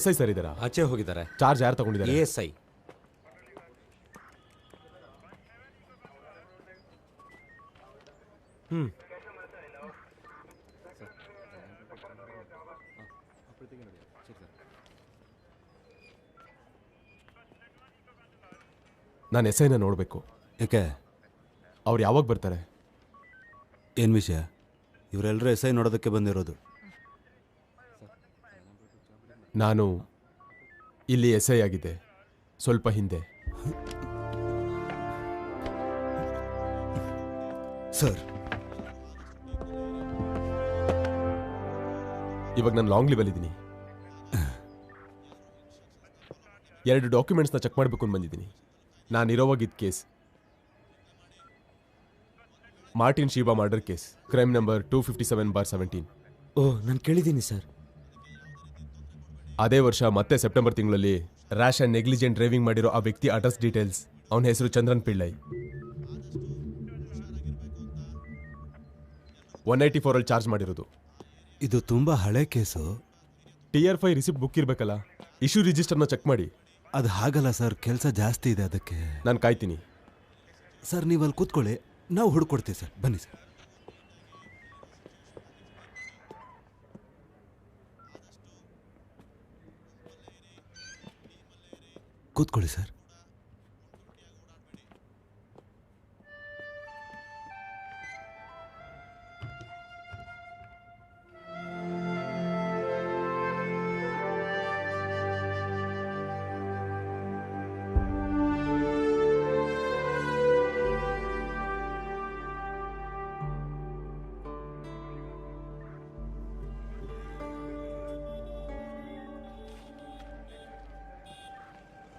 SI sir ಇದ್ದಾರಾ? ಆಚೆ ಹೋಗಿದ್ದಾರೆ. ಚಾರ್ಜ್ ಯಾರು ತಗೊಂಡಿದ್ದಾರೆ? ASI. ನಾನು SIನ ನೋಡಬೇಕು. ಯಾಕೆ? ಅವ್ರು ಯಾವಾಗ ಬರ್ತಾರೆ? ಏನು ವಿಷಯ? ಇವರೆಲ್ಲರೂ SI ನೋಡೋದಕ್ಕೆ ಬಂದಿರೋದು. ನಾನು ಇಲ್ಲಿ SI ಆಗಿದ್ದೆ ಸ್ವಲ್ಪ ಹಿಂದೆ. ಸರ್, ಇವಾಗ ನಾನು ಲಾಂಗ್ ಲಿವಲ್ ಇದ್ದೀನಿ. 2 ಡಾಕ್ಯುಮೆಂಟ್ಸ್ನ ಚೆಕ್ ಮಾಡಬೇಕು ಅಂತ ಬಂದಿದ್ದೀನಿ. ನಾನಿರೋವಾಗಿದ್ದ case Martin Sheeba murder case, crime number 257/17. Oh, ನಾನು ಕೇಳಿದ್ದೀನಿ ಸರ್. ಅದೇ ವರ್ಷ ಮತ್ತೆ ಸೆಪ್ಟೆಂಬರ್ ತಿಂಗಳಲ್ಲಿ ರ್ಯಾಶ್ ಆ್ಯಂಡ್ ನೆಗ್ಲಿಜೆಂಟ್ ಡ್ರೈವಿಂಗ್ ಮಾಡಿರೋ ಆ ವ್ಯಕ್ತಿ ಅಡ್ರೆಸ್ ಡೀಟೇಲ್ಸ್, ಅವನ ಹೆಸರು ಚಂದ್ರನ್ ಪಿಳ್ಳೈ. 184 ಅಲ್ಲಿ ಚಾರ್ಜ್ ಮಾಡಿರೋದು. ಇದು ತುಂಬ ಹಳೆ ಕೇಸು. TR 5 ರಿಸಿಪ್ಟ್ ಬುಕ್ ಇರಬೇಕಲ್ಲ, ಇಶ್ಯೂ ರಿಜಿಸ್ಟರ್ನ ಚೆಕ್ ಮಾಡಿ. ಅದು ಹಾಗಲ್ಲ ಸರ್, ಕೆಲಸ ಜಾಸ್ತಿ ಇದೆ ಅದಕ್ಕೆ. ನಾನು ಕಾಯ್ತೀನಿ. ಸರ್, ನೀವು ಅಲ್ಲಿ ಕೂತ್ಕೊಳ್ಳಿ, ನಾವು ಹುಡ್ಕೊಡ್ತೀವಿ ಸರ್. ಬನ್ನಿ ಸರ್. ಕೂತ್ಕೊಳ್ಳಿ ಸರ್.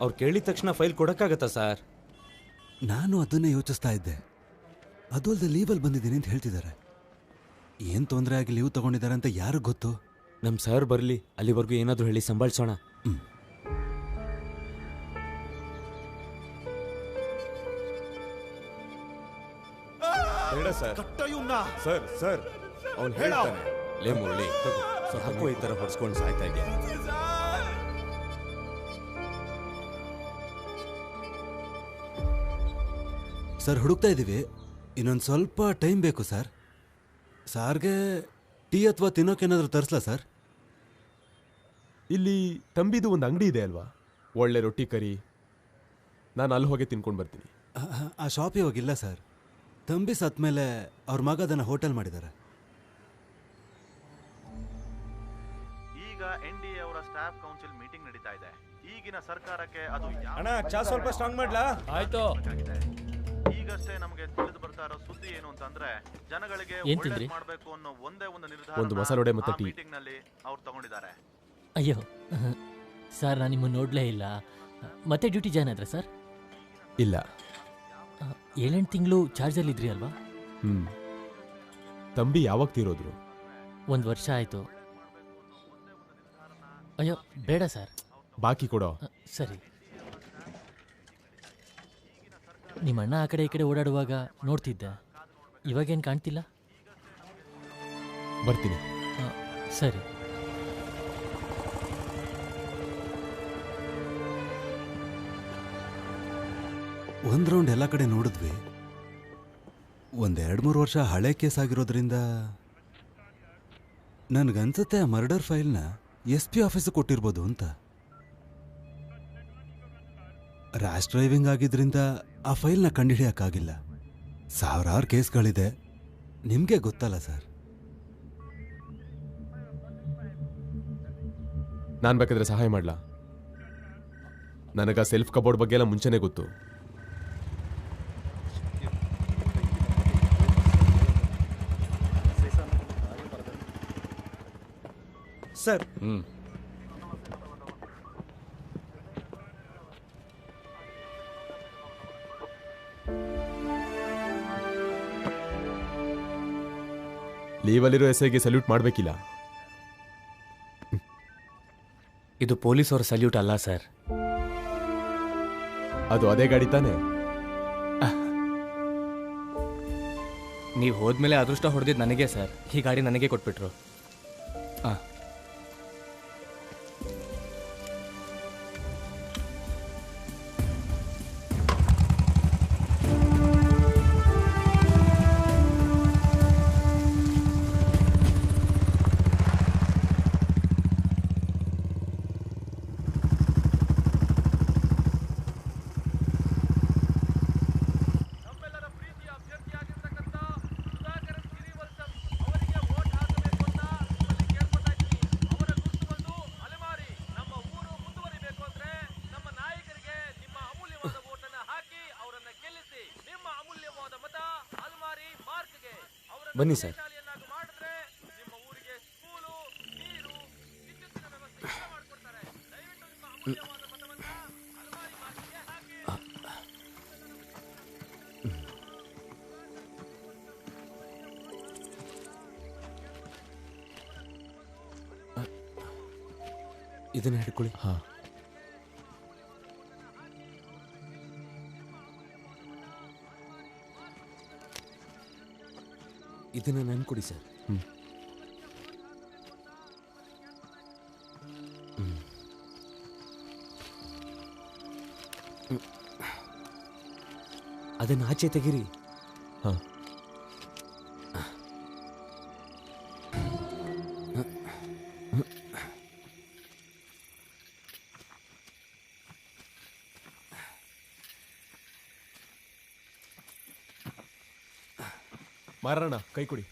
ಅವ್ರು ಕೇಳಿದ ತಕ್ಷಣ ಫೈಲ್ ಕೊಡೋಕ್ಕಾಗತ್ತಾ ಸರ್? ನಾನು ಅದನ್ನೇ ಯೋಚಿಸ್ತಾ ಇದ್ದೆ. ಅದು ಅಲ್ಲದೆ ಲೀವಲ್ಲಿ ಬಂದಿದ್ದೀನಿ ಅಂತ ಹೇಳ್ತಿದ್ದಾರೆ. ಏನು ತೊಂದರೆ ಆಗಿ ಲೀವ್ ತಗೊಂಡಿದ್ದಾರೆ ಅಂತ ಯಾರಿಗೆ ಗೊತ್ತು? ನಮ್ಮ ಸರ್ ಬರಲಿ, ಅಲ್ಲಿವರೆಗೂ ಏನಾದರೂ ಹೇಳಿ ಸಂಭಾಳಿಸೋಣ. ಸರ್ ಸರ್ ಅವ್ನು ಹೇಳ್ತಾನೆ. ಲೇ ಮುರಳಿ, ಸಾಕು ಈ ಥರ ಹೊಡ್ಸ್ಕೊಂಡು ಸಾಯ್ತಾ ಇದೆಯಾ? ಸರ್, ಹುಡುಕ್ತಾ ಇದ್ದೀವಿ. ಇನ್ನೊಂದು ಸ್ವಲ್ಪ ಟೈಮ್ ಬೇಕು ಸರ್. ಸಾರ್ಗೆ ಟೀ ಅಥವಾ ತಿನ್ನೋಕೇನಾದರೂ ತರಿಸ್ಲಾ ಸರ್? ಇಲ್ಲಿ ತಂಬಿದು ಒಂದು ಅಂಗಡಿ ಇದೆ ಅಲ್ವಾ, ಒಳ್ಳೆ ರೊಟ್ಟಿ ಕರಿ. ನಾನು ಅಲ್ಲಿ ಹೋಗಿ ತಿನ್ಕೊಂಡು ಬರ್ತೀನಿ. ಆ ಶಾಪ್ ಇವಾಗಿಲ್ಲ ಸರ್. ತಂಬಿ ಸತ್ಮೇಲೆ ಅವ್ರ ಮಗ ಅದನ್ನು ಹೋಟೆಲ್ ಮಾಡಿದ್ದಾರೆ. ಈಗ NDA ಅವರ ಸ್ಟಾಫ್ ಕೌನ್ಸಿಲ್ ಮೀಟಿಂಗ್ ನಡೀತಾ ಇದೆ. ಈಗಿನ ಸರ್ಕಾರಕ್ಕೆ ಅದು ಚಾ ಸ್ವಲ್ಪ ಸ್ಟ್ರಾಂಗ್ ಮಾಡ್ಲಾ? ಆಯ್ತು. ಈಗಷ್ಟೇ ನಮಗೆ ತಿಳಿದು ಬರ್ತಾ ಇರೋ ಸುದ್ದಿ ಏನು ಅಂತಂದ್ರೆ, ಜನಗಳಿಗೆ ಒಳ್ಳೆದು ಮಾಡಬೇಕು ಅನ್ನೋ ಒಂದೇ ಒಂದು ನಿರ್ಧಾರ ಒಂದು ಮಸಾಲೆ ವಡೆ ಮತ್ತೆ ಟೀ ಮೀಟಿಂಗ್ ನಲ್ಲಿ ಅವ್ರು ತಗೊಂಡಿದ್ದಾರೆ. ಅಯ್ಯೋ ಸರ್, ನಾನು ನಿಮ್ಮನ್ನು ನೋಡಲೇ ಇಲ್ಲ. ಮತ್ತೆ ಡ್ಯೂಟಿ ಜಾಯ್ನ್ ಆದ್ರೆ ಸರ್? ಇಲ್ಲ, 7-8 ತಿಂಗಳು ಚಾರ್ಜಲ್ಲಿ ಇದ್ರಿ ಅಲ್ವಾ? ತಂಬಿ ಯಾವಾಗ ತೀರೋದ್ರು? 1 ವರ್ಷ ಆಯಿತು. ಅಯ್ಯೋ ಬೇಡ ಸರ್. ಬಾಕಿ ಕೊಡೋ. ಸರಿ. ನಿಮ್ಮ ಅಣ್ಣ ಆ ಕಡೆ ಈ ಕಡೆ ಓಡಾಡುವಾಗ ನೋಡ್ತಿದ್ದೆ, ಇವಾಗೇನು ಕಾಣ್ತಿಲ್ಲ. ಬರ್ತೀನಿ. ಸರಿ. ಒಂದು ರೌಂಡ್ ಎಲ್ಲ ಕಡೆ ನೋಡಿದ್ವಿ. 1-2-3 ವರ್ಷ ಹಳೆ ಕೇಸ್ ಆಗಿರೋದ್ರಿಂದ ನನಗನ್ಸುತ್ತೆ ಆ ಮರ್ಡರ್ ಫೈಲ್ನ SP ಆಫೀಸಿಗೆ ಕೊಟ್ಟಿರ್ಬೋದು ಅಂತ. ರ್ಯಾಶ್ ಡ್ರೈವಿಂಗ್ ಆಗಿದ್ರಿಂದ ಆ ಫೈಲ್ನ ಕಂಡುಹಿಡಿಯೋಕ್ಕಾಗಿಲ್ಲ. ಸಾವಿರಾರು ಕೇಸ್ಗಳಿದೆ, ನಿಮಗೆ ಗೊತ್ತಲ್ಲ ಸರ್. ನಾನು ಬೇಕಾದ್ರೆ ಸಹಾಯ ಮಾಡ್ಲಾ? ನನಗ ಸೆಲ್ಫ್ ಕಬೋರ್ಡ್ ಬಗ್ಗೆ ಎಲ್ಲ ಮುಂಚೆನೇ ಗೊತ್ತು. ಸರ್ ಲೀವಲ್ಲಿರೋ SIಗೆ ಸಲ್ಯೂಟ್ ಮಾಡಬೇಕಿಲ್ಲ. ಇದು ಪೊಲೀಸ್ ಅವರ ಸಲ್ಯೂಟ್ ಅಲ್ಲ ಸರ್. ಅದು ಅದೇ ಗಾಡಿ ತಾನೆ? ನೀವು ಹೋದ್ಮೇಲೆ ಅದೃಷ್ಟ ಹೊಡೆದಿದ್ದು ನನಗೆ ಸರ್. ಈ ಗಾಡಿ ನನಗೆ ಕೊಟ್ಬಿಟ್ರು. ಬನ್ನಿ ಸರ್. ಇದನ್ನ ಹಿಡ್ಕೊಳ್ಳಿ. ಹಾ, ಇದನ್ನ ನನ್ ಕೊಡಿ ಸರ್. ಅದನ್ನ ಆಚೆ ತೆಗಿರಿ. ಹಾ. ಮಾರಣ್ಣ, ಕೈ ಕೊಡಿ.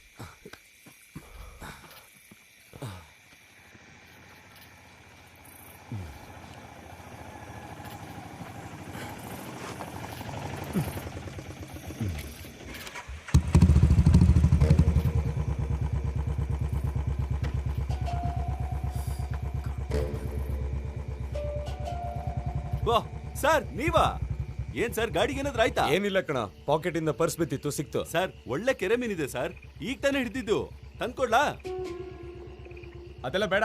ವಾ ಸರ್, ನೀವಾ? ಏನ್ ಸರ್, ಗಾಡಿಗೆ ಏನಾದ್ರು ಆಯ್ತಾ? ಏನಿಲ್ಲ ಕಣ, ಪಾಕೆಟ್ ಇಂದ ಪರ್ಸ್ ಬಿತ್ತಿತ್ತು, ಸಿಕ್ತು. ಸರ್, ಒಳ್ಳೆ ಕೆರೆ ಮೀನಿದೆ ಸರ್, ಈಗ ತಾನೇ ಹಿಡಿದಿದ್ದು. ತಂದ್ಕೊಡ್ಲಾ? ಅದೆಲ್ಲ ಬೇಡ.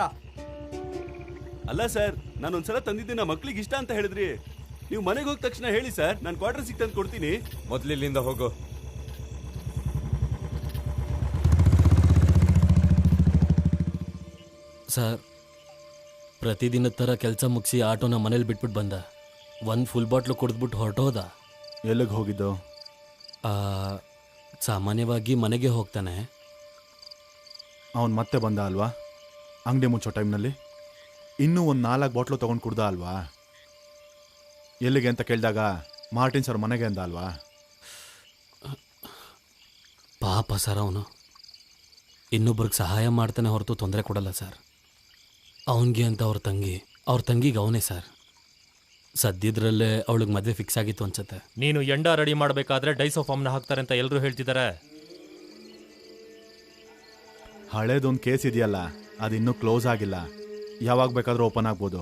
ಅಲ್ಲ ಸರ್, ನಾನೊಂದ್ಸಲ ತಂದಿದ್ದೆ, ನಮ್ಮ ಮಕ್ಳಿಗೆ ಇಷ್ಟ ಅಂತ ಹೇಳಿದ್ರಿ. ನೀವು ಮನೆಗೆ ಹೋದ ತಕ್ಷಣ ಹೇಳಿ ಸರ್, ನಾನು ಕ್ವಾರ್ಟರ್ ಸಿಕ್ ತಂದು ಕೊಡ್ತೀನಿ. ಮೊದ್ಲು ಇಲ್ಲಿಂದ ಹೋಗು. ಸರ್, ಪ್ರತಿದಿನದ ಥರ ಕೆಲಸ ಮುಗಿಸಿ ಆಟೋನ ಮನೇಲಿ ಬಿಟ್ಬಿಟ್ಟು ಬಂದ. ಒಂದು ಫುಲ್ ಬಾಟ್ಲು ಕುಡಿದ್ಬಿಟ್ಟು ಹೊರಟೋದ. ಎಲ್ಲಿಗೆ ಹೋಗಿದ್ದು? ಸಾಮಾನ್ಯವಾಗಿ ಮನೆಗೆ ಹೋಗ್ತಾನೆ. ಅವನು ಮತ್ತೆ ಬಂದ ಅಲ್ವಾ ಅಂಗಡಿ ಮುಚ್ಚೋ ಟೈಮ್ನಲ್ಲಿ? ಇನ್ನೂ ಒಂದು 4 ಬಾಟ್ಲು ತೊಗೊಂಡು ಕುಡ್ದ ಅಲ್ವಾ? ಎಲ್ಲಿಗೆ ಅಂತ ಕೇಳಿದಾಗ ಮಾರ್ಟಿನ್ ಸರ್ ಮನೆಗೆ ಅಂದ ಅಲ್ವಾ? ಪಾಪ ಸರ್, ಅವನು ಇನ್ನೊಬ್ರಿಗೆ ಸಹಾಯ ಮಾಡ್ತಾನೆ ಹೊರತು ತೊಂದರೆ ಕೊಡಲ್ಲ ಸರ್. ಅವನಿಗೆ ಅಂತ ಅವ್ರ ತಂಗಿಗೆ ಅವನೇ ಸರ್. ಸದ್ಯದ್ರಲ್ಲೇ ಅವಳಿಗೆ ಮದುವೆ ಫಿಕ್ಸ್ ಆಗಿತ್ತು ಅನ್ಸುತ್ತೆ. ನೀನು ಎಂಡ ರೆಡಿ ಮಾಡಬೇಕಾದ್ರೆ ಡೈಸೋಫಾಮ್ನ ಹಾಕ್ತಾರೆ ಅಂತ ಎಲ್ಲರೂ ಹೇಳ್ತಿದ್ದಾರೆ. ಹಳೇದೊಂದು ಕೇಸ್ ಇದೆಯಲ್ಲ, ಅದು ಇನ್ನೂ ಕ್ಲೋಸ್ ಆಗಿಲ್ಲ. ಯಾವಾಗ ಬೇಕಾದರೂ ಓಪನ್ ಆಗ್ಬೋದು.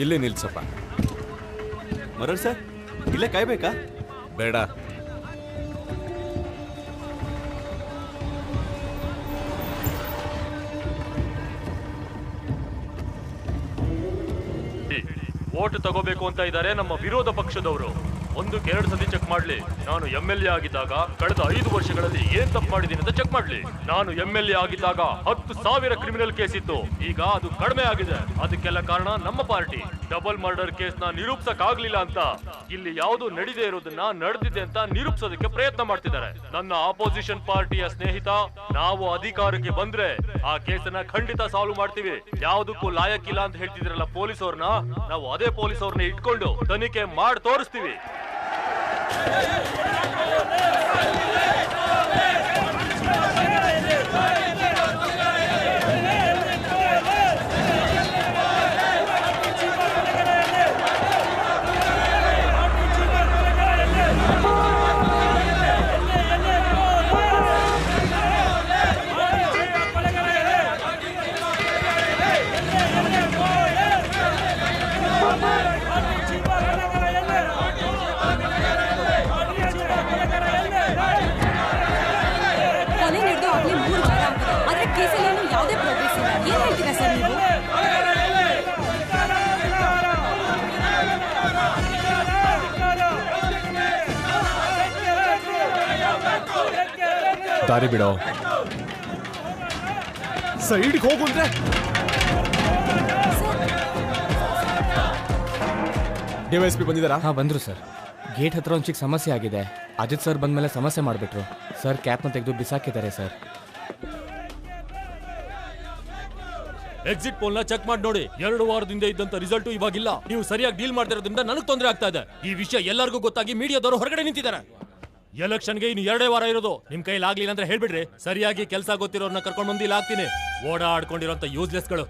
ಇಲ್ಲೇ ನಿಲ್ಸಪ್ಪ. ಮರಳ್ ಸರ್, ಇಲ್ಲೇ ಕಾಯ್ಬೇಕಾ? ಬೇಡ. ವೋಟ್ ತಗೋಬೇಕು ಅಂತ ಇದ್ದಾರೆ ನಮ್ಮ ವಿರೋಧ ಪಕ್ಷದವರು. 1-2 ಸತಿ ಚೆಕ್ ಮಾಡ್ಲಿ. ನಾನು MLA ಆಗಿದ್ದಾಗ ಕಳೆದ 5 ವರ್ಷಗಳಲ್ಲಿ ಏನ್ ತಪ್ಪು ಮಾಡಿದ್ದೀನಿ ಅಂತ ಚೆಕ್ ಮಾಡ್ಲಿ. ನಾನು MLA ಆಗಿದ್ದಾಗ 10,000 ಕ್ರಿಮಿನಲ್ ಕೇಸ್ ಇತ್ತು. ಈಗ ಅದು ಕಡಿಮೆ ಆಗಿದೆ. ಅದಕ್ಕೆಲ್ಲ ಕಾರಣ ನಮ್ಮ ಪಾರ್ಟಿ. ಡಬಲ್ ಮರ್ಡರ್ ಕೇಸ್ ನ ನಿರೂಪಿಸಕ್ ಆಗ್ಲಿಲ್ಲ ಅಂತ ಇಲ್ಲಿ ಯಾವುದು ನಡೆದೇ ಇರೋದನ್ನ ನಡೆದಿದೆ ಅಂತ ನಿರೂಪಿಸೋದಕ್ಕೆ ಪ್ರಯತ್ನ ಮಾಡ್ತಿದ್ದಾರೆ. ನನ್ನ ಆಪೋಸಿಷನ್ ಪಾರ್ಟಿಯ ಸ್ನೇಹಿತ, ನಾವು ಅಧಿಕಾರಕ್ಕೆ ಬಂದ್ರೆ ಆ ಕೇಸನ್ನ ಖಂಡಿತ ಸಾಲ್ವ್ ಮಾಡ್ತೀವಿ. ಯಾವುದಕ್ಕೂ ಲಾಯಕ್ಕಿಲ್ಲ ಅಂತ ಹೇಳ್ತಿದ್ರಲ್ಲ ಪೊಲೀಸ್ ಅವ್ರನ್ನ, ನಾವು ಅದೇ ಪೊಲೀಸ್ ಅವ್ರನ್ನ ಇಟ್ಕೊಂಡು ತನಿಖೆ ಮಾಡಿ ತೋರಿಸ್ತೀವಿ. ಯಾವುದೇ ಪ್ರೋಗ್ರೆಸ್ ಇಲ್ಲ. ಏನ್ ಹೇಳ್ತೀರಾ ಸರ್ ನೀವು? ದಾರಿ ಬಿಡೋ. ಸೈಡ್ಗೆ ಹೋಗು ಅಂದ್ರೆ DYSP ಬಂದಿದ್ದಾರಾ? ಹಾಂ, ಬಂದರು ಸರ್. ಗೇಟ್ ಹತ್ರ ಒಂದು ಚಿಕ್ಕ ಸಮಸ್ಯೆ ಆಗಿದೆ. ಅಜಿತ್ ಸರ್ ಬಂದಮೇಲೆ ಸಮಸ್ಯೆ ಮಾಡಿಬಿಟ್ರು ಸರ್. ಕ್ಯಾಪ್ನ ತೆಗೆದು ಬಿಸಾಕಿದ್ದಾರೆ ಸರ್. ಎಕ್ಸಿಟ್ ಪೋಲ್ ನ ಚೆಕ್ ಮಾಡಿ ನೋಡಿ. 2 ವಾರದಿಂದ ಇದ್ದಂತ ರಿಸಲ್ಟ್ ಇವಾಗಿಲ್ಲ. ನೀವು ಸರಿಯಾಗಿ ಡೀಲ್ ಮಾಡ್ತಿರೋದ್ರಿಂದ ನನಗೆ ತೊಂದರೆ ಆಗ್ತಾ ಇದೆ. ಈ ವಿಷಯ ಎಲ್ಲರಿಗೂ ಗೊತ್ತಾಗಿ ಮೀಡಿಯಾದವರು ಹೊರಗಡೆ ನಿಂತಿದ್ದಾರೆ. ಎಲೆಕ್ಷನ್ಗೆ ಇನ್ನು 2 ವಾರ ಇರೋದು. ನಿಮ್ ಕೈಲಿ ಆಗ್ಲಿಲ್ಲ ಅಂದ್ರೆ ಹೇಳ್ಬಿಡ್ರಿ. ಸರಿಯಾಗಿ ಕೆಲಸ ಗೊತ್ತಿರೋರ್ನ ಕರ್ಕೊಂಡು ಬಂದು ಇಲ್ಲಿ ಹಾಕ್ತೀನಿ. ಓಡಾಡ್ಕೊಂಡಿರೋಂಥ ಯೂಸ್ಲೆಸ್ಗಳು.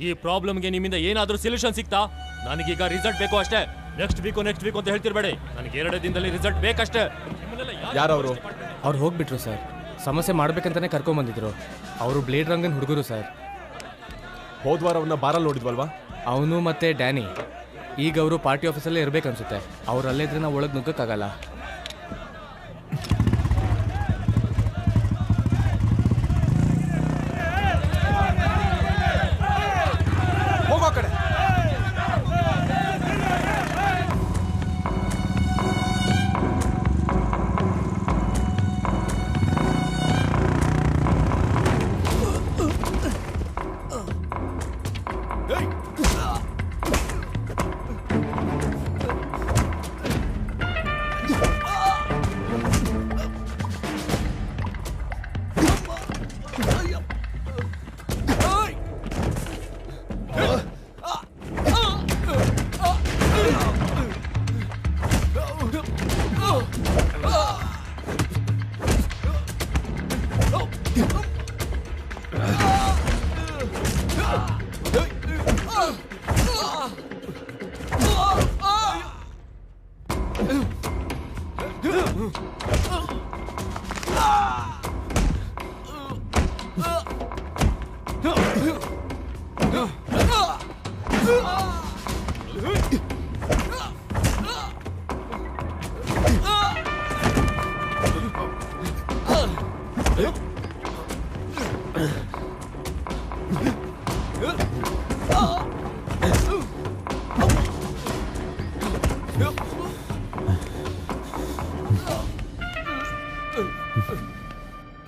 ಈ ಪ್ರಾಬ್ಲಮ್ಗೆ ನಿಮ್ಮಿಂದ ಏನಾದ್ರೂ ಸೊಲ್ಯೂಷನ್ ಸಿಗ್ತಾ? ನನಗೀಗ ರಿಸಲ್ಟ್ ಬೇಕು ಅಷ್ಟೇ. ನೆಕ್ಸ್ಟ್ ವೀಕ್ ಅಂತ ಹೇಳ್ತಿರ್ಬೇಡಿ. ನನಗೆ 2 ದಿನದಲ್ಲಿ ರಿಸಲ್ಟ್ ಬೇಕಷ್ಟೇ. ಯಾರವರು? ಅವ್ರು ಹೋಗ್ಬಿಟ್ರು ಸರ್. ಸಮಸ್ಯೆ ಮಾಡ್ಬೇಕಂತಾನೆ ಕರ್ಕೊಂಡ್ ಬಂದಿದ್ರು. ಅವರು ಬ್ಲೇಡ್ ರಂಗನ್ ಹುಡುಗರು ಸರ್. ಹೋದ್ವಾರ ಅವನ್ನ ಬಾರಲ್ಲಿ ನೋಡಿದ್ವಲ್ವಾ? ಅವನು ಮತ್ತೆ ಡ್ಯಾನಿ. ಈಗ ಅವರು ಪಾರ್ಟಿ ಆಫೀಸಲ್ಲೇ ಇರ್ಬೇಕನ್ಸುತ್ತೆ. ಅವ್ರು ಅಲ್ಲೇ ಇದ್ರೆ ನಾವು ಒಳಗೆ ನುಗ್ಗಕ್ಕಾಗಲ್ಲ. ಹೋಗೋ ಕಡೆ.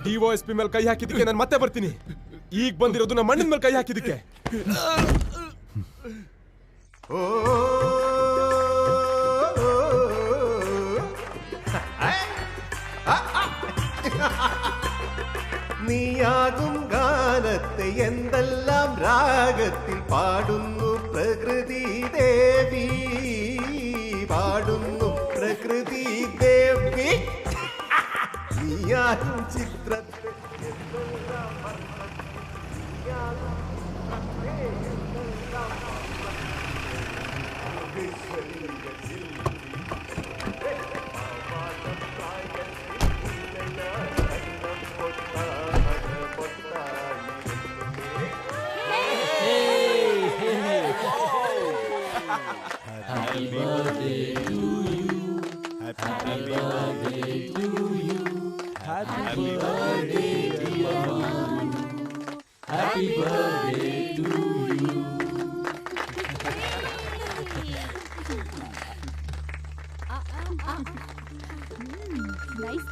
DYSP ಮೇಲೆ ಕೈ ಹಾಕಿದ್ದಕ್ಕೆ ನಾನು ಮತ್ತೆ ಬರ್ತೀನಿ. ಈಗ ಬಂದಿರೋದು ನಮ್ಮ ಮಣ್ಣಿನ ಮೇಲೆ ಕೈ ಹಾಕಿದ್ದಕ್ಕೆ. നീയാകും ഗാനത്തെ എന്തെല്ലാം രാഗത്തിൽ പാടുന്നു പ്രകൃതി ദേവി, പാടുന്നു പ്രകൃതി ദേവി. നീയാകും ചിത്രത്തെ Happy birthday to you. Nice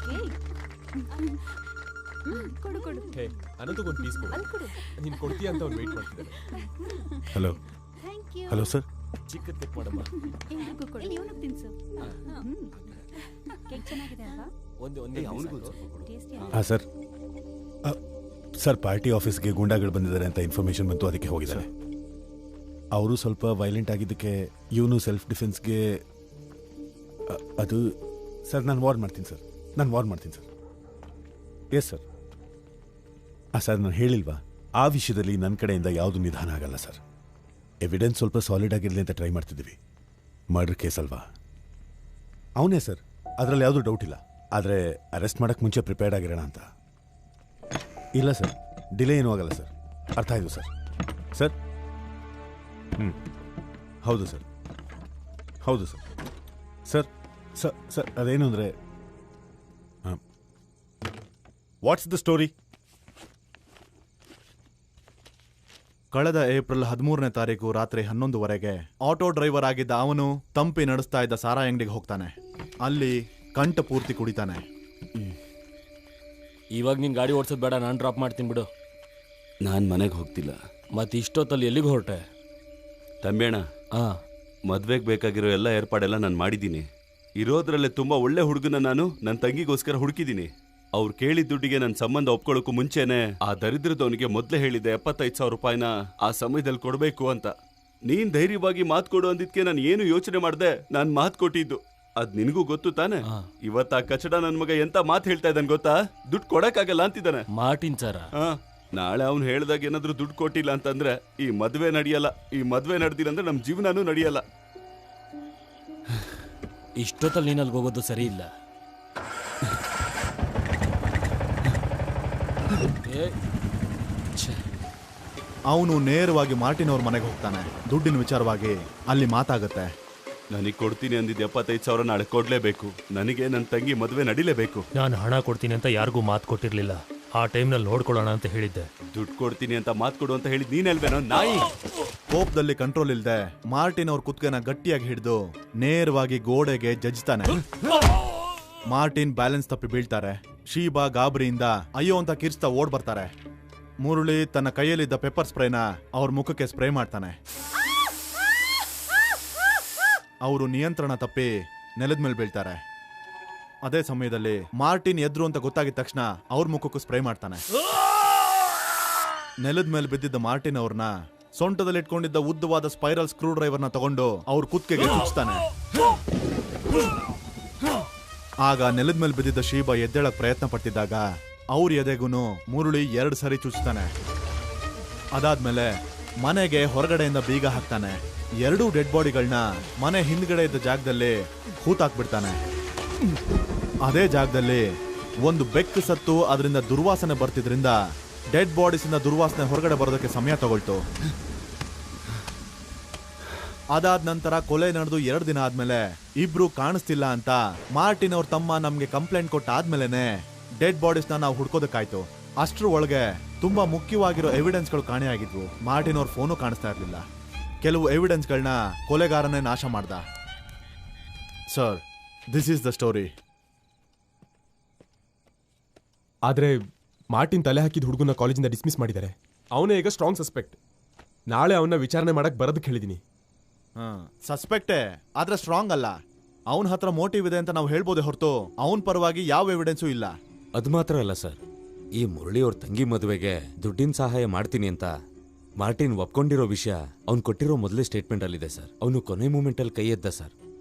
cake. ಕೊಡು ಕೊಡು. ಹೇ ಅನಂತಗೊಂದು ಪೀಸ್ ಕೊಡು. ನೀನು ಕೊಡ್ತೀಯ ಅಂತ ಅವ್ನು ವೆಯ್ಟ್ ಮಾಡ್ತಿದ್ದಾನೆ. Hello hello sir. ಚಿಕ್ಕದ್ ಕಟ್ ಮಾಡಮ್ಮ. ಎಲ್ರಿಗೂ ಕೊಡು. ಇವನು ತಿನ್ಸು. ಕೇಕ್ ಚೆನ್ನಾಗಿದೆ ಅಲ್ವಾ? ಒಂದೇ ಟೇಸ್ಟಿ. ಹಾಂ ಸರ್. ಸರ್ ಪಾರ್ಟಿ ಆಫೀಸ್ಗೆ ಗೂಂಡಾಗಳು ಬಂದಿದ್ದಾರೆ ಅಂತ ಇನ್ಫಾರ್ಮೇಶನ್ ಬಂತು, ಅದಕ್ಕೆ ಹೋಗಿದ್ದಾರೆ. ಅವರು ಸ್ವಲ್ಪ ವೈಲೆಂಟ್ ಆಗಿದ್ದಕ್ಕೆ ಇವನು ಸೆಲ್ಫ್ ಡಿಫೆನ್ಸ್ಗೆ ಅದು ಸರ್ ನಾನು ವಾರ್ನ್ ಮಾಡ್ತೀನಿ ಸರ್. Yes sir. ಸರ್ ನಾನು ಹೇಳಿಲ್ವಾ, ಆ ವಿಷಯದಲ್ಲಿ ನನ್ನ ಕಡೆಯಿಂದ ಯಾವುದು ನಿಧಾನ ಆಗಲ್ಲ ಸರ್. ಎವಿಡೆನ್ಸ್ ಸ್ವಲ್ಪ ಸಾಲಿಡ್ ಆಗಿರಲಿ ಅಂತ ಟ್ರೈ ಮಾಡ್ತಿದ್ದೀವಿ. ಮರ್ಡರ್ ಕೇಸ್ ಅಲ್ವಾ? ಅವನೇ ಸರ್, ಅದರಲ್ಲಿ ಯಾವುದೂ ಡೌಟ್ ಇಲ್ಲ. ಆದರೆ ಅರೆಸ್ಟ್ ಮಾಡೋಕ್ಕೆ ಮುಂಚೆ ಪ್ರಿಪೇರ್ಡ್ ಆಗಿರೋಣ ಅಂತ. ಇಲ್ಲ ಸರ್, ಡಿಲೇ ಏನೂ ಆಗಲ್ಲ ಸರ್. ಅರ್ಥ ಆಯಿತು ಸರ್. ಸರ್ ಹೌದು ಸರ್. ಸರ್ ಸರ್ ಸರ್ ಅದೇನು ಅಂದರೆ, ವಾಟ್ಸ್ ದ ಸ್ಟೋರಿ? ಕಳೆದ ಏಪ್ರಿಲ್ 13ನೇ ತಾರೀಕು ರಾತ್ರಿ 11:00 ಆಟೋ ಡ್ರೈವರ್ ಆಗಿದ್ದ ಅವನು ತಂಪಿ ನಡೆಸ್ತಾ ಇದ್ದ ಸಾರಾ ಅಂಗಡಿಗೆ ಹೋಗ್ತಾನೆ. ಅಲ್ಲಿ ಕಂಠ ಪೂರ್ತಿ ಕುಡಿತಾನೆ. ಇವಾಗ ನೀನು ಗಾಡಿ ಓಡಿಸೋದು ಬೇಡ, ನಾನು ಡ್ರಾಪ್ ಮಾಡ್ತೀನಿ ಬಿಡು. ನಾನು ಮನೆಗೆ ಹೋಗ್ತಿಲ್ಲ. ಮತ್ತೆ ಇಷ್ಟೊತ್ತಲ್ಲಿ ಎಲ್ಲಿಗೆ ಹೊರಟೆ? ತಂಬೇಣ, ಮದ್ವೆಗೆ ಬೇಕಾಗಿರೋ ಎಲ್ಲ ಏರ್ಪಾಡೆಲ್ಲ ನಾನು ಮಾಡಿದ್ದೀನಿ. ಇರೋದ್ರಲ್ಲೇ ತುಂಬ ಒಳ್ಳೆ ಹುಡುಗನ ನಾನು ನನ್ನ ತಂಗಿಗೋಸ್ಕರ ಹುಡುಕಿದ್ದೀನಿ. ಅವ್ರು ಕೇಳಿದ ದುಡ್ಡಿಗೆ ನನ್ನ ಸಂಬಂಧ ಒಪ್ಕೊಳ್ಳೋಕ್ಕೂ ಮುಂಚೆನೆ ಆ ದರಿದ್ರದವನಿಗೆ ಮೊದಲೇ ಹೇಳಿದ್ದೆ 75,000 ರೂಪಾಯಿನ ಆ ಸಮಯದಲ್ಲಿ ಕೊಡಬೇಕು ಅಂತ. ನೀನ್ ಧೈರ್ಯವಾಗಿ ಮಾತು ಕೊಡು ಅಂದಿದ್ಕೆ ನಾನು ಏನು ಯೋಚನೆ ಮಾಡ್ದೆ, ನಾನು ಮಾತು ಕೊಟ್ಟಿದ್ದು. ಅದ್ ನಿನಗೂ ಗೊತ್ತು ತಾನೆ? ಇವತ್ತ ಆ ಕಚಡ ನನ್ನ ಮಗ ಎಂತ ಮಾತು ಹೇಳ್ತಾ ಇದ್ದಾನೆ ಗೊತ್ತಾ? ದುಡ್ಡು ಕೊಡಕ್ಕಾಗಲ್ಲ ಅಂತಿದ್ದಾನೆ. ಮಾರ್ಟಿನ್ ಸರ, ನಾಳೆ ಅವ್ನು ಹೇಳ್ದಾಗ ಏನಾದ್ರು ದುಡ್ಡು ಕೊಟ್ಟಿಲ್ಲ ಅಂತಂದ್ರೆ ಈ ಮದ್ವೆ ನಡೆಯಲ್ಲ. ಈ ಮದ್ವೆ ನಡೆದಿಲ್ಲ ಅಂದ್ರೆ ನಮ್ಮ ಜೀವನನೂ ನಡೆಯಲ್ಲ. ಇಷ್ಟೊತ್ತಲ್ಲಿ ನೀನಲ್ಲಿ ಹೋಗೋದು ಸರಿ ಇಲ್ಲ. ಅವನು ನೇರವಾಗಿ ಮಾರ್ಟಿನ್ ಅವ್ರ ಮನೆಗೆ ಹೋಗ್ತಾನೆ. ದುಡ್ಡಿನ ವಿಚಾರವಾಗಿ ಅಲ್ಲಿ ಮಾತಾಗುತ್ತೆ. ನನಗೆ ಕೊಡ್ತೀನಿ ಅಂದಿದ್ದು 75,000 ನಾಳೆ ಕೊಡ್ಲೇಬೇಕು. ನನಗೆ ನನ್ನ ತಂಗಿ ಮದುವೆ ನಡಿಲೇಬೇಕು. ನಾನು ಹಣ ಕೊಡ್ತೀನಿ ಅಂತ ಯಾರಿಗೂ ಮಾತು ಕೊಟ್ಟಿರ್ಲಿಲ್ಲ. ಆ ಟೈಮ್ನಲ್ಲಿ ನೋಡ್ಕೊಳ್ಳೋಣ ಅಂತ ಹೇಳಿದ್ದೆ. ದುಡ್ಡು ಕೊಡ್ತೀನಿ ಅಂತ ಮಾತು ಕೊಡು ಅಂತ ಹೇಳಿದ್ ನೀನೆಲ್ವೇನೋ ನಾಯಿ. ಕೋಪದಲ್ಲಿ ಕಂಟ್ರೋಲ್ ಇಲ್ದೆ ಮಾರ್ಟಿನ್ ಅವ್ರ ಕುತ್ತಿಗೆನ ಗಟ್ಟಿಯಾಗಿ ಹಿಡಿದು ನೇರವಾಗಿ ಗೋಡೆಗೆ ಜಜ್ತಾನೆ. ಮಾರ್ಟಿನ್ ಬ್ಯಾಲೆನ್ಸ್ ತಪ್ಪಿ ಬೀಳ್ತಾರೆ. ಶೀಬಾ ಗಾಬರಿಯಿಂದ ಅಯ್ಯೋ ಅಂತ ಕಿರ್ಚ್ತಾ ಓಡ್ ಬರ್ತಾರೆ. ಮುರುಳಿ ತನ್ನ ಕೈಯಲ್ಲಿದ್ದ ಪೆಪ್ಪರ್ ಸ್ಪ್ರೇನ ಅವ್ರ ಮುಖಕ್ಕೆ ಸ್ಪ್ರೇ ಮಾಡ್ತಾನೆ. ಅವರು ನಿಯಂತ್ರಣ ತಪ್ಪಿ ನೆಲದ ಮೇಲೆ ಬೀಳ್ತಾರೆ. ಅದೇ ಸಮಯದಲ್ಲಿ ಮಾರ್ಟಿನ್ ಎದ್ರು ಅಂತ ಗೊತ್ತಾಗಿದ ತಕ್ಷಣ ಅವ್ರ ಮುಖಕ್ಕೂ ಸ್ಪ್ರೇ ಮಾಡ್ತಾನೆ. ನೆಲದ ಮೇಲೆ ಬಿದ್ದಿದ್ದ ಮಾರ್ಟಿನ್ ಅವ್ರನ್ನ ಸೊಂಟದಲ್ಲಿ ಇಟ್ಕೊಂಡಿದ್ದ ಉದ್ದವಾದ ಸ್ಪೈರಲ್ ಸ್ಕ್ರೂ ಡ್ರೈವರ್ನ ತಗೊಂಡು ಅವ್ರ ಕುತ್ತಿಗೆಗೆ ಚುಚ್ತಾನೆ. ಆಗ ನೆಲದ ಮೇಲೆ ಬಿದ್ದಿದ್ದ ಶೀಬಾ ಎದ್ದೇಳಕ್ ಪ್ರಯತ್ನ ಪಟ್ಟಿದ್ದಾಗ ಅವ್ರ ಎದೆಗೂನು ಮುರುಳಿ 2 ಸರಿ ಚುಚ್ತಾನೆ. ಅದಾದ್ಮೇಲೆ ಮನೆಗೆ ಹೊರಗಡೆಯಿಂದ ಬೀಗ ಹಾಕ್ತಾನೆ. 2 ಡೆಡ್ ಬಾಡಿಗಳನ್ನ ಮನೆ ಹಿಂದ್ಗಡೆ ಇದ್ದ ಜಾಗದಲ್ಲಿ ಹೂತಾಕ್ಬಿಡ್ತಾನೆ. ಅದೇ ಜಾಗದಲ್ಲಿ ಒಂದು ಬೆಕ್ಕು ಸತ್ತು ಅದರಿಂದ ದುರ್ವಾಸನೆ ಬರ್ತಿದ್ರಿಂದ ಡೆಡ್ ಬಾಡೀಸಿಂದ ದುರ್ವಾಸನೆ ಹೊರಗಡೆ ಬರೋದಕ್ಕೆ ಸಮಯ ತಗೊಳ್ತು. ಅದಾದ ನಂತರ ಕೊಲೆ ನಡೆದು 2 ದಿನ ಆದ್ಮೇಲೆ ಇಬ್ರು ಕಾಣಿಸ್ತಿಲ್ಲ ಅಂತ ಮಾರ್ಟಿನ್ ಅವ್ರ ತಮ್ಮ ನಮ್ಗೆ ಕಂಪ್ಲೇಂಟ್ ಕೊಟ್ಟ ಆದ್ಮೇಲೆನೆ ಡೆಡ್ ಬಾಡೀಸ್ನ ನಾವು ಹುಡ್ಕೋದಕ್ಕಾಯ್ತು. ಅಷ್ಟ್ರ ಒಳಗೆ ತುಂಬಾ ಮುಖ್ಯವಾಗಿರೋ ಎವಿಡೆನ್ಸ್ಗಳು ಕಾಣೆಯಾಗಿದ್ವು. ಮಾರ್ಟಿನ್ ಅವ್ರ ಫೋನು ಕಾಣಿಸ್ತಾ ಇರ್ಲಿಲ್ಲ. ಕೆಲವು ಎವಿಡೆನ್ಸ್ಗಳನ್ನ ಕೊಲೆಗಾರನೇ ನಾಶ ಮಾಡ್ದ. Sir, this is the story. ಆದ್ರೆ ಮಾರ್ಟಿನ್ ತಲೆ ಹಾಕಿದ ಹುಡುಗನ ಕಾಲೇಜಿಂದ ಡಿಸ್ಮಿಸ್ ಮಾಡಿದ್ದಾರೆ. ಅವನೇ ಈಗ ಸ್ಟ್ರಾಂಗ್ ಸಸ್ಪೆಕ್ಟ್. ನಾಳೆ ಅವನ್ನ ವಿಚಾರಣೆ ಮಾಡಕ್ ಬರೋದಕ್ಕೆ ಹೇಳಿದೀನಿ. ಸಸ್ಪೆಕ್ಟೇ, ಆದ್ರೆ ಸ್ಟ್ರಾಂಗ್ ಅಲ್ಲ. ಅವನ ಹತ್ರ ಮೋಟಿವ್ ಇದೆ ಅಂತ ನಾವು ಹೇಳ್ಬೋದೇ ಹೊರತು ಅವನ ಪರವಾಗಿ ಯಾವ ಎವಿಡೆನ್ಸು ಇಲ್ಲ. ಅದು ಮಾತ್ರ ಅಲ್ಲ ಸರ್, ಈ ಮುರಳಿ ಅವ್ರ ತಂಗಿ ಮದುವೆಗೆ ದುಡ್ಡಿನ ಸಹಾಯ ಮಾಡ್ತೀನಿ ಅಂತ ಮಾರ್ಟಿನ್ ಒಪ್ಕೊಂಡಿರೋ ವಿಷಯ ಅವ್ನು ಕೊಟ್ಟಿರೋ ಮೊದಲೇ ಸ್ಟೇಟ್ಮೆಂಟ್ ಅಲ್ಲಿದೆ ಸರ್. ಅವನು ಕೊನೆ ಮೂಮೆಂಟ್ ಅಲ್ಲಿ ಕೈ ಎದ್ದ ಸರ್.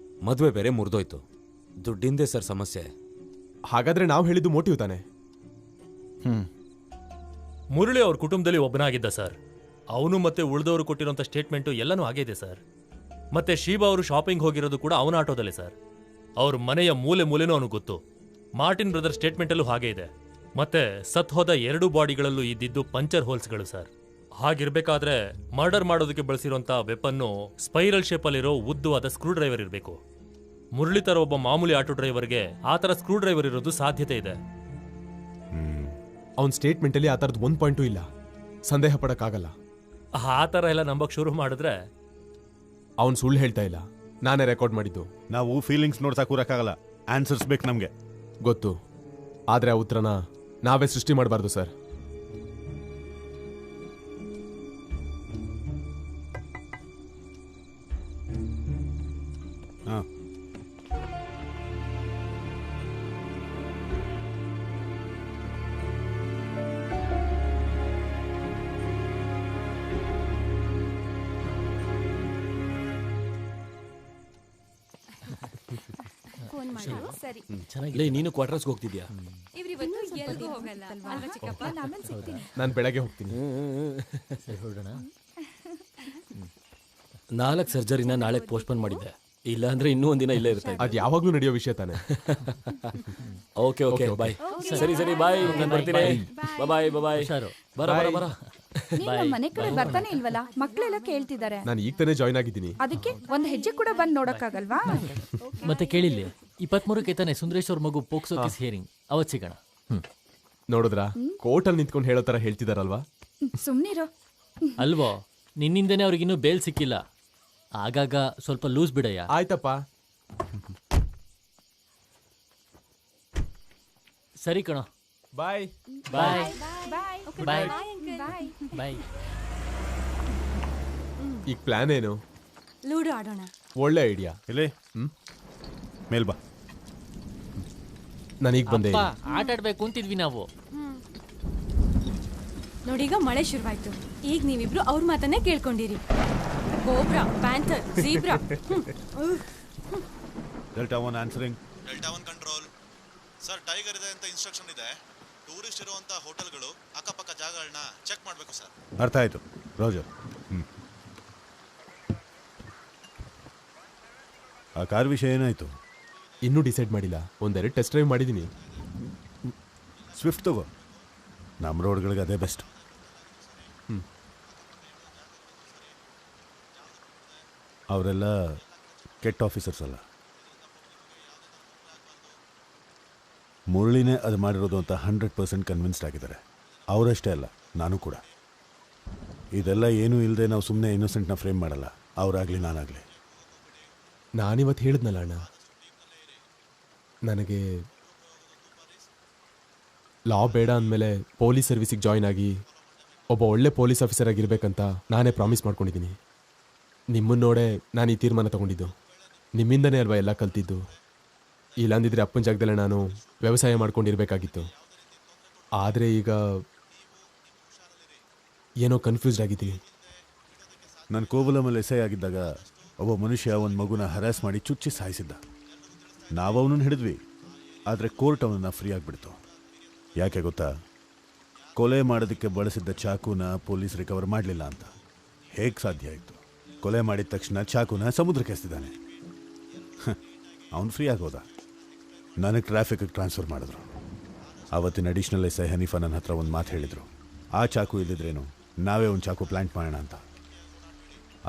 ಮದುವೆ ಬೇರೆ ಮುರಿದೋಯ್ತು. ದುಡ್ಡಿಂದೇ ಸರ್ ಸಮಸ್ಯೆ. ಹಾಗಾದ್ರೆ ನಾವು ಹೇಳಿದ್ದು ಮೋಟಿವ್ ತಾನೆ? ಮುರಳಿ ಅವ್ರ ಕುಟುಂಬದಲ್ಲಿ ಒಬ್ಬನಾಗಿದ್ದ ಸರ್. ಅವನು ಮತ್ತೆ ಉಳಿದವರು ಕೊಟ್ಟಿರೋಂಥ ಸ್ಟೇಟ್ಮೆಂಟು ಎಲ್ಲನೂ ಆಗಿದೆ ಸರ್. ಮತ್ತೆ ಶೀಬಾ ಅವರು ಶಾಪಿಂಗ್ ಹೋಗಿರೋದು ಕೂಡ ಅವನ ಆಟೋದಲ್ಲೇ ಸರ್. ಅವ್ರ ಮನೆಯ ಮೂಲೆ ಮೂಲೆನೂ ಅವನು ಗೊತ್ತು. ಮಾರ್ಟಿನ್ ಬ್ರದರ್ ಸ್ಟೇಟ್ಮೆಂಟಲ್ಲೂ ಹಾಗೆ ಇದೆ. ಮತ್ತೆ ಸತ್ ಹೋದ 2 ಬಾಡಿಗಳಲ್ಲೂ ಇದ್ದಿದ್ದು ಪಂಚರ್ ಹೋಲ್ಸ್ಗಳು ಸರ್. ಹಾಗಿರ್ಬೇಕಾದ್ರೆ ಮರ್ಡರ್ ಮಾಡೋದಕ್ಕೆ ಬಳಸಿರೋಂಥ ವೆಪನ್ನು ಸ್ಪೈರಲ್ ಶೇಪಲ್ಲಿರೋ ಉದ್ದವಾದ ಸ್ಕ್ರೂ ಡ್ರೈವರ್ ಇರಬೇಕು. ಮುರಳಿ ತರ ಒಬ್ಬ ಮಾಮೂಲಿ ಆಟೋ ಡ್ರೈವರ್ಗೆ ಆ ತರ ಸ್ಕ್ರೂ ಡ್ರೈವರ್ ಇರೋದು ಸಾಧ್ಯತೆ ಇದೆ. ಅವನ ಸ್ಟೇಟ್ಮೆಂಟಲ್ಲಿ ಆ ಥರದ್ದು 1 ಪಾಯಿಂಟು ಇಲ್ಲ, ಸಂದೇಹ ಪಡೋಕ್ಕಾಗಲ್ಲ. ಆ ಥರ ಎಲ್ಲ ನಂಬಕ್ ಶುರು ಮಾಡಿದ್ರೆ ಅವನು ಸುಳ್ಳು ಹೇಳ್ತಾ ಇಲ್ಲ, ನಾನೇ ರೆಕಾರ್ಡ್ ಮಾಡಿದ್ದು. ನಾವು ಫೀಲಿಂಗ್ಸ್ ನೋಡ್ತಾ ಕೂರಕ್ಕಾಗಲ್ಲ, ಆನ್ಸರ್ಸ್ ಬೇಕು ನಮಗೆ. ಗೊತ್ತು, ಆದರೆ ಆ ಉತ್ತರನ ನಾವೇ ಸೃಷ್ಟಿ ಮಾಡಬಾರ್ದು ಸರ್. ಹಾಂ, ಫೋನ್ ಮಾಡು. ಸರಿ. ಚೆನ್ನಾಗಿ ನೀನು ಕ್ವಾರ್ಟರ್ಸ್ಗೆ ಹೋಗ್ತಿದ್ಯಾ? ಇವ್ರಿವತ್ತು ಎಲ್ಗೂ ಹೋಗಲ್ಲ ಅಲ್ವಾ ಚಿಕ್ಕಪ್ಪ? ನಾನು ಆಮೇಲೆ ಸಿಗ್ತೀನಿ. ನಾನು ಬೆಳಗ್ಗೆ ಹೋಗ್ತೀನಿ. ಹೊರಡೋಣ. 4 ಸರ್ಜರಿನ ನಾಳೆ ಪೋಸ್ಟ್ಪೋನ್ ಮಾಡಿದ್ದೆ, ಇಲ್ಲ ಅಂದ್ರೆ ಇನ್ನೂ ಒಂದಿನ ಇಲ್ಲೇ ಇರುತ್ತೆ. ಅದು ಯಾವಾಗ್ಲೂ ನಡೆಯೋ ವಿಷಯ ತಾನೆ. Okay okay bye. ಸರಿ ಸರಿ ಬಾಯ್, ನಾನು ಬರ್ತೀನಿ. ಬಾಯ್ ಬಾಯ್. ಬರ ಬರ ಬರ. ನಮ್ಮ ಮನೆ ಕಡೆ ಬರ್ತಾನೆ ಇಲ್ವಲ್ಲ, ಮಕ್ಕಳೆಲ್ಲ ಕೇಳ್ತಿದ್ದಾರೆ. ನಾನು ಈಗ ತಾನೇ ಜಾಯ್ನ್ ಆಗಿದ್ದೀನಿ. ಅದಕ್ಕೆ ಒಂದು ಹೆಜ್ಜೆ ಕೂಡ ಬಂದು ನೋಡಕ್ಕಾಗಲ್ವಾ? ಮತ್ತೆ ಕೇಳಿಲ್ಲ, 23ಕ್ಕೆ ತಾನೆ ಸುಂದರೇಶ್ ಅವ್ರ ಮಗು ಪೋಕ್ಸೋ ಕೇಸ್ ಹಿಯರಿಂಗ್, ಅವತ್ತು ಸಿಗೋಣ. ನೋಡಿದ್ರಾ, ಕೋರ್ಟಲ್ಲಿ ನಿಂತ್ಕೊಂಡು ಹೇಳೋ ತರ ಹೇಳ್ತಿದಾರಲ್ವಾ? ಸುಮ್ನಿರೋ. ಅಲ್ವೋ, ನಿನ್ನಿಂದನೇ ಅವ್ರಿಗಿನ್ನೂ ಬೇಲ್ ಸಿಕ್ಕಿಲ್ಲ. ಆಗಾಗ ಸ್ವಲ್ಪ ಲೂಸ್ ಬಿಡಯ್ಯ. ಆಯ್ತಪ್ಪ. ಸರಿ ಕಣೋ. ಬಾಯ್ ಬಾಯ್ ಬಾಯ್ ಬಾಯ್. ಈಗ ಪ್ಲಾನ್ ಏನು? ಲೂಡೋ ಆಡೋಣ. ಒಳ್ಳೆ ಐಡಿಯಾ. ಇಲ್ಲಿ ಮೇಲ್ ಬಾ. ನಾನೀಗ ಬಂದೆ. ಆಟ ಆಡ್ಬೇಕು ಅಂತಿದ್ವಿ ನಾವು. ನೋಡೀಗ ಮಳೆ ಶುರುವಾಯ್ತು. ಈಗ ನೀವಿಬ್ರು ಅವ್ರ ಮಾತನ್ನೇ ಕೇಳ್ಕೊಂಡಿರಿ. Cobra, panther, zebra. Delta 1 answering. Delta 1 control. Sir, tiger ಇದೆ ಅಂತ ಇನ್ಸ್ಟ್ರಕ್ಷನ್ ಇದೆ. ಟೂರಿಸ್ಟ್ ಇರುವಂತ ಹೋಟೆಲ್ಗಳು ಅಕ್ಕಪಕ್ಕ ಜಾಗಗಳನ್ನ ಚೆಕ್ ಮಾಡಬೇಕು ಸರ್. ಅರ್ಥ ಆಯ್ತು ರೋಜರ್. ಆ ಕಾರ್ ವಿಷಯ ಏನಾಯ್ತು? ಇನ್ನೂ ಡಿಸೈಡ್ ಮಾಡಿಲ್ಲ. ಒಂದೆರಡು ಟೆಸ್ಟ್ ಡ್ರೈವ್ ಮಾಡಿದ್ದೀನಿ. ಸ್ವಿಫ್ಟ್ ತಗೋ, ನಮ್ಮ ರೋಡ್ಗಳಿಗೆ ಅದೇ ಬೆಸ್ಟ್. ಅವರೆಲ್ಲ ಕೆಟ್ಟ ಆಫೀಸರ್ಸ್ ಅಲ್ಲ. ಮುರಳಿನೇ ಅದು ಮಾಡಿರೋದು ಅಂತ 100% ಕನ್ವಿನ್ಸ್ಡ್ ಆಗಿದ್ದಾರೆ. ಅವರಷ್ಟೇ ಅಲ್ಲ, ನಾನು ಕೂಡ. ಇದೆಲ್ಲ ಏನೂ ಇಲ್ಲದೆ ನಾವು ಸುಮ್ಮನೆ ಇನ್ನೋಸೆಂಟ್ನ ಫ್ರೇಮ್ ಮಾಡಲ್ಲ, ಅವರಾಗಲಿ ನಾನಾಗಲಿ. ನಾನಿವತ್ತು ಹೇಳಿದ್ನಲ್ಲ ಅಣ್ಣ, ನನಗೆ ಲಾ ಬೇಡ ಅಂದಮೇಲೆ ಪೊಲೀಸ್ ಸರ್ವಿಸಿಗೆ ಜಾಯ್ನ್ ಆಗಿ ಒಬ್ಬ ಒಳ್ಳೆ ಪೊಲೀಸ್ ಆಫೀಸರ್ ಆಗಿರ್ಬೇಕಂತ ನಾನೇ ಪ್ರಾಮಿಸ್ ಮಾಡ್ಕೊಂಡಿದ್ದೀನಿ. ನಿಮ್ಮನ್ನು ನೋಡೇ ನಾನು ಈ ತೀರ್ಮಾನ ತಗೊಂಡಿದ್ದು. ನಿಮ್ಮಿಂದನೇ ಅಲ್ವಾ ಎಲ್ಲ ಕಲ್ತಿದ್ದು. ಇಲ್ಲಾಂದಿದ್ರೆ ಅಪ್ಪನ ಜಾಗದಲ್ಲೇ ನಾನು ವ್ಯವಸಾಯ ಮಾಡ್ಕೊಂಡಿರ್ಬೇಕಾಗಿತ್ತು. ಆದರೆ ಈಗ ಏನೋ ಕನ್ಫ್ಯೂಸ್ಡ್ ಆಗಿದ್ದೀವಿ. ನಾನು ಕೋವಲಮಲ್ಲಿ ಎಸೆ ಆಗಿದ್ದಾಗ ಒಬ್ಬ ಮನುಷ್ಯ ಒಂದು ಮಗುನ ಹರಾಸ್ ಮಾಡಿ ಚುಚ್ಚಿ ಸಾಯಿಸಿದ್ದ. ನಾವು ಅವನನ್ನು ಹಿಡಿದ್ವಿ, ಆದರೆ ಕೋರ್ಟ್ ಅವನನ್ನು ಫ್ರೀ ಆಗಿಬಿಡ್ತು. ಯಾಕೆ ಗೊತ್ತಾ? ಕೊಲೆ ಮಾಡೋದಕ್ಕೆ ಬಳಸಿದ್ದ ಚಾಕುನ ಪೊಲೀಸ್ ರಿಕವರ್ ಮಾಡಲಿಲ್ಲ ಅಂತ. ಹೇಗೆ ಸಾಧ್ಯ ಆಯಿತು? ಕೊಲೆ ಮಾಡಿದ ತಕ್ಷಣ ಚಾಕುನ ಸಮುದ್ರಕ್ಕೆ ಎಸ್ತಿದ್ದಾನೆ. ಅವನು ಫ್ರೀ ಆಗೋದ. ನನಗೆ ಟ್ರಾಫಿಕ್ಗೆ ಟ್ರಾನ್ಸ್ಫರ್ ಮಾಡಿದ್ರು. ಆವತ್ತಿನ ಅಡಿಷ್ನಲ್ ಎಸ್ ಐ ಹನೀಫಾ ನನ್ನ ಹತ್ರ ಒಂದು ಮಾತು ಹೇಳಿದರು. ಆ ಚಾಕು ಇದ್ದಿದ್ರೇನು, ನಾವೇ ಒಂದು ಚಾಕು ಪ್ಲ್ಯಾಂಟ್ ಮಾಡೋಣ ಅಂತ.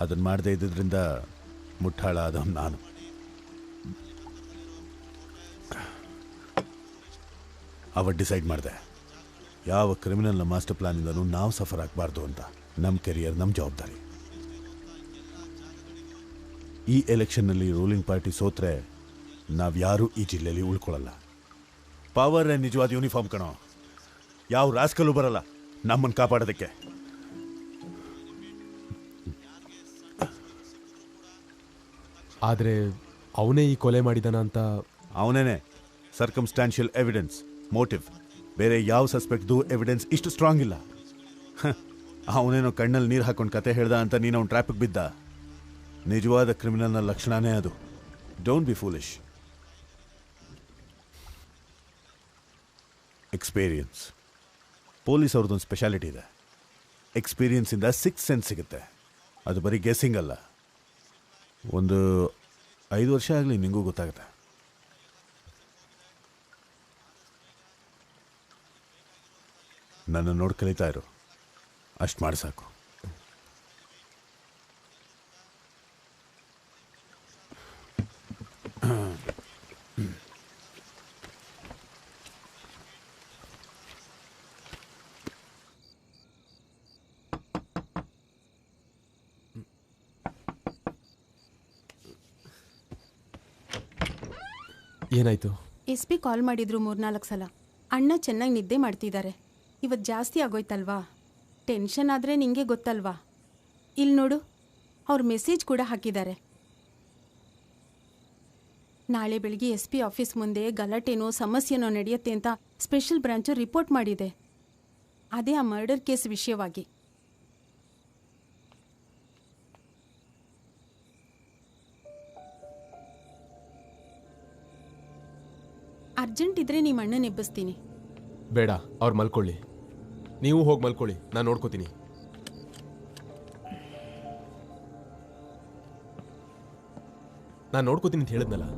ಅದನ್ನು ಮಾಡದೇ ಇದ್ದಿದ್ದರಿಂದ ಮುಟ್ಟಾಳ ಆದವನು ನಾನು. ಅವತ್ತು ಡಿಸೈಡ್ ಮಾಡಿದೆ, ಯಾವ ಕ್ರಿಮಿನಲ್ನ ಮಾಸ್ಟರ್ ಪ್ಲಾನಿಂದನೂ ನಾವು ಸಫರ್ ಆಗಬಾರ್ದು ಅಂತ. ನಮ್ಮ ಕೆರಿಯರ್ ನಮ್ಮ ಜವಾಬ್ದಾರಿ. ಈ ಎಲೆಕ್ಷನ್ನಲ್ಲಿ ರೂಲಿಂಗ್ ಪಾರ್ಟಿ ಸೋತ್ರೆ ನಾವ್ಯಾರೂ ಈ ಜಿಲ್ಲೆಯಲ್ಲಿ ಉಳ್ಕೊಳ್ಳಲ್ಲ. ಪವರ್ ನಿಜವಾದ ಯೂನಿಫಾರ್ಮ್ ಕಣೋ. ಯಾವ ರಾಸ್ಕಲ್ಲೂ ಬರಲ್ಲ ನಮ್ಮನ್ನು ಕಾಪಾಡೋದಕ್ಕೆ. ಆದರೆ ಅವನೇ ಈ ಕೊಲೆ ಮಾಡಿದಾನ ಅಂತ? ಅವನೇನೆ. ಸರ್ಕಮ್ಸ್ಟಾನ್ಷಿಯಲ್ ಎವಿಡೆನ್ಸ್, ಮೋಟಿವ್, ಬೇರೆ ಯಾವ ಸಸ್ಪೆಕ್ಟ್ದು ಎವಿಡೆನ್ಸ್ ಇಷ್ಟು ಸ್ಟ್ರಾಂಗ್ ಇಲ್ಲ. ಅವನೇನೋ ಕಣ್ಣಲ್ಲಿ ನೀರು ಹಾಕೊಂಡು ಕತೆ ಹೇಳ್ದ ಅಂತ ನೀನು ಅವ್ನು ಟ್ರ್ಯಾಪಿಗೆ ಬಿದ್ದ. ನಿಜವಾದ ಕ್ರಿಮಿನಲ್ನ ಲಕ್ಷಣನೇ ಅದು. Don't be foolish. Experience. Police ಅವ್ರದ್ದೊಂದು ಸ್ಪೆಷಾಲಿಟಿ ಇದೆ. ಎಕ್ಸ್ಪೀರಿಯನ್ಸಿಂದ 6th ಸೆನ್ಸ್ ಸಿಗುತ್ತೆ. ಅದು ಬರೀ ಗೆಸ್ಸಿಂಗ್ ಅಲ್ಲ. ಒಂದು 5 ವರ್ಷ ಆಗಲಿ ನಿಂಗೂ ಗೊತ್ತಾಗುತ್ತೆ. ನನ್ನ ನೋಡಿ ಕಲಿತಾ ಇರು, ಅಷ್ಟು ಮಾಡಿ ಸಾಕು. ಏನಾಯ್ತು? SP ಕಾಲ್ ಮಾಡಿದ್ರು 3-4 ಸಲ. ಅಣ್ಣ ಚೆನ್ನಾಗಿ ನಿದ್ದೆ ಮಾಡ್ತಿದ್ದಾರೆ. ಇವತ್ತು ಜಾಸ್ತಿ ಆಗೋಯ್ತಲ್ವಾ, ಟೆನ್ಷನ್ ಆದರೆ ನಿಂಗೆ ಗೊತ್ತಲ್ವಾ. ಇಲ್ಲಿ ನೋಡು, ಅವ್ರ ಮೆಸೇಜ್ ಕೂಡ ಹಾಕಿದ್ದಾರೆ. ನಾಳೆ ಬೆಳಿಗ್ಗೆ SP ಆಫೀಸ್ ಮುಂದೆ ಗಲಾಟೆನೋ ಸಮಸ್ಯೆನೋ ನಡೆಯುತ್ತೆ ಅಂತ ಸ್ಪೆಷಲ್ ಬ್ರಾಂಚು ರಿಪೋರ್ಟ್ ಮಾಡಿದೆ. ಅದೇ ಆ ಮರ್ಡರ್ ಕೇಸ್ ವಿಷಯವಾಗಿ. ಅರ್ಜೆಂಟ್ ಇದ್ರೆ ನಿಮ್ಮ ಅಣ್ಣನ ಎಬ್ಬಿಸ್ತೀನಿ. ಬೇಡ, ಅವ್ರು ಮಲ್ಕೊಳ್ಳಿ. ನೀವು ಹೋಗಿ ಮಲ್ಕೊಳ್ಳಿ, ನಾನು ನೋಡ್ಕೋತೀನಿ. ನಾನು ನೋಡ್ಕೋತೀನಿ ಅಂತ ಹೇಳಿದ್ನಲ್ಲ.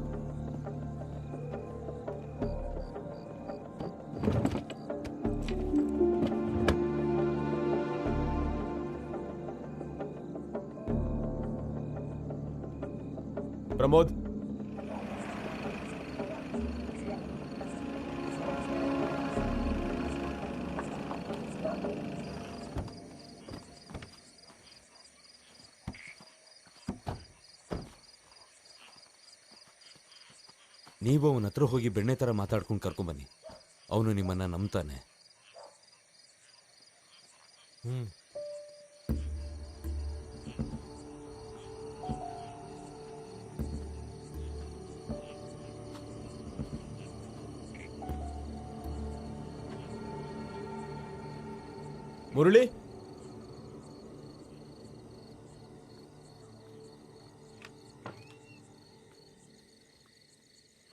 ಪ್ರಮೋದ್, ನೀವು ಅವನ ಹತ್ರ ಹೋಗಿ ಬೆಣ್ಣೆ ಥರ ಮಾತಾಡ್ಕೊಂಡು ಕರ್ಕೊಂಬನ್ನಿ. ಅವನು ನಿಮ್ಮನ್ನ ನಂಬ್ತಾನೆ. ಮುರಳಿ,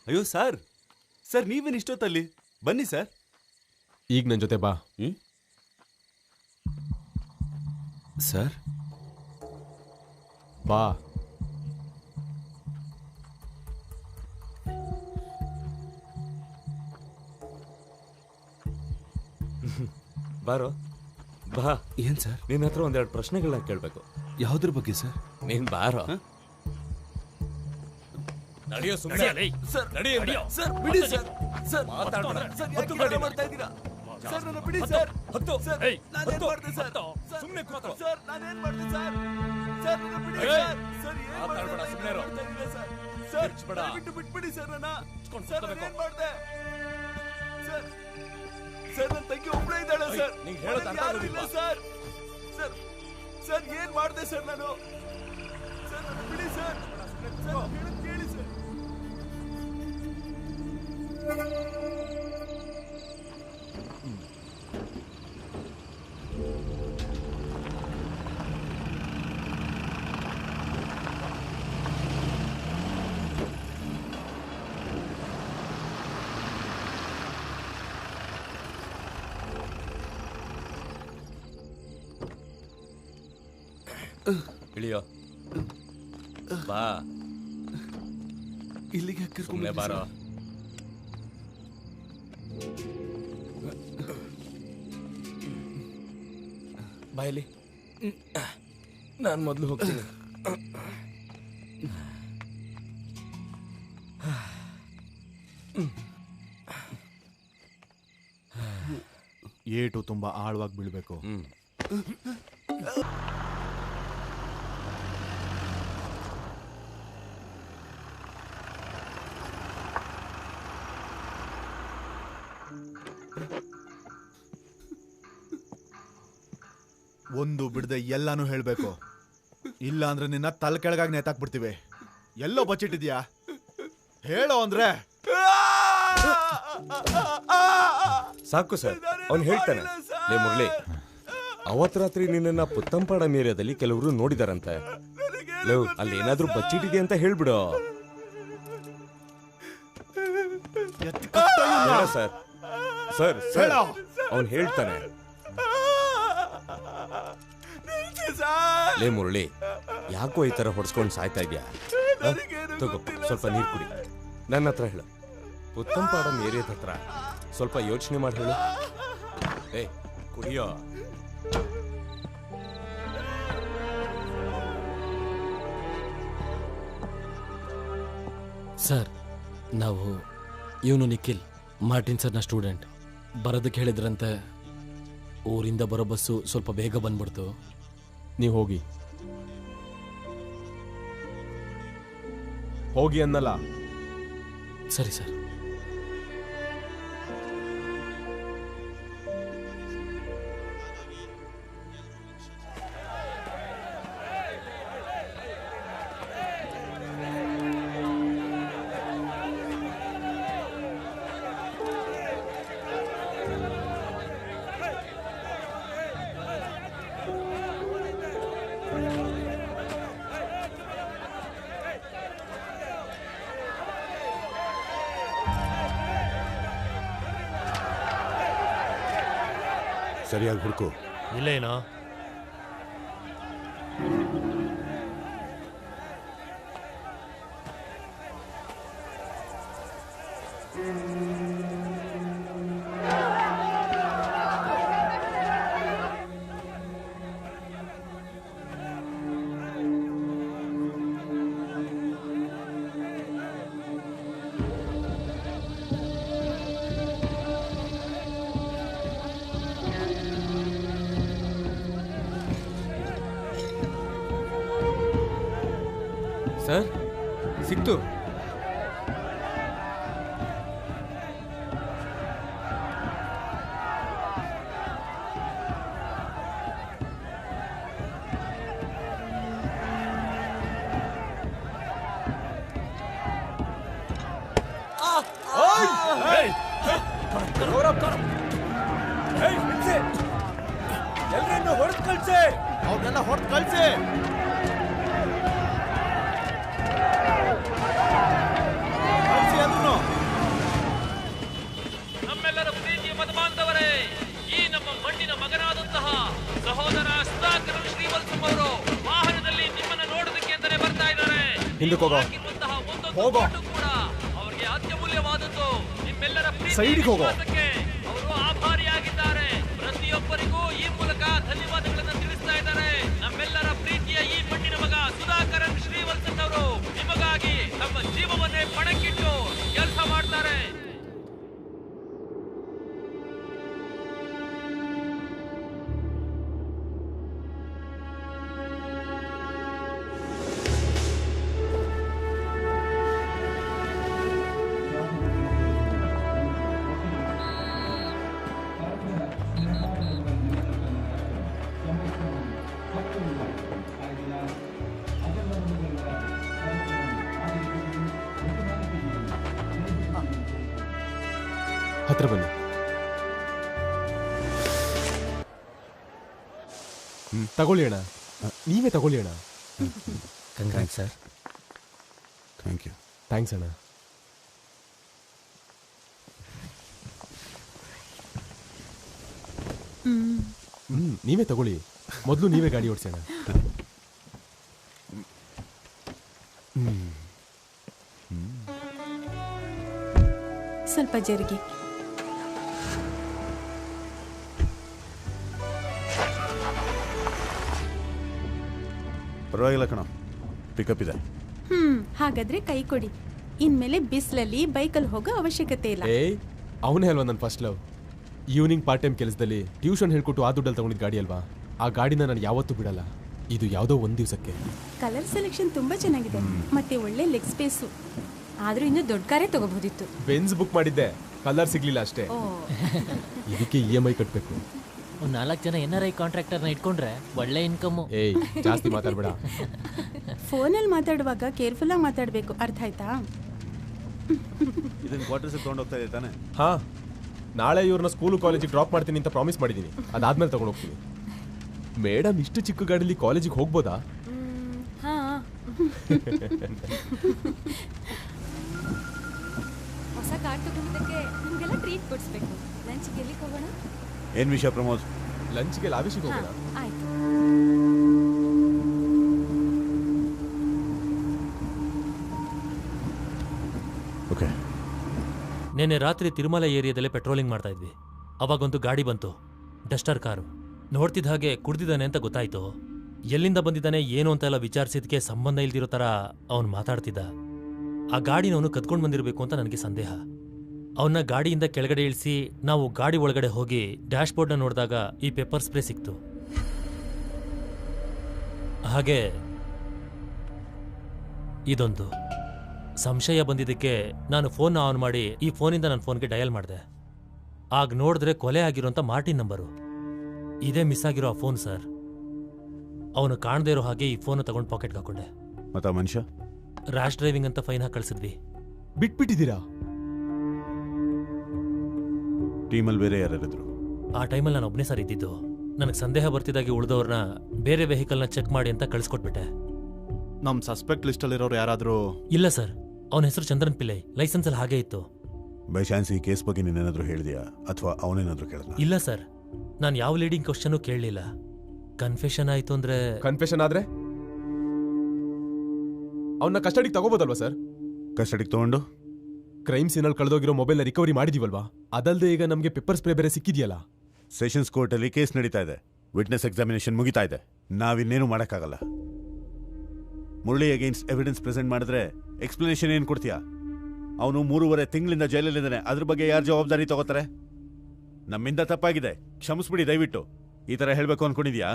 ಅಯ್ಯೋ ಸರ್, ಸರ್ ನೀವೇನು ಇಷ್ಟೊತ್ತಲ್ಲಿ? ಬನ್ನಿ ಸರ್. ಈಗ ನನ್ನ ಜೊತೆ ಬಾ. ಸರ್ ಬಾ. ಬಾರೋ ಬಾ. ಏನ್ ಸರ್? ನಿನ್ನ ಹತ್ರ ಒಂದೆರಡು ಪ್ರಶ್ನೆಗಳನ್ನ ಕೇಳಬೇಕು. ಯಾವುದ್ರ ಬಗ್ಗೆ ಸರ್? ನೀನ್ ಬಾರೋ. ನಡೆಯೋ ಸುಮ್ಮನೆ. ಸರ್ ನಡೆಯೋ ಸರ್, ಬಿಡಿ ಸರ್. ಸರ್ ಮಾತಾಡೋಣ ಸರ್, ಯಾಕೆ ಹೀಗೆ ಮಾಡ್ತಾ ಇದ್ದೀರಾ ಸರ್? ನನ್ನ ಬಿಡಿ ಸರ್. ಹತ್ತು ಸರ್, ನಾನು ಏನು ಮಾಡಿದೆ ಸರ್? ಸುಮ್ಮನೆ ಕೂತ್ಕೋ ಸರ್. ನಾನು ಏನು ಮಾಡಿದೆ ಸರ್? ಸರ್ ನನ್ನ ಬಿಡಿ ಸರ್. ಸರ್ ಏನು ಮಾತಾಡಬೇಡ, ಸುಮ್ಮನೆ ಇರು ಸರ್. ಸರ್ ಬಿಟ್ಟು ಬಿಟ್ಬಿಡಿ ಸರ್. ನನ್ನ ಸರ್ ನಾನು ಏನು ಮಾಡಿದೆ ಸರ್? ಸರ್ ನನ್ನ ತಂಗಿ ಒಬ್ಬಳೇ ಇದ್ದಾಳೆ ಸರ್. ನಿಂಗೆ ಹೇಳೋದು ಅರ್ಥ ಆಗೋದಿಲ್ಲ ಸರ್. ಸರ್ ಸರ್ ಏನು ಮಾಡಿದೆ ಸರ್ ನಾನು? ಸರ್ ನನ್ನ ಬಿಡಿ ಸರ್. ಸರ್ ಹೇಳೋದು ಕೇಳಿ ಸರ್. ಇಳಿಯೋ ಬಾ. ಇಲ್ಲಿಗೆ ಸುಮ್ಮನೆ ಬಾರೋ. ಬಾಯಲ್ಲಿ ನಾನು ಮೊದಲು ಹೋಗ್ತೀನಿ. ಏಟು ತುಂಬಾ ಆಳವಾಗಿ ಬೀಳ್ಬೇಕು. ಒಂದು ಬಿಡದೆ ಎಲ್ಲಾನು ಹೇಳ್ಬೇಕು, ಇಲ್ಲ ಅಂದ್ರೆ ನಿನ್ನ ತಲೆ ಕೆಳಗಾಗಿ ನೇತಾಕ್ಬಿಡ್ತೀವಿ. ಎಲ್ಲೋ ಬಚ್ಚಿಟ್ಟಿದ್ಯಾ ಹೇಳೋ ಅಂದ್ರೆ. ಸಾಕು ಸರ್, ಅವ್ನು ಹೇಳ್ತಾನೆ. ಲೇ ಮುರಳಿ, ಅವತ್ ರಾತ್ರಿ ನಿನ್ನ ಪುತ್ತಂಪಾಡಂ ಏರಿಯಾದಲ್ಲಿ ಕೆಲವರು ನೋಡಿದಾರಂತೆ. ಅಲ್ಲಿ ಏನಾದ್ರೂ ಬಚ್ಚಿಟ್ಟಿದೆ ಅಂತ ಹೇಳ್ಬಿಡು. ಸರ್ ಸರ್ ಸರ್ ಅವ್ನು ಹೇಳ್ತಾನೆ. ಲೇ ಮುರಳಿ, ಯಾಕೋ ಈ ತರ ಹೊಡ್ಸ್ಕೊಂಡು ಸಾಯ್ತಾ ಇದ್ಯಾ? ತಗೋ ಸ್ವಲ್ಪ ನೀರು ಕುಡಿ. ನನ್ನ ಹತ್ರ ಹೇಳು. ಪುತ್ತಂಪಾಡಂ ಏರಿಯಾದ ಹತ್ರ ಸ್ವಲ್ಪ ಯೋಚನೆ ಮಾಡಿ ಹೇಳು. ಏ ಕುಡಿಯೋ. ಸರ್, ನಾವು ಇವನು ನಿಖಿಲ್, ಮಾರ್ಟಿನ್ ಸರ್ನ ಸ್ಟೂಡೆಂಟ್. ಬರೋದಕ್ಕೆ ಹೇಳಿದ್ರಂತೆ. ಊರಿಂದ ಬರೋ ಬಸ್ಸು ಸ್ವಲ್ಪ ಬೇಗ ಬಂದ್ಬಿಡ್ತು. ನೀವು ಹೋಗಿ ಹೋಗಿ ಅನ್ನಲ್ಲ. ಸರಿ ಸರ್. ಸರಿಯಾಗಿ ಹುಡುಕು. ಇಲ್ಲೇನೋ ಸರ್ ಸಿಕ್ತು. ಎಲ್ರನ್ನು ಹೊಡೆದು ಕಳ್ಸಿ, ಅವ್ರನ್ನೆಲ್ಲ ಹೊಡೆದು ಕಳ್ಸಿ. ನಮ್ಮೆಲ್ಲರ ಪ್ರೀತಿಯ ಮತಬಾಂಧವರೇ, ಈ ನಮ್ಮ ಮಣ್ಣಿನ ಮಗನಾದಂತಹ ಸಹೋದರ ಸುಧಾಕರ್ ಶ್ರೀವತ್ಸಂ ಅವರು ವಾಹನದಲ್ಲಿ ನಿಮ್ಮನ್ನ ನೋಡೋದಕ್ಕೆ ಅಂತಾನೆ ಬರ್ತಾ ಇದ್ದಾರೆ. ಹಾಕಿರುವಂತಹ ಒಂದೊಂದು ಕೂಡ ಅವರಿಗೆ ಅತ್ಯಮೂಲ್ಯವಾದದ್ದು. ನಿಮ್ಮೆಲ್ಲರ ಪ್ರೀತಿಗೆ ಅವರು ಆಭಾರಿಯಾಗಿದ್ದಾರೆ. ಪ್ರತಿಯೊಬ್ಬರಿಗೂ ಈ ಮೂಲಕ ಧನ್ಯವಾದಗಳನ್ನು ತಿಳಿಸ್ತಾ ಇದ್ದಾರೆ. ನಮ್ಮೆಲ್ಲರ ಪ್ರೀತಿಯ ಈ ಮಣ್ಣಿನ ಮಗ ಸುಧಾಕರನ್ ಶ್ರೀವತ್ಸಂ ಅವರು ನಿಮಗಾಗಿ ತಮ್ಮ ಜೀವವನ್ನೇ ಪಣಕ್ಕಿಟ್ಟು ಕೆಲಸ ಮಾಡ್ತಾರೆ. ಹತ್ರ ಬನ್ನಿ. ತಗೊಳ್ಳಿ ಅಣ್ಣ, ನೀವೇ ತಗೊಳ್ಳಿ ಅಣ್ಣ. Congrats sir. Thank you. Thanks ಅಣ್ಣ. ನೀವೇ ತಗೊಳ್ಳಿ, ಮೊದಲು ನೀವೇ ಗಾಡಿ ಓಡಿಸೋಣ. ಸ್ವಲ್ಪ ಜರುಗಿ. ಪರವಾಗಿಲ್ಲ ಕಣ, ಪಿಕಪ್ ಇದೆ. ಹಾಗಾದ್ರೆ ಕೈ ಕೊಡಿ. ಇನ್ಮೇಲೆ ಬಿಸಿಲಲ್ಲಿ ಬೈಕಲ್ಲಿ ಹೋಗೋ ಅವಶ್ಯಕತೆ ಇಲ್ಲ. ಅವನೇ ಅಲ್ವಾ ನನ್ನ first love. Evening part time ಕೆಲಸದಲ್ಲಿ ಟ್ಯೂಷನ್ ಹೇಳ್ಕೊಟ್ಟು ಆ ದುಡ್ಡಲ್ಲಿ ತಗೊಂಡಿದ್ದ ಗಾಡಿ ಅಲ್ವಾ. ಆ ಗಾಡಿನ ನಾನು ಯಾವತ್ತೂ ಬಿಡಲ್ಲ. ಇದು ಯಾವುದೋ ಒಂದು ದಿವಸಕ್ಕೆ. ಕಲರ್ ಸೆಲೆಕ್ಷನ್ ತುಂಬಾ ಚೆನ್ನಾಗಿದೆ, ಮತ್ತೆ ಒಳ್ಳೆ ಲೆಗ್ ಸ್ಪೇಸು. ಆದ್ರೂ ಇನ್ನು ದೊಡ್ಡ ಕಾರೇ ತಗೋಬಹುದಿತ್ತು. ಬೆನ್ಸ್ ಬುಕ್ ಮಾಡಿದ್ದೆ, ಕಲರ್ ಸಿಗ್ಲಿಲ್ಲ ಅಷ್ಟೇ. ಇದಕ್ಕೆ EMI ಕಟ್ಟಬೇಕು. ಒಂದು 4 ಜನ NRI ಕಾಂಟ್ರಾಕ್ಟರ್ನ ಇಟ್ಕೊಂಡ್ರೆ ಒಳ್ಳೆ ಇನ್ಕಮ್. ಜಾಸ್ತಿ ಮಾತಾಡ್ಬೇಡ. ಫೋನಲ್ಲಿ ಮಾತಾಡುವಾಗ ಕೇರ್ಫುಲ್ ಆಗಿ ಮಾತಾಡಬೇಕು, ಅರ್ಥ ಆಯ್ತಾ? ಇದನ್ನ ಕ್ವಾರ್ಟರ್ಸ್ ತಗೊಂಡು ಹೋಗ್ತಾ ಇದೆ ತಾನೆ? ಹಾ, ನಾಳೆ ಇವ್ರನ್ನ ಸ್ಕೂಲು ಕಾಲೇಜಿಗೆ ಡ್ರಾಪ್ ಮಾಡ್ತೀನಿ ಅಂತ ಪ್ರಾಮಿಸ್ ಮಾಡಿದ್ದೀನಿ. ಅದಾದ್ಮೇಲೆ ತಗೊಂಡು ಹೋಗ್ತೀನಿ. ಮೇಡಮ್ ಇಷ್ಟು ಚಿಕ್ಕ ಗಾಡಿಲಿ ಕಾಲೇಜಿಗೆ ಹೋಗ್ಬೋದಾ? ಹಾ. ಹೊಸ ಕಾರ್ ತಗೊಂಡಿದ್ದಕ್ಕೆ ನಿಮಗೆಲ್ಲ ಟ್ರೀಟ್ ಕೊಡಿಸ್ಬೇಕು. ಲಂಚ್ಗೆ ಎಲ್ಲಿಗೆ ಹೋಗೋಣ? ಏನ್ ವಿಷಯ ಪ್ರಮೋದ್? ಲಂಚ್ಗೆ ಲಾವಿಶಿಗೆ ಹೋಗೋಣ. ಆಯ್ತು. ಓಕೆ. ನಿನ್ನೆ ರಾತ್ರಿ ತಿರುಮಲ ಏರಿಯಾದಲ್ಲಿ ಪೆಟ್ರೋಲಿಂಗ್ ಮಾಡ್ತಾ ಇದ್ವಿ. ಅವಾಗೊಂದು ಗಾಡಿ ಬಂತು, ಡಸ್ಟರ್ ಕಾರು. ನೋಡ್ತಿದ್ದ ಹಾಗೆ ಕುಡ್ದಿದ್ದಾನೆ ಅಂತ ಗೊತ್ತಾಯ್ತು. ಎಲ್ಲಿಂದ ಬಂದಿದ್ದಾನೆ ಏನು ಅಂತೆಲ್ಲ ವಿಚಾರಿಸಿದ್ಕೆ ಸಂಬಂಧ ಇಲ್ದಿರೋ ಥರ ಅವನು ಮಾತಾಡ್ತಿದ್ದ. ಆ ಗಾಡಿನ ಅವನು ಕದ್ಕೊಂಡು ಬಂದಿರಬೇಕು ಅಂತ ನನಗೆ ಸಂದೇಹ. ಅವನ್ನ ಗಾಡಿಯಿಂದ ಕೆಳಗಡೆ ಇಳಿಸಿ ನಾವು ಗಾಡಿ ಒಳಗಡೆ ಹೋಗಿ ಡ್ಯಾಶ್ ಬೋರ್ಡ್ನ ನೋಡಿದಾಗ ಈ ಪೆಪ್ಪರ್ ಸ್ಪ್ರೇ ಸಿಕ್ತು. ಹಾಗೆ ಇದೊಂದು ಸಂಶಯ ಬಂದಿದ್ದಕ್ಕೆ ನಾನು ಫೋನ್ ಆನ್ ಮಾಡಿ ಈ ಫೋನಿಂದ ನನ್ನ ಫೋನ್ಗೆ ಡಯಲ್ ಮಾಡಿದೆ. ಆಗ ನೋಡಿದ್ರೆ ಕೊಲೆ ಆಗಿರೋಂಥ ಮಾರ್ಟಿನ್ ನಂಬರು. ಇದೇ ಮಿಸ್ ಆಗಿರೋ ಆ ಫೋನ್ ಸರ್. ಅವನು ಕಾಣದೇ ಇರೋ ಹಾಗೆ ಈ ಫೋನ್ ತಗೊಂಡು ಪಾಕೆಟ್ಗೆ ಹಾಕೊಂಡೆ. ಮತ್ತ ಮನುಷ್ಯ ರ್ಯಾಶ್ ಡ್ರೈವಿಂಗ್ ಅಂತ ಫೈನ್ ಹಾಕಿ ಕಳಿಸಿದ್ವಿ. ಬಿಟ್ಬಿಟ್ಟಿದ್ದೀರಾ? ಟೀಮಲ್ಲಿ ಬೇರೆ ಯಾರಿದ್ರು? ಆ ಟೈಮಲ್ಲಿ ನಾನು ಒಬ್ಬನೇ ಸರ್ ಇದ್ದಿದ್ದು. ನನಗೆ ಸಂದೇಹ ಬರ್ತಿದ್ದಾಗೆ ಉಳಿದವ್ರನ್ನ ಬೇರೆ ವೆಹಿಕಲ್ನ ಚೆಕ್ ಮಾಡಿ ಅಂತ ಕಳಿಸ್ಕೊಟ್ಬಿಟ್ಟೆ. ನಮ್ಮ ಸಸ್ಪೆಕ್ಟ್ ಲಿಸ್ಟಲ್ಲಿರೋರು ಯಾರಾದರೂ? ಇಲ್ಲ ಸರ್, ಅವನ ಹೆಸರು ಚಂದ್ರನ್ ಪಿಲ್ಲೈ. ಲೈಸೆನ್ಸಲ್ಲಿ ಹಾಗೇ ಇತ್ತು. ಬೈ ಚಾನ್ಸ್ ಈ ಕೇಸ್ ಬಗ್ಗೆ ನೀನೇನಾದರೂ ಹೇಳಿದ್ಯಾ ಅಥವಾ ಅವನೇನಾದರೂ ಕೇಳಿದ? ಇಲ್ಲ ಸರ್, ನಾನು ಯಾವ ಲೀಡಿಂಗ್ ಕ್ವಶನ್ ಕೇಳಲಿಲ್ಲ. ಕನ್ಫೆಷನ್ ಆಯ್ತು ಅಂದ್ರೆ. ಕನ್ಫೆಷನ್ ಆದ್ರೆ ಅವನ್ನ ಕಸ್ಟಡಿಗೆ ತಗೋಬೋದಲ್ವಾ ಸರ್? ಕಸ್ಟಡಿಗೆ ತಗೊಂಡು ಕ್ರೈಮ್ ಸೀನಲ್ಲಿ ಕಳೆದೋಗಿರೋ ಮೊಬೈಲ್ನ ರಿಕವರಿ ಮಾಡಿದೀವಲ್ವಾ? ಅದಲ್ಲದೆ ಈಗ ನಮಗೆ ಪೆಪ್ಪರ್ ಸ್ಪ್ರೇ ಬೇರೆ ಸಿಕ್ಕಿದೆಯಲ್ಲ. ಸೆಷನ್ಸ್ ಕೋರ್ಟಲ್ಲಿ ಕೇಸ್ ನಡೀತಾ ಇದೆ. ವಿಟ್ನೆಸ್ ಎಕ್ಸಾಮಿನೇಷನ್ ಮುಗಿತಾ ಇದೆ. ನಾವಿನ್ನೇನು ಮಾಡೋಕ್ಕಾಗಲ್ಲ. ಮುರಳಿ ಅಗೇನ್ಸ್ಟ್ ಎವಿಡೆನ್ಸ್ ಪ್ರೆಸೆಂಟ್ ಮಾಡಿದ್ರೆ ಎಕ್ಸ್ಪ್ಲನೇಷನ್ ಏನು ಕೊಡ್ತೀಯಾ? ಅವನು 3.5 ತಿಂಗಳಿಂದ ಜೈಲಲ್ಲಿದ್ದಾನೆ. ಅದ್ರ ಬಗ್ಗೆ ಯಾರು ಜವಾಬ್ದಾರಿ ತಗೋತಾರೆ? ನಮ್ಮಿಂದ ತಪ್ಪಾಗಿದೆ, ಕ್ಷಮಿಸ್ಬಿಡಿ ದಯವಿಟ್ಟು. ಈ ಥರ ಹೇಳಬೇಕು ಅನ್ಕೊಂಡಿದ್ಯಾ?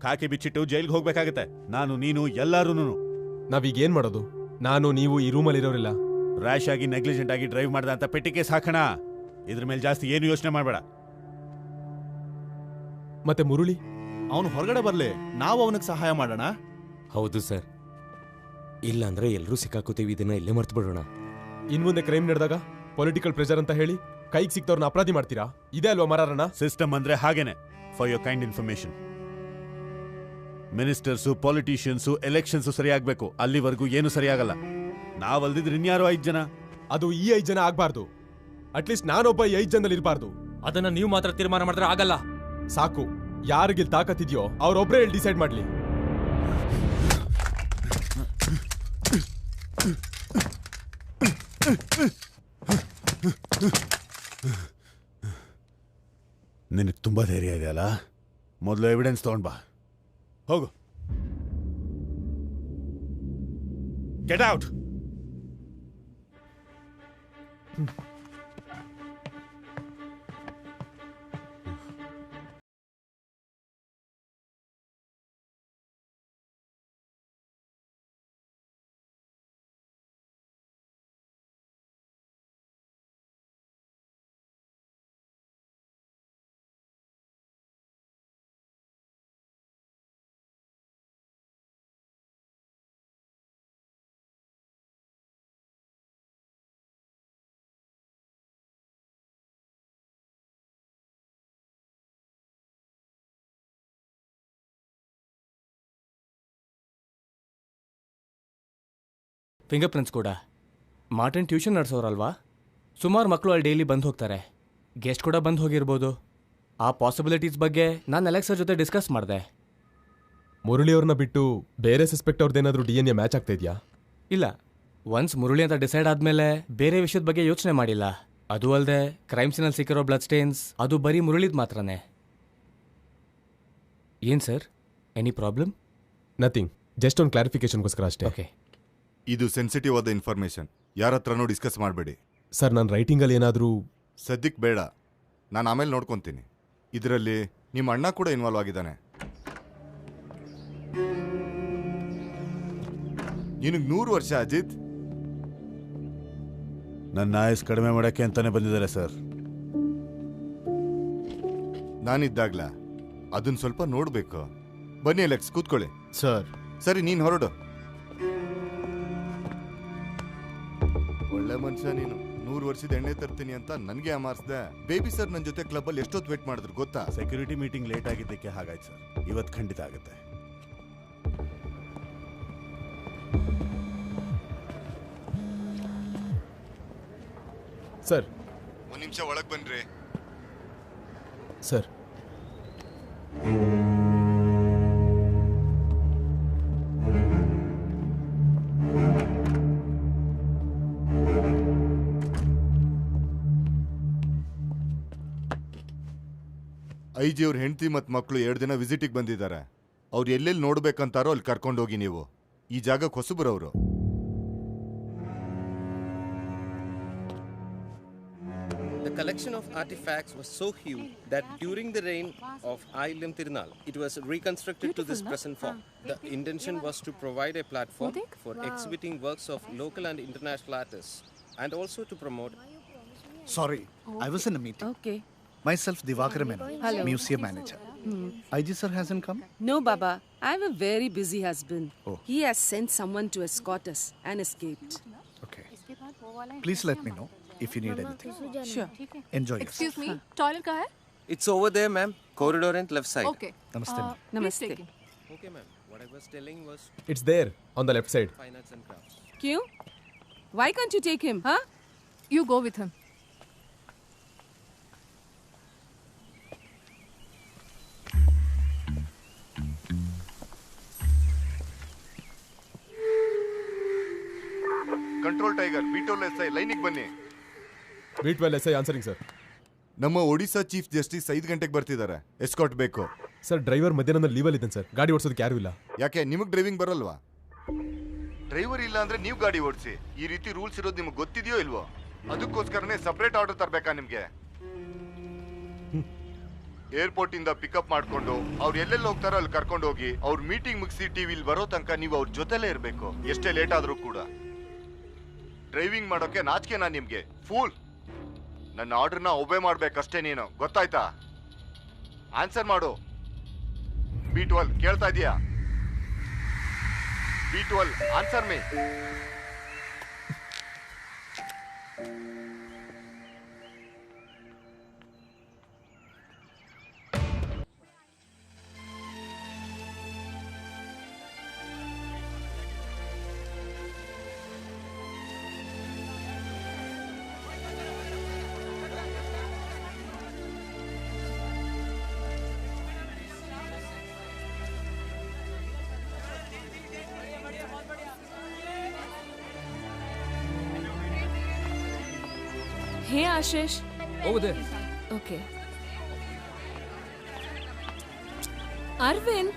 ಕಾಕಿ ಬಿಚ್ಚಿಟ್ಟು ಜೈಲ್ಗೆ ಹೋಗ್ಬೇಕಾಗತ್ತೆ. ನಾನು, ನೀನು, ಎಲ್ಲರೂ. ನಾವೀಗ ಏನ್ ಮಾಡೋದು? ನಾನು, ನೀವು ಈ ರೂಮಲ್ಲಿ ಇರೋರಿಲ್ಲ. ರ್ಯಾಶ್ ಆಗಿ ನೆಗ್ಲಿಜೆಂಟ್ ಆಗಿ ಡ್ರೈವ್ ಮಾಡ್ದ ಅಂತ ಪೆಟ್ಟಿ ಕೇಸ್ ಹಾಕೋಣ. ಇದ್ರ ಮೇಲೆ ಜಾಸ್ತಿ ಏನು ಯೋಚನೆ ಮಾಡಬೇಡ. ಮತ್ತೆ ಮುರುಳಿ ಅವನು ಹೊರಗಡೆ ಬರಲಿ, ನಾವು ಅವನಿಗೆ ಸಹಾಯ ಮಾಡೋಣ. ಹೌದು ಸರ್, ಇಲ್ಲಾಂದ್ರೆ ಎಲ್ಲರೂ ಸಿಕ್ಕಾಕೋತೀವಿ. ಇದನ್ನ ಇಲ್ಲೇ ಮರ್ತು ಬಿಡೋಣ. ಇನ್ಮುಂದೆ ಕ್ರೈಮ್ ನಡೆದಾಗ ಪೊಲಿಟಿಕಲ್ ಪ್ರೆಷರ್ ಅಂತ ಹೇಳಿ ಕೈಗೆ ಸಿಕ್ತವ್ರನ್ನ ಅಪರಾಧಿ ಮಾಡ್ತೀರಾ? ಇದೇ ಅಲ್ವಾ ಮರಾರಣ ಸಿಸ್ಟಮ್ ಅಂದ್ರೆ? ಹಾಗೇನೆ. For your kind information, ministers, politicians, elections ಸರಿಯಾಗಬೇಕು. ಅಲ್ಲಿವರೆಗೂ ಏನು ಸರಿಯಾಗಲ್ಲ. ನಾವಲ್ದಿದ್ರೆ ಇನ್ಯಾರು 5 ಜನ. ಅದು ಈ 5 ಜನ ಆಗ್ಬಾರ್ದು. ಅಟ್ಲೀಸ್ಟ್ ನಾನೊಬ್ಬ ಈ 5 ಜನದಲ್ಲಿ ಇರಬಾರ್ದು. ಅದನ್ನ ನೀವು ಮಾತ್ರ ತೀರ್ಮಾನ ಮಾಡಿದ್ರೆ ಆಗಲ್ಲ. ಸಾಕು, ಯಾರಿಗಿಲ್ ತಾಕತ್ತಿದ್ಯೋ ಅವ್ರೊಬ್ರೇ ಇಲ್ಲಿ ಡಿಸೈಡ್ ಮಾಡ್ಲಿ. ನಿನಗೆ ತುಂಬಾ ಧೈರ್ಯ ಇದೆಯಲ್ಲ? ಮೊದಲು ಎವಿಡೆನ್ಸ್ ತಗೊಂಡ್ ಬಾ. ಹೋಗು. Get out. ಫಿಂಗರ್ ಪ್ರಿಂಟ್ಸ್ ಕೂಡ. ಮಾರ್ಟಿನ್ ಟ್ಯೂಷನ್ ನಡೆಸೋರಲ್ವಾ? ಸುಮಾರು ಮಕ್ಕಳು ಅಲ್ಲಿ ಡೈಲಿ ಬಂದು ಹೋಗ್ತಾರೆ. ಗೆಸ್ಟ್ ಕೂಡ ಬಂದು ಹೋಗಿರ್ಬೋದು. ಆ ಪಾಸಿಬಿಲಿಟೀಸ್ ಬಗ್ಗೆ ನಾನು ಅಲೆಕ್ಸರ್ ಜೊತೆ ಡಿಸ್ಕಸ್ ಮಾಡಿದೆ. ಮುರಳಿ ಅವ್ರನ್ನ ಬಿಟ್ಟು ಬೇರೆ ಸಸ್ಪೆಕ್ಟ್ ಅವ್ರದ್ದೇನಾದ್ರೂ DNA ಮ್ಯಾಚ್ ಆಗ್ತಾ ಇದೆಯಾ? ಇಲ್ಲ, ಒನ್ಸ್ ಮುರಳಿ ಅಂತ ಡಿಸೈಡ್ ಆದಮೇಲೆ ಬೇರೆ ವಿಷಯದ ಬಗ್ಗೆ ಯೋಚನೆ ಮಾಡಿಲ್ಲ. ಅದು ಅಲ್ಲದೆ ಕ್ರೈಮ್ ಸೀನಲ್ಲಿ ಸಿಕ್ಕಿರೋ ಬ್ಲಡ್ ಸ್ಟೇನ್ಸ್ ಅದು ಬರೀ ಮುರಳಿದ್ ಮಾತ್ರನೇ. ಏನು sir, any problem? Nothing, just ಒಂದು ಕ್ಲಾರಿಫಿಕೇಶನ್ಗೋಸ್ಕರ ಅಷ್ಟೇ. ಓಕೆ. ಇದು ಸೆನ್ಸಿಟಿವ್ ಆದ ಇನ್ಫಾರ್ಮೇಶನ್, ಯಾರ ಹತ್ರನೂ ಡಿಸ್ಕಸ್ ಮಾಡಬೇಡಿ. ಸರ್, ನಾನು ರೈಟಿಂಗಲ್ಲಿ ಏನಾದರೂ? ಸದ್ಯಕ್ಕೆ ಬೇಡ, ನಾನು ಆಮೇಲೆ ನೋಡ್ಕೊತೀನಿ. ಇದರಲ್ಲಿ ನಿಮ್ಮ ಅಣ್ಣ ಕೂಡ ಇನ್ವಾಲ್ವ್ ಆಗಿದ್ದಾನೆ. ನಿನಗೆ 100 ವರ್ಷ ಅಜಿತ್. ನನ್ನ ಆಯಸ್ ಕಡಿಮೆ ಮಾಡೋಕ್ಕೆ ಅಂತಾನೆ ಬಂದಿದ್ದಾರೆ ಸರ್. ನಾನಿದ್ದಾಗ್ಲ ಅದನ್ನ ಸ್ವಲ್ಪ ನೋಡ್ಬೇಕು. ಬನ್ನಿ ಅಲೆಕ್ಸ್, ಕೂತ್ಕೊಳ್ಳಿ. ಸರ್. ಸರಿ, ನೀನು ಹೊರಡು. ಒಳ್ಳೆ ಮನುಷ್ಯ ನೀನು. 100 ವರ್ಷದ ಎಣ್ಣೆ ತರ್ತೀನಿ ಅಂತ ನನಗೆ ಅಮಾರ್ಸ್ದೆ. ಬೇಬಿ ಸರ್ ನನ್ನ ಜೊತೆ ಕ್ಲಬ್ಬಲ್ಲಿ ಎಷ್ಟೊತ್ತು ವೇಟ್ ಮಾಡಿದ್ರು ಗೊತ್ತಾ? ಸೆಕ್ಯೂರಿಟಿ ಮೀಟಿಂಗ್ ಲೇಟ್ ಆಗಿದ್ದಕ್ಕೆ ಹಾಗಾಯ್ತು ಸರ್. ಇವತ್ತು ಖಂಡಿತ ಆಗುತ್ತೆ. ಸರ್, 1 ನಿಮಿಷ ಒಳಗೆ ಬನ್ರಿ. ಸರ್, IG ಅವ್ರ ಹೆಂಡತಿ ಮತ್ತು ಮಕ್ಕಳು 2 ದಿನ ವಿಸಿಟಿಗೆ ಬಂದಿದ್ದಾರೆ. ಅವ್ರು ಎಲ್ಲೆಲ್ಲಿ ನೋಡ್ಬೇಕಂತಾರೋ ಅಲ್ಲಿ ಕರ್ಕೊಂಡೋಗಿ. ನೀವು ಈ ಜಾಗಕ್ಕೆ ಹೊಸಬರವರು. The collection of artifacts was so huge that during the reign of Ailim Tirunal, it was reconstructed to this present form. The intention was to provide a platform for exhibiting works of local and international artists, and also to promote. Sorry, I was in a meeting. Okay. Myself, Divakar Menon, Hello. museum manager. IG sir hasn't come? No, Baba. I have a very busy husband. Oh. He has sent someone to escort us and escaped. Okay. Please let me know if you need anything. Sure. Enjoy Excuse me, yourself. toilet कहाँ है? It's over there, ma'am. Corridor and left side. Okay. Namaste. Namaste. Okay, ma'am. What I was telling was It's there, on the left side. fine arts and crafts. Kyun? Why can't you take him, huh? You go with him. Control tiger ಬೀಟೋಲ್ S I ಲೈನಿಗೆ ಬನ್ನಿ. Beat well SI answering sir. ನಮ್ಮ Odisha chief justice 5 ಗಂಟೆಗೆ ಬರ್ತಿದ್ದಾರೆ. Escort ಬೇಕು. Sir driver ಮಧ್ಯಾಹ್ನದಲ್ಲಿ ಲೀವಲ್ಲಿ ಇದ್ದಾನೆ sir. ಗಾಡಿ ಓಡಿಸೋದಕ್ಕೆ ಯಾರೂ ಇಲ್ಲ. ಯಾಕೆ ನಿಮಗೆ ಡ್ರೈವಿಂಗ್ ಬರಲ್ವಾ? ಡ್ರೈವರ್ ಇಲ್ಲ ಅಂದ್ರೆ ನೀವು ಗಾಡಿ ಓಡಿಸಿ. ಈ ರೀತಿ ರೂಲ್ಸ್ ಇರೋದು ನಿಮ್ಗೆ ಗೊತ್ತಿದೆಯೋ ಇಲ್ವೋ? ಅದಕ್ಕೋಸ್ಕರನೇ ಸಪರೇಟ್ ಆರ್ಡರ್ ತರಬೇಕಾ ನಿಮ್ಗೆ? ಏರ್ಪೋರ್ಟ್ ಇಂದ ಪಿಕಪ್ ಮಾಡ್ಕೊಂಡು ಅವ್ರು ಎಲ್ಲೆಲ್ಲಿ ಹೋಗ್ತಾರೋ ಅಲ್ಲಿ ಕರ್ಕೊಂಡು ಹೋಗಿ ಅವ್ರ ಮೀಟಿಂಗ್ ಮುಗಿಸಿ ಟಿವಿಲಿ ಬರೋ ತನಕ ನೀವು ಅವ್ರ ಜೊತೆಲೇ ಇರಬೇಕು, ಎಷ್ಟೇ ಲೇಟ್ ಆದ್ರೂ ಕೂಡ. ಡ್ರೈವಿಂಗ್ ಮಾಡೋಕೆ ನಾಚಿಕೆನಾ ನಿಮ್ಗೆ? ಫೂಲ್. ನನ್ನ ಆರ್ಡರ್ನ ಒಬೆ ಮಾಡ್ಬೇಕಷ್ಟೇ ನೀನು, ಗೊತ್ತಾಯ್ತಾ? ಆನ್ಸರ್ ಮಾಡು. B12 ಕೇಳ್ತಾ ಇದೀಯಾ? B12 answer me. Hey, Ashish. Over there. Okay. Arvind.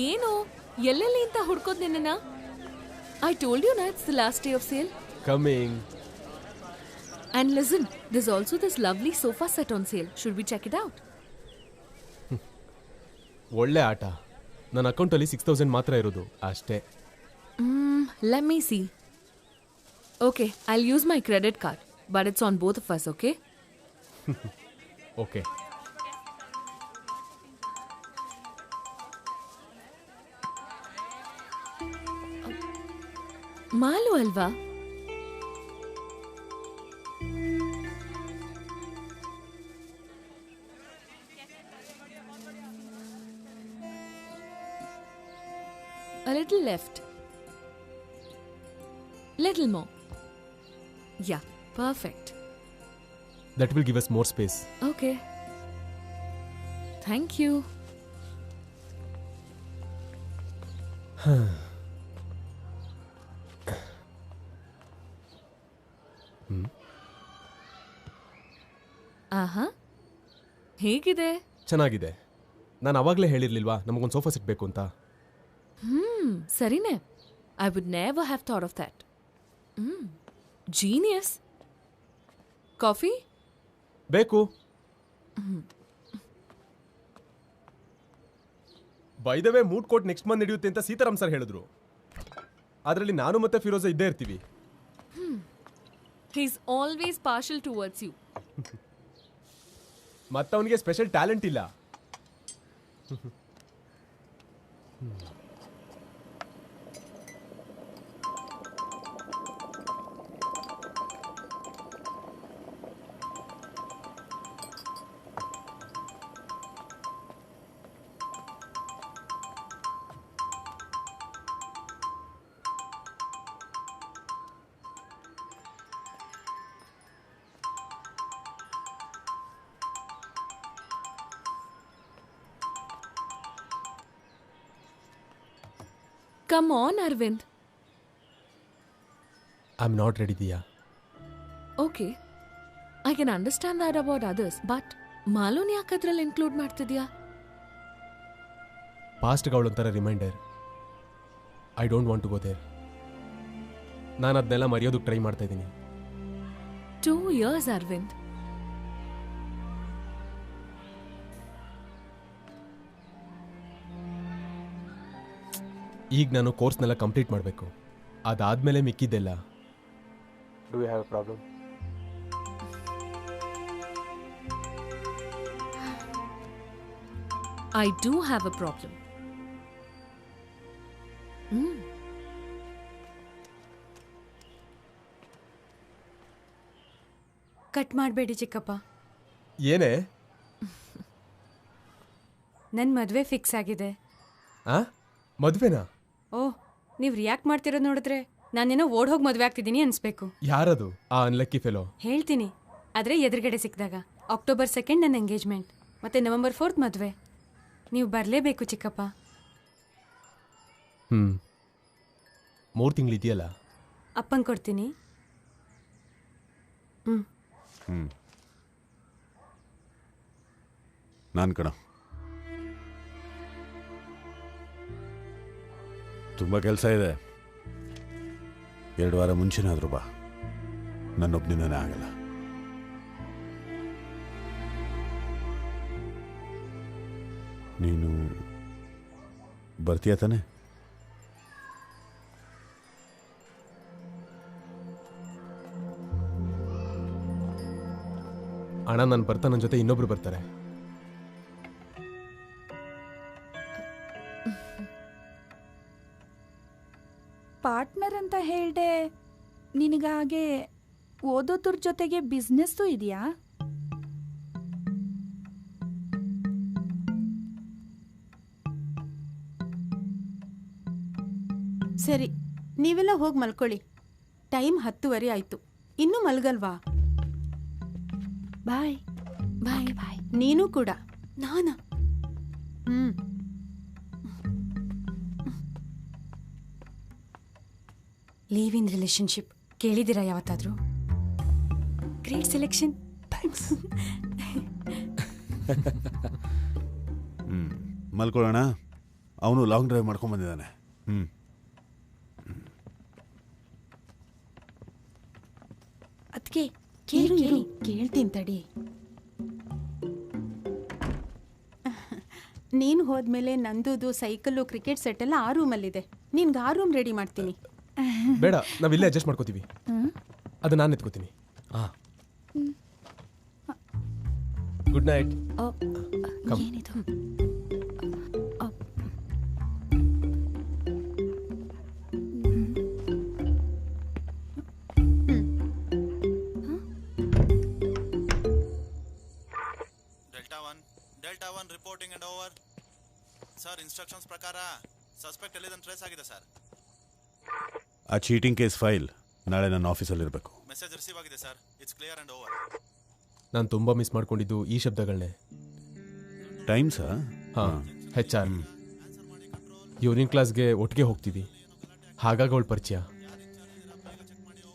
ಏನು ಎಲ್ಲೆಲ್ಲಿ ಅಂತ ಹುಡ್ಕೋದ್ ನಿನ್ನ? I told you na it's the last day of sale. Coming. And listen, there's also this lovely sofa set on sale. Should we check it out? ಒಳ್ಳೆ ಆಟ. ನನ್ನ ಅಕೌಂಟಲ್ಲಿ 6000 ಮಾತ್ರ ಇರೋದು ಅಷ್ಟೇ. Let me see. Okay, I'll use my credit card, but it's on both of us, okay? Okay. ಮಾಲು ಅಲ್ವಾ? A little left. Little more. Yeah, perfect. That will give us more space. Okay. Thank you. ಆಹಾ, ಹೇಗಿದೆ? ಚೆನ್ನಾಗಿದೆ. ನಾನು ಅವಾಗಲೇ ಹೇಳಿರ್ಲಿಲ್ವಾ ನಮಗೊಂದು sofa set ಬೇಕು ಅಂತ? ಸರಿನೇ. I would never have thought of that. Genius. Coffee? ಬೇಕು. By the way mood court next month ನಡೆಯುತ್ತೆ ಅಂತ ಸೀತಾರಾಮ್ ಸರ್ ಹೇಳಿದ್ರು. ಅದರಲ್ಲಿ ನಾನು ಮತ್ತೆ ಫಿರೋಜಾ ಇದ್ದೇ ಇರ್ತೀವಿ. He's always partial towards you. ಮತ್ತೆ ಅವನಿಗೆ ಸ್ಪೆಷಲ್ ಟ್ಯಾಲೆಂಟ್ ಇಲ್ಲ. Come on, Arvind. I'm not ready, Diya. Okay. I can understand that about others, but ಮಾಲೂನ್ ಯಾಕೆ ಅದ್ರಲ್ಲಿ ಇನ್ಕ್ಲೂಡ್ ಮಾಡ್ತಿದ್ಯಾ? ಪಾಸ್ಟ್ಗೆ ಅವಳೊಂಥರ reminder. I don't want to go there. ನಾನು ಅದನ್ನೆಲ್ಲ ಮರೆಯೋದಕ್ಕೆ ಟ್ರೈ ಮಾಡ್ತಾ ಇದ್ದೀನಿ. 2 years, Arvind. ಈಗ ನಾನು ಕೋರ್ಸ್ನೆಲ್ಲ ಕಂಪ್ಲೀಟ್ ಮಾಡಬೇಕು. ಅದಾದಮೇಲೆ ಮಿಕ್ಕಿದ್ದೆಲ್ಲ. Do you have a problem? I do have a problem. Cut ಮಾಡಬೇಡಿ ಚಿಕ್ಕಪ್ಪ. ಏನೇ? ನನ್ನ ಮದುವೆ ಫಿಕ್ಸ್ ಆಗಿದೆ. ಮದುವೆನಾ? ಓಹ್, ನೀವು ರಿಯಾಕ್ಟ್ ಮಾಡ್ತಿರೋದು ನೋಡಿದ್ರೆ ನಾನೇನೋ ಓಡ್ ಹೋಗಿ ಮದುವೆ ಆಗ್ತಿದ್ದೀನಿ ಅನ್ಸ್ಬೇಕು. ಯಾರದು ಆ ಅನ್ಲಕ್ಕಿ ಫೆಲೋ? ಹೇಳ್ತೀನಿ, ಆದರೆ ಎದುರುಗಡೆ ಸಿಕ್ಕಿದಾಗ. October 2 ನನ್ನ ಎಂಗೇಜ್ಮೆಂಟ್, ಮತ್ತೆ November 4 ಮದುವೆ. ನೀವು ಬರಲೇಬೇಕು ಚಿಕ್ಕಪ್ಪ. 3 ತಿಂಗಳಿದೆಯಲ್ಲ. ಅಪ್ಪಂಗೆ ಕೊಡ್ತೀನಿ. ನಾನು ಕಣ ತುಂಬ ಕೆಲಸ ಇದೆ. 2 ವಾರ ಮುಂಚೆನಾದರೂ ಬಾ. ನನ್ನೊಬ್ಬನಿಂದನೇ ಆಗಲ್ಲ. ನೀನು ಬರ್ತೀಯ ತಾನೆ? ಅಣ್ಣ, ನಾನು ಬರ್ತಾ ನನ್ನ ಜೊತೆ ಇನ್ನೊಬ್ರು ಬರ್ತಾರೆ. ಪಾರ್ಟ್ನರ್ ಅಂತ ಹೇಳ್ದೆ, ನಿನಗಾಗೆ ಓದೋದ್ರ ಜೊತೆಗೆ ಬಿಸ್ನೆಸ್ಸು ಇದೆಯಾ? ಸರಿ, ನೀವೆಲ್ಲ ಹೋಗಿ ಮಲ್ಕೊಳ್ಳಿ. ಟೈಮ್ 10:30 ಆಯ್ತು. ಇನ್ನೂ ಮಲ್ಗಲ್ವಾ? ಬಾಯ್ ಬಾಯ್ ಬಾಯ್. ನೀನು ಕೂಡ. ನಾನಾ? ಲೀವ್ ಇನ್ ರಿಲೇಶನ್ಶಿಪ್ ಕೇಳಿದ್ದೀರಾ ಯಾವತ್ತಾದ್ರೂ? Great selection. ಥ್ಯಾಂಕ್ಸ್. ಮಲ್ಕೊಳ್ಳೋಣ. ಅವನು ಲಾಂಗ್ ಡ್ರೈವ್ ಮಾಡ್ಕೊಂಡು ಬಂದಿದ್ದಾನೆ. ಅದಕ್ಕೆ ಕೇಳಿ ಕೇಳ್ತೀನಿ ತಡಿ. ನೀನು ಹೋದ್ಮೇಲೆ ನಂದುದು ಸೈಕಲ್ಲು ಕ್ರಿಕೆಟ್ ಸೆಟ್ ಎಲ್ಲ ಆ ರೂಮಲ್ಲಿದೆ. ನಿನ್ಗೆ ಆ ರೂಮ್ ರೆಡಿ ಮಾಡ್ತೀನಿ. ಬೇಡ, ನಾವಿಲ್ಲೇ ಅಡ್ಜಸ್ಟ್ ಮಾಡ್ಕೋತೀವಿ. ಅದು ನಾನು ಎತ್ಕೋತೀನಿ. Good night. ಏನಿದು? Delta 1 reporting and over. Sir, instructions ಪ್ರಕಾರ ಸಸ್ಪೆಕ್ಟ್ ಎಲ್ಲಿದಂತ ಟ್ರೇಸ್ ಆಗಿದೆ ಸರ್. ಆ ಚೀಟಿಂಗ್ ಕೇಸ್ ಫೈಲ್ ನಾಳೆ ನನ್ನ ಆಫೀಸಲ್ಲಿರಬೇಕು. ಮೆಸೇಜ್ ರಿಸೀವ್ ಆಗಿದೆ sir. It's clear and over. ನಾನು ತುಂಬ ಮಿಸ್ ಮಾಡ್ಕೊಂಡಿದ್ದು ಈ ಶಬ್ದಗಳನ್ನೇ. ಟೈಮ್ಸಾ? ಹಾಂ, HR. ಯೂರಿನ್ ಕ್ಲಾಸ್ಗೆ ಒಟ್ಟಿಗೆ ಹೋಗ್ತೀವಿ. ಹಾಗಾಗಿ ಅವಳು ಪರಿಚಯ.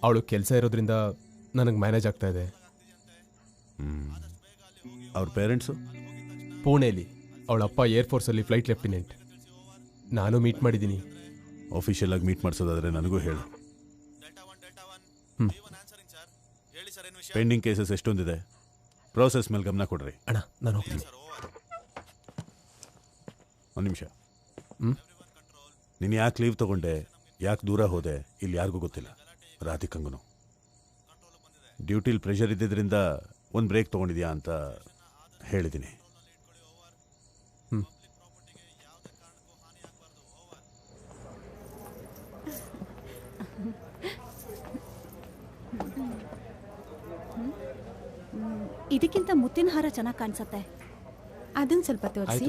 ಅವಳು ಕೆಲಸ ಇರೋದ್ರಿಂದ ನನಗೆ ಮ್ಯಾನೇಜ್ ಆಗ್ತಾ ಇದೆ. ಅವ್ರ ಪೇರೆಂಟ್ಸು ಪುಣೆಯಲ್ಲಿ. ಅವಳ ಅಪ್ಪ ಏರ್ಫೋರ್ಸಲ್ಲಿ ಫ್ಲೈಟ್ ಲೆಫ್ಟಿನೆಂಟ್. ನಾನು ಮೀಟ್ ಮಾಡಿದ್ದೀನಿ. ಆಫೀಷಿಯಲ್ ಆಗಿ ಮೀಟ್ ಮಾಡಿಸೋದಾದ್ರೆ ನನಗೂ ಹೇಳು. ಪೆಂಡಿಂಗ್ ಕೇಸಸ್ ಎಷ್ಟೊಂದಿದೆ, ಪ್ರೋಸೆಸ್ ಮೇಲೆ ಗಮನ ಕೊಡ್ರಿ. ಅಣ್ಣ, ನಾನು ಹೋಗ್ತೀನಿ. ಒಂದು ನಿಮಿಷ. ನೀನು ಯಾಕೆ ಲೀವ್ ತಗೊಂಡೆ, ಯಾಕೆ ದೂರ ಹೋದೆ, ಇಲ್ಲಿ ಯಾರಿಗೂ ಗೊತ್ತಿಲ್ಲ. ರಾಧಿಕಂಗೂ ಡ್ಯೂಟಿಲಿ ಪ್ರೆಷರ್ ಇದ್ದಿದ್ದರಿಂದ ಒಂದು ಬ್ರೇಕ್ ತೊಗೊಂಡಿದ್ಯಾ ಅಂತ ಹೇಳಿದ್ದೀನಿ. ಇದಕ್ಕಿಂತ ಮುತ್ತಿನ ಹಾರ ಚೆನ್ನಾಗಿ ಕಾಣಿಸುತ್ತೆ. ಅದನ್ನ ಸ್ವಲ್ಪ ತೋರಿಸಿ.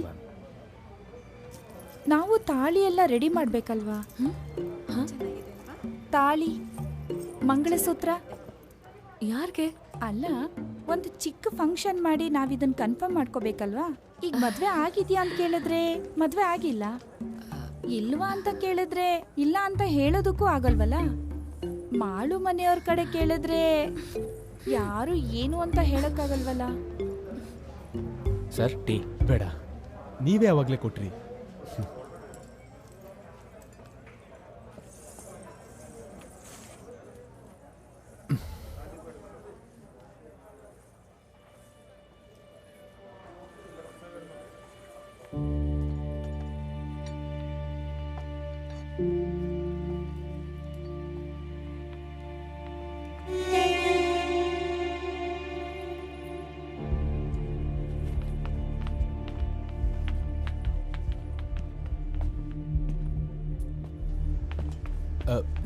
ನಾವು ತಾಳಿ ಎಲ್ಲ ರೆಡಿ ಮಾಡ್ಬೇಕಲ್ವಾ? ತಾಳಿ, ಮಂಗಳಸೂತ್ರ. ಯಾರಿಗೆ? ಅಲ್ಲ, ಒಂದು ಚಿಕ್ಕ ಫಂಕ್ಷನ್ ಮಾಡಿ ನಾವಿದನ್ನ ಕನ್ಫರ್ಮ್ ಮಾಡ್ಕೋಬೇಕಲ್ವಾ? ಈಗ ಮದ್ವೆ ಆಗಿದ್ಯಾ ಅಂತ ಕೇಳಿದ್ರೆ ಮದ್ವೆ ಆಗಿಲ್ಲ, ಇಲ್ವಾ ಅಂತ ಕೇಳಿದ್ರೆ ಇಲ್ಲ ಅಂತ ಹೇಳೋದಕ್ಕೂ ಆಗಲ್ವಲ್ಲ. ಮಾಳು ಮನೆಯವ್ರ ಕಡೆ ಕೇಳಿದ್ರೆ ಯಾರು ಏನು ಅಂತ ಹೇಳಕ್ಕಾಗಲ್ವಲ್ಲ. ಸರ್, ಟೀ ಬೇಡ, ನೀವೇ ಅವಾಗಲೇ ಕೊಟ್ರಿ.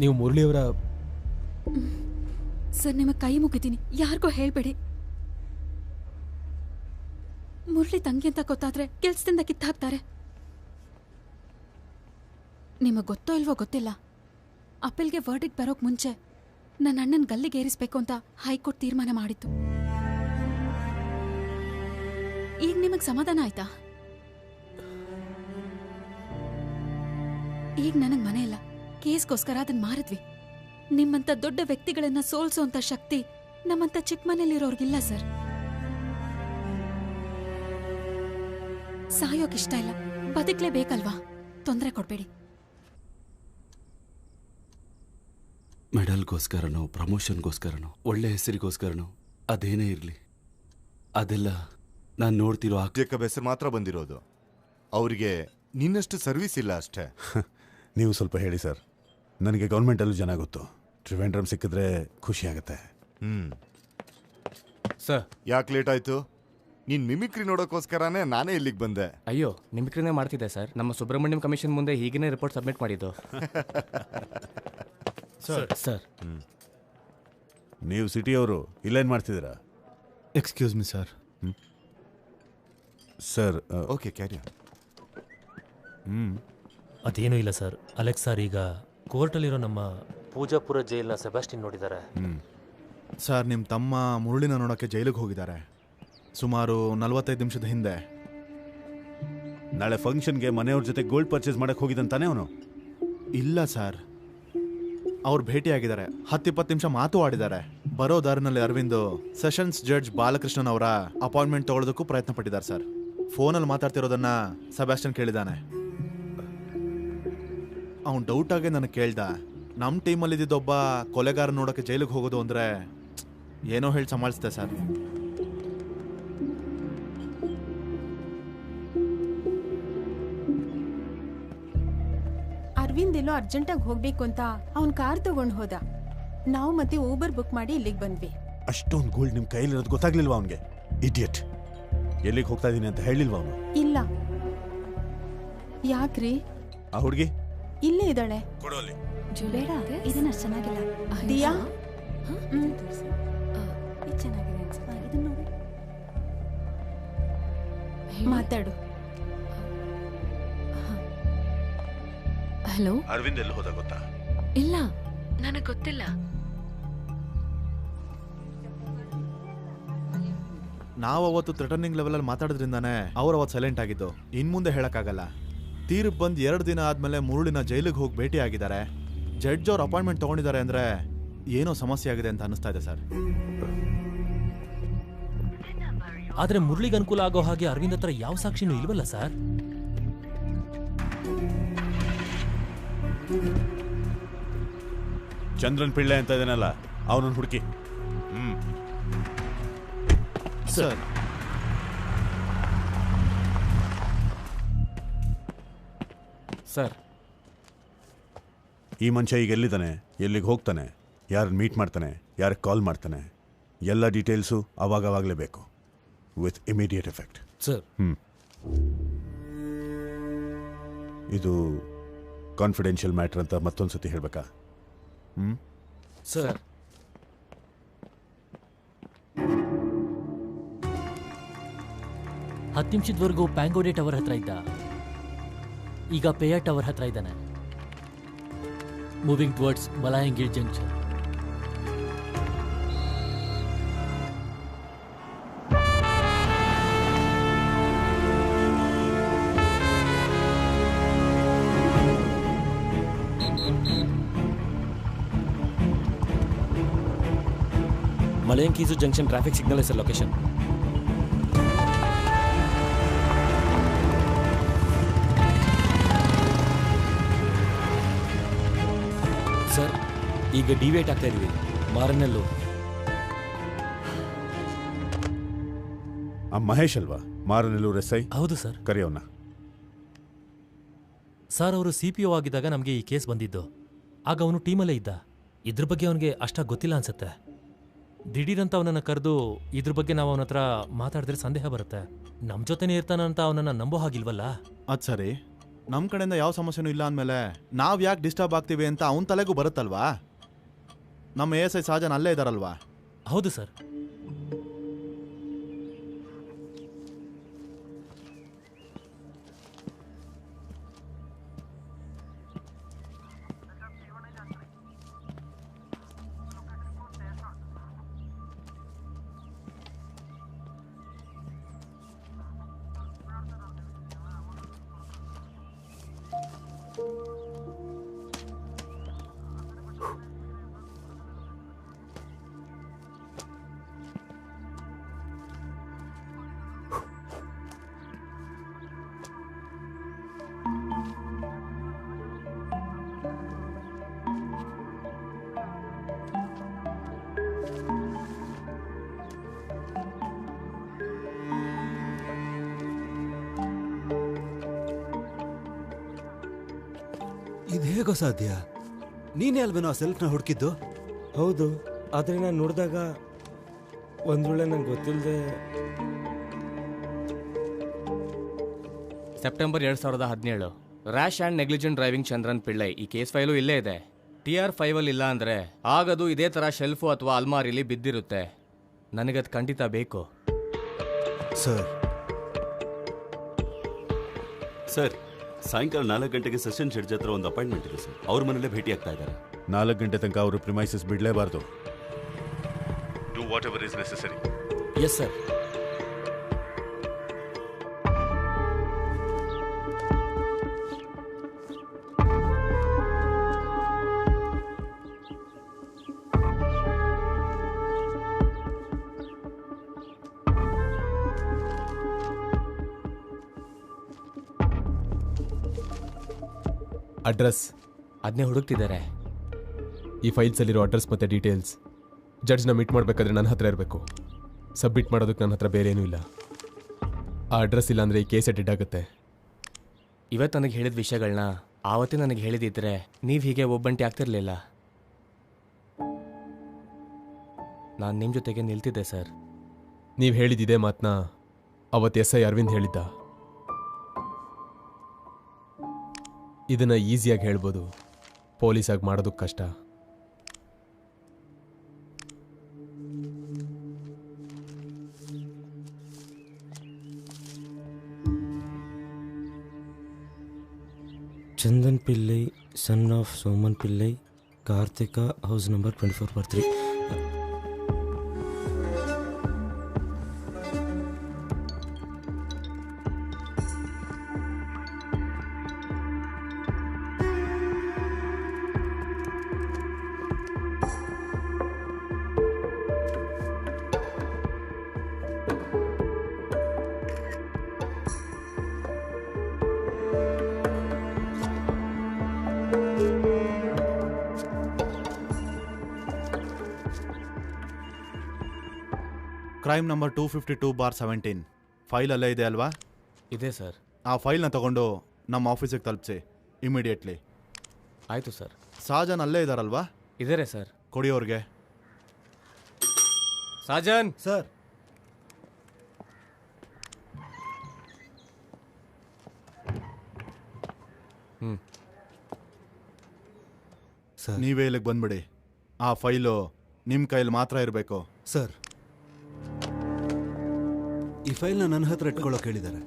ನೀವು ಮುರಳಿಯವರ ಸರ್ ನಿಮಗೆ ಕೈ ಮುಗಿತೀನಿ, ಯಾರಿಗೂ ಹೇಳ್ಬೇಡಿ. ಮುರಳಿ ತಂಗಿ ಅಂತ ಗೊತ್ತಾದ್ರೆ ಕೆಲ್ಸದಿಂದ ಕಿತ್ತಾಕ್ತಾರೆ. ನಿಮಗೆ ಗೊತ್ತೋ ಇಲ್ವೋ ಗೊತ್ತಿಲ್ಲ, ಅಪೀಲ್ಗೆ ವರ್ಡಿಟ್ ಬರೋಕ್ ಮುಂಚೆ ನನ್ನ ಅಣ್ಣನ ಗಲ್ಲಿಗೆ ಏರಿಸ್ಬೇಕು ಅಂತ ಹೈಕೋರ್ಟ್ ತೀರ್ಮಾನ ಮಾಡಿತ್ತು. ಈಗ ನಿಮಗೆ ಸಮಾಧಾನ ಆಯ್ತಾ? ಈಗ ನನಗೆ ಮನೆ ಇಲ್ಲ, ಕೇಸ್ಗೋಸ್ಕರ ಅದನ್ನ ಮಾರಿದ್ವಿ. ನಿಮ್ಮಂತ ದೊಡ್ಡ ವ್ಯಕ್ತಿಗಳನ್ನ ಸೋಲ್ಸೋಂತ ಶಕ್ತಿ ನಮ್ಮಂತ ಚಿಕ್ಕ ಮನೇಲಿರೋರ್ಗಿಲ್ಲ ಸರ್. ಸಾಯೋಕ್ ಇಷ್ಟ ಇಲ್ಲ, ಬದುಕ್ಲೇಬೇಕಲ್ವಾ? ತೊಂದರೆ ಕೊಡ್ಬೇಡಿ. ಮೆಡಲ್ಗೋಸ್ಕರನೋ ಪ್ರಮೋಷನ್ಗೋಸ್ಕರನೋ ಒಳ್ಳೆ ಹೆಸರಿಗೋಸ್ಕರನೋ ಅದೇನೇ ಇರಲಿ, ಅದೆಲ್ಲ ನಾನು ನೋಡ್ತಿರೋ ಜೇಕಬ್ ಹೆಸರು ಮಾತ್ರ ಬಂದಿರೋದು. ಅವರಿಗೆ ನಿನ್ನಷ್ಟು ಸರ್ವಿಸ್ ಇಲ್ಲ ಅಷ್ಟೇ. ನೀವು ಸ್ವಲ್ಪ ಹೇಳಿ ಸರ್, ನನಗೆ ಗೌರ್ಮೆಂಟಲ್ಲೂ ಜನ ಗೊತ್ತು. ಟ್ರಿವೆಂಡ್ರಮ್ ಸಿಕ್ಕಿದ್ರೆ ಖುಷಿ ಆಗುತ್ತೆ. ಸರ್, ಯಾಕೆ ಲೇಟ್ ಆಯ್ತು? ನೀನ್ ಮಿಮಿಕ್ರಿ ನೋಡೋಕ್ಕೋಸ್ಕರನೇ ನಾನೇ ಇಲ್ಲಿಗೆ ಬಂದೆ. ಅಯ್ಯೋ, ಮಿಮಿಕ್ರಿನೇ ಮಾಡ್ತಿದ್ದೆ ಸರ್. ನಮ್ಮ ಸುಬ್ರಹ್ಮಣ್ಯಂ ಕಮಿಷನ್ ಮುಂದೆ ಹೀಗೇನೆ ರಿಪೋರ್ಟ್ ಸಬ್ಮಿಟ್ ಮಾಡಿದ್ದು. ಸರ್ ನೀವು ಸಿಟಿಯವರು ಇಲ್ಲೇನು ಮಾಡ್ತಿದ್ದೀರಾ? Excuse me sir. Sir okay, carry on. ಅದೇನೂ ಇಲ್ಲ ಸರ್. ಅಲೆಕ್ಸ್ ಸರ್ ಈಗ ಕೋರ್ಟಲ್ಲಿರೋ ನಮ್ಮ ಪೂಜಾಪುರ ಜೈಲ್ನ ಸೆಬಾಸ್ಟಿನ್ ನೋಡಿದ್ದಾರೆ. ಸರ್, ನಿಮ್ಮ ತಮ್ಮ ಮುರುಳಿನ ನೋಡೋಕ್ಕೆ ಜೈಲಿಗೆ ಹೋಗಿದ್ದಾರೆ ಸುಮಾರು 45 ನಿಮಿಷದ ಹಿಂದೆ. ನಾಳೆ ಫಂಕ್ಷನ್ಗೆ ಮನೆಯವ್ರ ಜೊತೆ ಗೋಲ್ಡ್ ಪರ್ಚೇಸ್ ಮಾಡಕ್ಕೆ ಹೋಗಿದ್ದಂತಾನೆ ಅವನು? ಇಲ್ಲ ಸರ್, ಅವ್ರು ಭೇಟಿಯಾಗಿದ್ದಾರೆ. 10-20 ನಿಮಿಷ ಮಾತು ಆಡಿದ್ದಾರೆ. ಬರೋ ದಾರಿನಲ್ಲಿ ಅರವಿಂದ್ ಸೆಷನ್ಸ್ ಜಡ್ಜ್ ಬಾಲಕೃಷ್ಣನ್ ಅವರ ಅಪಾಯಿಂಟ್ಮೆಂಟ್ ತಗೊಳ್ಳೋದಕ್ಕೂ ಪ್ರಯತ್ನ ಪಟ್ಟಿದ್ದಾರೆ ಸರ್. ಫೋನಲ್ಲಿ ಮಾತಾಡ್ತಿರೋದನ್ನ ಸೆಬಾಸ್ಟಿನ್ ಕೇಳಿದ್ದಾನೆ. ಅವ್ನು ಡೌಟ್ ಆಗಿ ನನಗೆ ಕೇಳ್ದ, ನಮ್ಮ ಟೀಮಲ್ಲಿ ಇದ್ದಿದ್ದೊಬ್ಬ ಕೊಲೆಗಾರ ನೋಡೋಕ್ಕೆ ಜೈಲಿಗೆ ಹೋಗೋದು ಅಂದರೆ ಏನೋ ಹೇಳಿ ಸಂಭಾಳಿಸ್ದೆ ಸರ್. ಅರವಿಂದ್ ಎಲ್ಲೋ ಅರ್ಜೆಂಟಾಗಿ ಹೋಗ್ಬೇಕು ಅಂತ ಅವ್ನ ಕಾರ್ ತಗೊಂಡು ಹೋದ. ನಾವು ಮತ್ತೆ ಊಬರ್ ಬುಕ್ ಮಾಡಿ ಇಲ್ಲಿಗೆ ಬಂದ್ವಿ. ಅಷ್ಟೊಂದು ಗೋಲ್ಡ್ ನಿಮ್ಮ ಕೈಲಿರೋದು ಗೊತ್ತಾಗ್ಲಿಲ್ವಾ ಅವನಿಗೆ? ಇಡಿಯಟ್. ಎಲ್ಲಿಗೆ ಹೋಗ್ತಾ ಇದ್ದೀನಿ ಅಂತ ಹೇಳಿಲ್ವಾ ಅವನು? ಇಲ್ಲ. ಯಾಕ್ರಿ? ಆ ಹುಡುಗಿ ಇಲ್ಲೇ ಇದ್ದಾಳೆ. ಕೊಡೋಲ್ಲಿ. ಬೇಡ, ಇದನ್ನ ಚೆನ್ನಾಗಿಲ್ಲ. ದಿಯಾ, ಮಾತಾಡು. ಹಲೋ, ಅರವಿಂದ್ ಎಲ್ಲಿ ಹೋದ ಗೊತ್ತಾ? ಇಲ್ಲ, ನನಗೆ ಗೊತ್ತಿಲ್ಲ. ನಾವು ಅವತ್ತು ಥ್ರೆಟನಿಂಗ್ ಲೆವೆಲಲ್ಲಿ ಮಾತಾಡೋದ್ರಿಂದಾನೇ ಅವ್ರು ಅವತ್ತು ಸೈಲೆಂಟ್ ಆಗಿದ್ದು. ಇನ್ಮುಂದೆ ಹೇಳಕ್ಕಾಗಲ್ಲ. ತೀರ್ಪು ಬಂದು 2 ದಿನ ಆದ್ಮೇಲೆ ಮುರುಳಿನ ಜೈಲಿಗೆ ಹೋಗಿ ಭೇಟಿ ಆಗಿದ್ದಾರೆ. ಜಡ್ಜ್ ಅವ್ರ ಅಪಾಯಿಂಟ್ಮೆಂಟ್ ತಗೊಂಡಿದ್ದಾರೆ ಅಂದ್ರೆ ಏನೋ ಸಮಸ್ಯೆ ಆಗಿದೆ ಅಂತ ಅನಿಸ್ತಾ ಇದೆ ಸರ್. ಆದ್ರೆ ಮುರಳಿಗೆ ಅನುಕೂಲ ಆಗೋ ಹಾಗೆ ಅರವಿಂದ್ ಹತ್ರ ಯಾವ ಸಾಕ್ಷಿನೂ ಇಲ್ವಲ್ಲ ಸರ್? ಚಂದ್ರನ್ ಪಿಳ್ಳೆ ಅಂತ ಇದನ್ನಲ್ಲ, ಅವನನ್ನು ಹುಡುಕಿ. ಸರ್, ಸರ್, ಈ ಮನುಷ್ಯ ಈಗ ಎಲ್ಲಿದ್ದಾನೆ, ಎಲ್ಲಿಗೆ ಹೋಗ್ತಾನೆ, ಯಾರನ್ನ ಮೀಟ್ ಮಾಡ್ತಾನೆ, ಯಾರಿಗೆ ಕಾಲ್ ಮಾಡ್ತಾನೆ, ಎಲ್ಲ ಡೀಟೇಲ್ಸು ಅವಾಗವಾಗಲೇ ಬೇಕು, ವಿತ್ ಇಮಿಡಿಯೇಟ್ ಎಫೆಕ್ಟ್. ಸರ್, ಇದು ಕಾನ್ಫಿಡೆನ್ಷಿಯಲ್ ಮ್ಯಾಟ್ರ್ ಅಂತ ಮತ್ತೊಂದು ಸತಿ ಹೇಳಬೇಕಾ? ಸರ್, ಹತ್ತು ನಿಮಿಷದವರೆಗೂ ಪ್ಯಾಂಗೋಡೆ ಟವರ್ ಹತ್ರ ಇದ್ದ, ಈಗ ಪೇಯ ಟವರ್ ಹತ್ರ ಇದ್ದಾನೆ. ಮೂವಿಂಗ್ ಟುವರ್ಡ್ಸ್ ಮಲಾಯಂಗಿರ್ ಜಂಕ್ಷನ್. ಮಲಯಂಕೀಸು junction traffic signal sir location. Sir, ಈಗ ಡಿವೇಟ್ ಆಗ್ತಾ ಇದೀವಿ. ಮಾರನೆಲ್ಲೂ ಆ ಮಹೇಶ್ ಅಲ್ವಾ ಮಾರನೆಲ್ಲೂರು ಎಸ್ ಐ? ಹೌದು ಸರ್. ಕರೆಯೋಣ. ಸರ್, ಅವರು CPO ಆಗಿದ್ದಾಗ ನಮಗೆ ಈ ಕೇಸ್ ಬಂದಿದ್ದು. ಆಗ ಅವನು ಟೀಮಲ್ಲೇ ಇದ್ದ. ಇದ್ರ ಬಗ್ಗೆ ಅವನಿಗೆ ಅಷ್ಟಾಗಿ ಗೊತ್ತಿಲ್ಲ ಅನ್ಸುತ್ತೆ. ದಿಢೀರಂತ ಅವನನ್ನು ಕರೆದು ಇದ್ರ ಬಗ್ಗೆ ನಾವು ಅವನ ಹತ್ರ ಮಾತಾಡಿದ್ರೆ ಸಂದೇಹ ಬರುತ್ತೆ. ನಮ್ಮ ಜೊತೆನೇ ಇರ್ತಾನಂತ ಅವನನ್ನು ನಂಬೋ ಹಾಗಿಲ್ವಲ್ಲ? ಅದು ಸರಿ. ನಮ್ಮ ಕಡೆಯಿಂದ ಯಾವ ಸಮಸ್ಯೆನೂ ಇಲ್ಲ ಅಂದಮೇಲೆ ನಾವು ಯಾಕೆ ಡಿಸ್ಟರ್ಬ್ ಆಗ್ತೀವಿ ಅಂತ ಅವನ ತಲೆಗೂ ಬರುತ್ತಲ್ವಾ? ನಮ್ಮ ASI ಸಾಜನ್ ಅಲ್ಲೇ ಇದ್ದಾರಲ್ವಾ? ಹೌದು ಸರ್. ಇದು ಹೇಗೋ ಸಾಧ್ಯ? ನೀನೇ ಅಲ್ವೇನೋ ಆ ಸೆಲ್ಫ್ನ ಹುಡುಕಿದ್ದು? ಹೌದು, ಆದರೆ ನಾನು ನೋಡಿದಾಗ ಒಂದು ವೇಳೆ ನಂಗೆ ಗೊತ್ತಿಲ್ಲದೆ. September 2017 rash and negligent driving Chandran Pillai. ಈ ಕೇಸ್ ಫೈಲು ಇಲ್ಲೇ ಇದೆ. TR5 ಇಲ್ಲ ಅಂದರೆ ಆಗದು ಇದೇ ಥರ ಶೆಲ್ಫು ಅಥವಾ ಅಲ್ಮಾರಿಲಿ ಬಿದ್ದಿರುತ್ತೆ. ನನಗದು ಖಂಡಿತ ಬೇಕು ಸರ್. ಸರ್, ಸಾಯಂಕಾಲ 4 ಗಂಟೆಗೆ ಸೆಷನ್ ಜಡ್ಜ್ ಹತ್ರ ಒಂದು ಅಪಾಯಿಂಟ್ಮೆಂಟ್ ಇದೆ ಸರ್. ಅವ್ರ ಮನೇಲೆ ಭೇಟಿ ಆಗ್ತಾ ಇದ್ದಾರೆ. 4 ಗಂಟೆ ತನಕ ಅವರು ಪ್ರಿಮೈಸಸ್ ಬಿಡಲೇಬಾರ್ದು. Do whatever is necessary. Yes sir. Address ಅದನ್ನೇ ಹುಡುಕ್ತಿದ್ದಾರೆ. ಈ ಫೈಲ್ಸಲ್ಲಿರೋ ಅಡ್ರೆಸ್ ಮತ್ತು ಡೀಟೇಲ್ಸ್ ಜಡ್ಜ್ನ ಮೀಟ್ ಮಾಡಬೇಕಾದ್ರೆ ನನ್ನ ಹತ್ರ ಇರಬೇಕು. ಸಬ್ಮಿಟ್ ಮಾಡೋದಕ್ಕೆ ನನ್ನ ಹತ್ರ ಬೇರೆ ಏನೂ ಇಲ್ಲ. ಆ ಅಡ್ರೆಸ್ ಇಲ್ಲ ಅಂದರೆ ಈ ಕೇಸೇ ಡೆಡ್ ಆಗುತ್ತೆ. ಇವತ್ತು ನನಗೆ ಹೇಳಿದ ವಿಷಯಗಳನ್ನ ಆವತ್ತೇ ನನಗೆ ಹೇಳಿದಿದ್ರೆ ನೀವು ಹೀಗೆ ಒಬ್ಬಂಟಿ ಆಗ್ತಿರ್ಲಿಲ್ಲ. ನಾನು ನಿಮ್ಮ ಜೊತೆಗೆ ನಿಲ್ತಿದ್ದೆ ಸರ್. ನೀವು ಹೇಳಿದ್ದಿದೆ ಮಾತನ್ನ ಅವತ್ತು SI ಅರವಿಂದ್ ಹೇಳಿದ್ದ. ಇದನ್ನು ಈಸಿಯಾಗಿ ಹೇಳ್ಬೋದು, ಪೊಲೀಸಾಗಿ ಮಾಡೋದಕ್ಕೆ ಕಷ್ಟ. Chandan Pillai, son of Soman Pillai, Karthika, house number 24/3. Crime number 252/17 file ಅಲ್ಲೇ ಇದೆ ಅಲ್ವಾ? ಇದೆ ಸರ್. ಆ ಫೈಲ್ನ ತಗೊಂಡು ನಮ್ಮ ಆಫೀಸಿಗೆ ತಲುಪಿಸಿ ಇಮಿಡಿಯೇಟ್ಲಿ. ಆಯಿತು ಸರ್. ಸಾಜನ್ ಅಲ್ಲೇ ಇದ್ದಾರಲ್ವಾ? ಇದ್ದಾರೆ ಸರ್. ಕೊಡಿ ಅವ್ರಿಗೆ. ಸಾಜನ್ ಸರ್. ನೀವೇ ಇಲ್ಲಿಗೆ ಬಂದ್ಬಿಡಿ. ಆ ಫೈಲು ನಿಮ್ಮ ಕೈಲಿ ಮಾತ್ರ ಇರಬೇಕು. ಸರ್, ಈ ಫೈಲ್ನ ನನ್ನ ಹತ್ರ ಇಟ್ಕೊಳ್ಳೋಕೆ ಹೇಳಿದ್ದಾರೆ.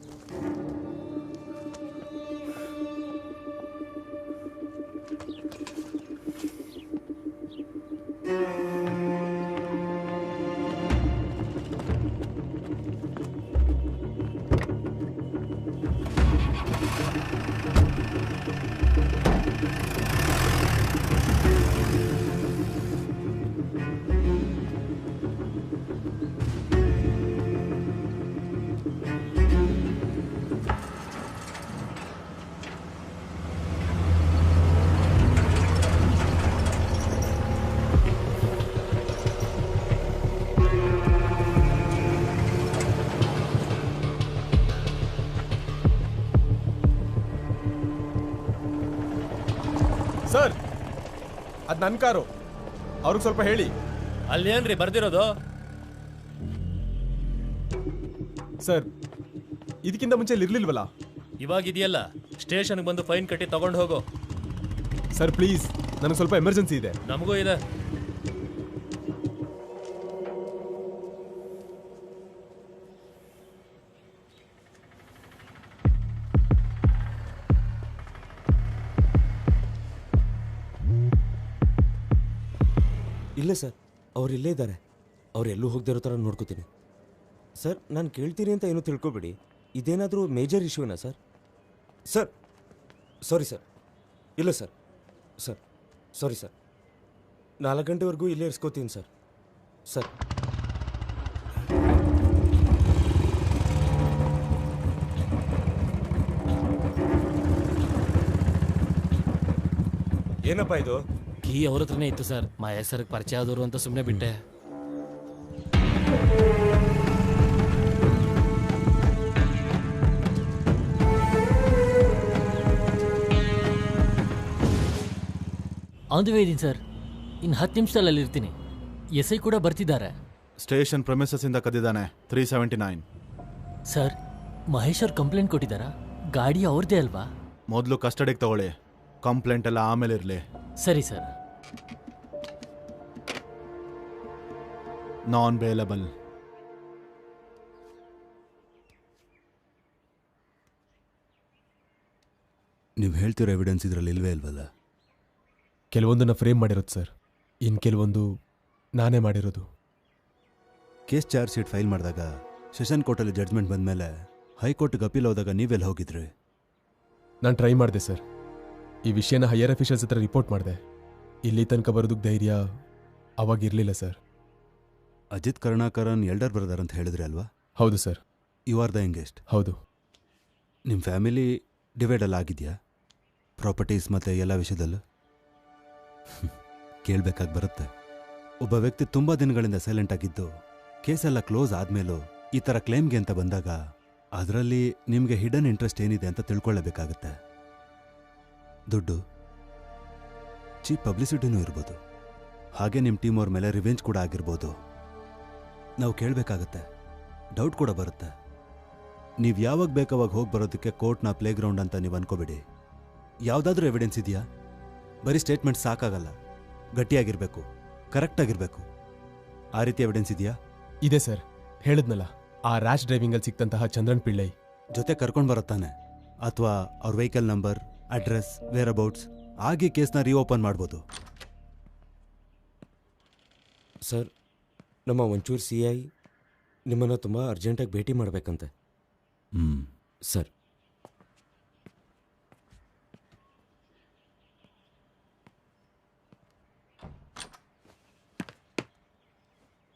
ಸರ್, ಅದು ನನ್ನ ಕಾರು. ಅವ್ರಿಗೆ ಸ್ವಲ್ಪ ಹೇಳಿ. ಅಲ್ಲಿ ಏನ್ರಿ ಬರ್ದಿರೋದು? ಸರ್, ಇದಕ್ಕಿಂತ ಮುಂಚೆ ಇರ್ಲಿಲ್ವಲ್ಲ? ಇವಾಗಿದೆಯಲ್ಲ. ಸ್ಟೇಷನ್ಗೆ ಬಂದು ಫೈನ್ ಕಟ್ಟಿ ತಗೊಂಡು ಹೋಗು. ಸರ್ ಪ್ಲೀಸ್, ನನಗೆ ಸ್ವಲ್ಪ ಎಮರ್ಜೆನ್ಸಿ ಇದೆ. ನಮಗೂ ಇದೆ. ಇಲ್ಲ ಸರ್, ಅವ್ರು ಇಲ್ಲೇ ಇದ್ದಾರೆ. ಅವ್ರು ಎಲ್ಲೂ ಹೋಗದಿರೋ ಥರ ನೋಡ್ಕೋತೀನಿ ಸರ್. ನಾನು ಕೇಳ್ತೀನಿ ಅಂತ ಏನೂ ತಿಳ್ಕೊಬೇಡಿ. ಇದೇನಾದರೂ ಮೇಜರ್ ಇಶ್ಯೂನಾ ಸರ್? ಸರ್ ಸಾರಿ ಸರ್. ಇಲ್ಲ ಸರ್. ಸರ್ ಸಾರಿ ಸರ್. 4 ಗಂಟೆವರೆಗೂ ಇಲ್ಲೇ ಇರಿಸ್ಕೋತೀನಿ ಸರ್. ಸರ್ ಏನಪ್ಪ ಇದು? ಕೀ ಅವ್ರ ಹತ್ರನೇ ಇತ್ತು ಸರ್. ಮಾ ಹೆಸರಿಗೆ ಪರಿಚಯ ಆದವರು ಅಂತ ಸುಮ್ಮನೆ ಬಿಟ್ಟೆ. ಆನ್ ದಿ ವೇ ಇದೀನಿ ಸರ್. ಇನ್ನು 10 ನಿಮಿಷದಲ್ಲಿ ಅಲ್ಲಿರ್ತೀನಿ. SI ಕೂಡ ಬರ್ತಿದ್ದಾರೆ. ಸ್ಟೇಷನ್ ಪ್ರೊಮಿಸಸ್ ಇಂದ ಕದ್ದಿದ್ದಾನೆ 379. ಸರ್, ಮಹೇಶ್ ಅವ್ರು ಕಂಪ್ಲೇಂಟ್ ಕೊಟ್ಟಿದ್ದಾರಾ? ಗಾಡಿ ಅವ್ರದ್ದೇ ಅಲ್ವಾ? ಮೊದಲು ಕಸ್ಟಡಿಗೆ ತಗೊಳ್ಳಿ, ಕಂಪ್ಲೇಂಟ್ ಎಲ್ಲ ಆಮೇಲೆ ಇರಲಿ. ಸರಿ ಸರ್. Non bailable. ನೀವು ಹೇಳ್ತಿರೋ ಎವಿಡೆನ್ಸ್ ಇದರಲ್ಲಿ ಇಲ್ವೇ ಇಲ್ವಲ್ಲ? ಕೆಲವೊಂದನ್ನು ಫ್ರೇಮ್ ಮಾಡಿರೋದು ಸರ್, ಇನ್ನು ಕೆಲವೊಂದು ನಾನೇ ಮಾಡಿರೋದು. ಕೇಸ್ ಚಾರ್ಜ್ ಶೀಟ್ ಫೈಲ್ ಮಾಡಿದಾಗ ಸೆಷನ್ ಕೋರ್ಟಲ್ಲಿ ಜಡ್ಜ್ಮೆಂಟ್ ಬಂದಮೇಲೆ ಹೈಕೋರ್ಟ್ಗೆ ಅಪೀಲ್ ಹೋದಾಗ ನೀವೆಲ್ಲ ಹೋಗಿದ್ರಿ? ನಾನು ಟ್ರೈ ಮಾಡಿದೆ ಸರ್. ಈ ವಿಷಯನ ಹೈಯರ್ ಅಫಿಷಿಯಲ್ಸ್ ಹತ್ರ ರಿಪೋರ್ಟ್ ಮಾಡಿದೆ. ಇಲ್ಲಿ ತನಕ ಬರೋದಕ್ಕೆ ಧೈರ್ಯ ಅವಾಗಿರಲಿಲ್ಲ sir. Ajith Karunakaran elder brother ಅಂತ ಹೇಳಿದ್ರಿ ಅಲ್ವಾ? ಹೌದು sir. You are the youngest? ಹೌದು. ನಿಮ್ಮ ಫ್ಯಾಮಿಲಿ ಡಿವೈಡಲ್ಲಿ ಆಗಿದೆಯಾ ಪ್ರಾಪರ್ಟೀಸ್ ಮತ್ತು ಎಲ್ಲ ವಿಷಯದಲ್ಲೂ? ಕೇಳಬೇಕಾಗಿ ಬರುತ್ತೆ. ಒಬ್ಬ ವ್ಯಕ್ತಿ ತುಂಬ ದಿನಗಳಿಂದ ಸೈಲೆಂಟ್ ಆಗಿದ್ದು ಕೇಸೆಲ್ಲ ಕ್ಲೋಸ್ ಆದಮೇಲೂ ಈ ಥರ ಕ್ಲೇಮ್ಗೆ ಅಂತ ಬಂದಾಗ ಅದರಲ್ಲಿ ನಿಮಗೆ ಹಿಡನ್ ಇಂಟ್ರೆಸ್ಟ್ ಏನಿದೆ ಅಂತ ತಿಳ್ಕೊಳ್ಳೇಬೇಕಾಗತ್ತೆ. ದುಡ್ಡು, ಚೀಪ್ ಪಬ್ಲಿಸಿಟಿನೂ ಇರ್ಬೋದು, ಹಾಗೆ ನಿಮ್ಮ ಟೀಮ್ ಅವ್ರ ಮೇಲೆ ರಿವೆಂಜ್ ಕೂಡ ಆಗಿರ್ಬೋದು. ನಾವು ಕೇಳಬೇಕಾಗತ್ತೆ, ಡೌಟ್ ಕೂಡ ಬರುತ್ತೆ. ನೀವು ಯಾವಾಗ ಬೇಕಾವಾಗ ಹೋಗಿ ಬರೋದಕ್ಕೆ ಕೋರ್ಟ್ನ ಪ್ಲೇಗ್ರೌಂಡ್ ಅಂತ ನೀವು ಅನ್ಕೋಬೇಡಿ. ಯಾವುದಾದ್ರೂ ಎವಿಡೆನ್ಸ್ ಇದೆಯಾ? ಬರೀ ಸ್ಟೇಟ್ಮೆಂಟ್ ಸಾಕಾಗಲ್ಲ, ಗಟ್ಟಿಯಾಗಿರಬೇಕು, ಕರೆಕ್ಟಾಗಿರಬೇಕು. ಆ ರೀತಿ ಎವಿಡೆನ್ಸ್ ಇದೆಯಾ? ಇದೆ ಸರ್. ಹೇಳಿದ್ನಲ್ಲ, ಆ ರ್ಯಾಶ್ ಡ್ರೈವಿಂಗಲ್ಲಿ ಸಿಕ್ತಂತಹ ಚಂದ್ರನ್ ಪಿಳ್ಳೈ ಜೊತೆ ಕರ್ಕೊಂಡು ಬರುತ್ತಾನೆ, ಅಥವಾ ಅವ್ರ ವೆಹಿಕಲ್ ನಂಬರ್, ಅಡ್ರೆಸ್, ವೇರ್ ಅಬೌಟ್ಸ್ ಆಗಿ ಕೇಸ್ನ ರೀಓಪನ್ ಮಾಡ್ಬೋದು. ಸರ್, ನಮ್ಮ ಒಂಚೂರು CI ನಿಮ್ಮನ್ನು ತುಂಬ ಅರ್ಜೆಂಟಾಗಿ ಭೇಟಿ ಮಾಡಬೇಕಂತೆ. ಸರ್.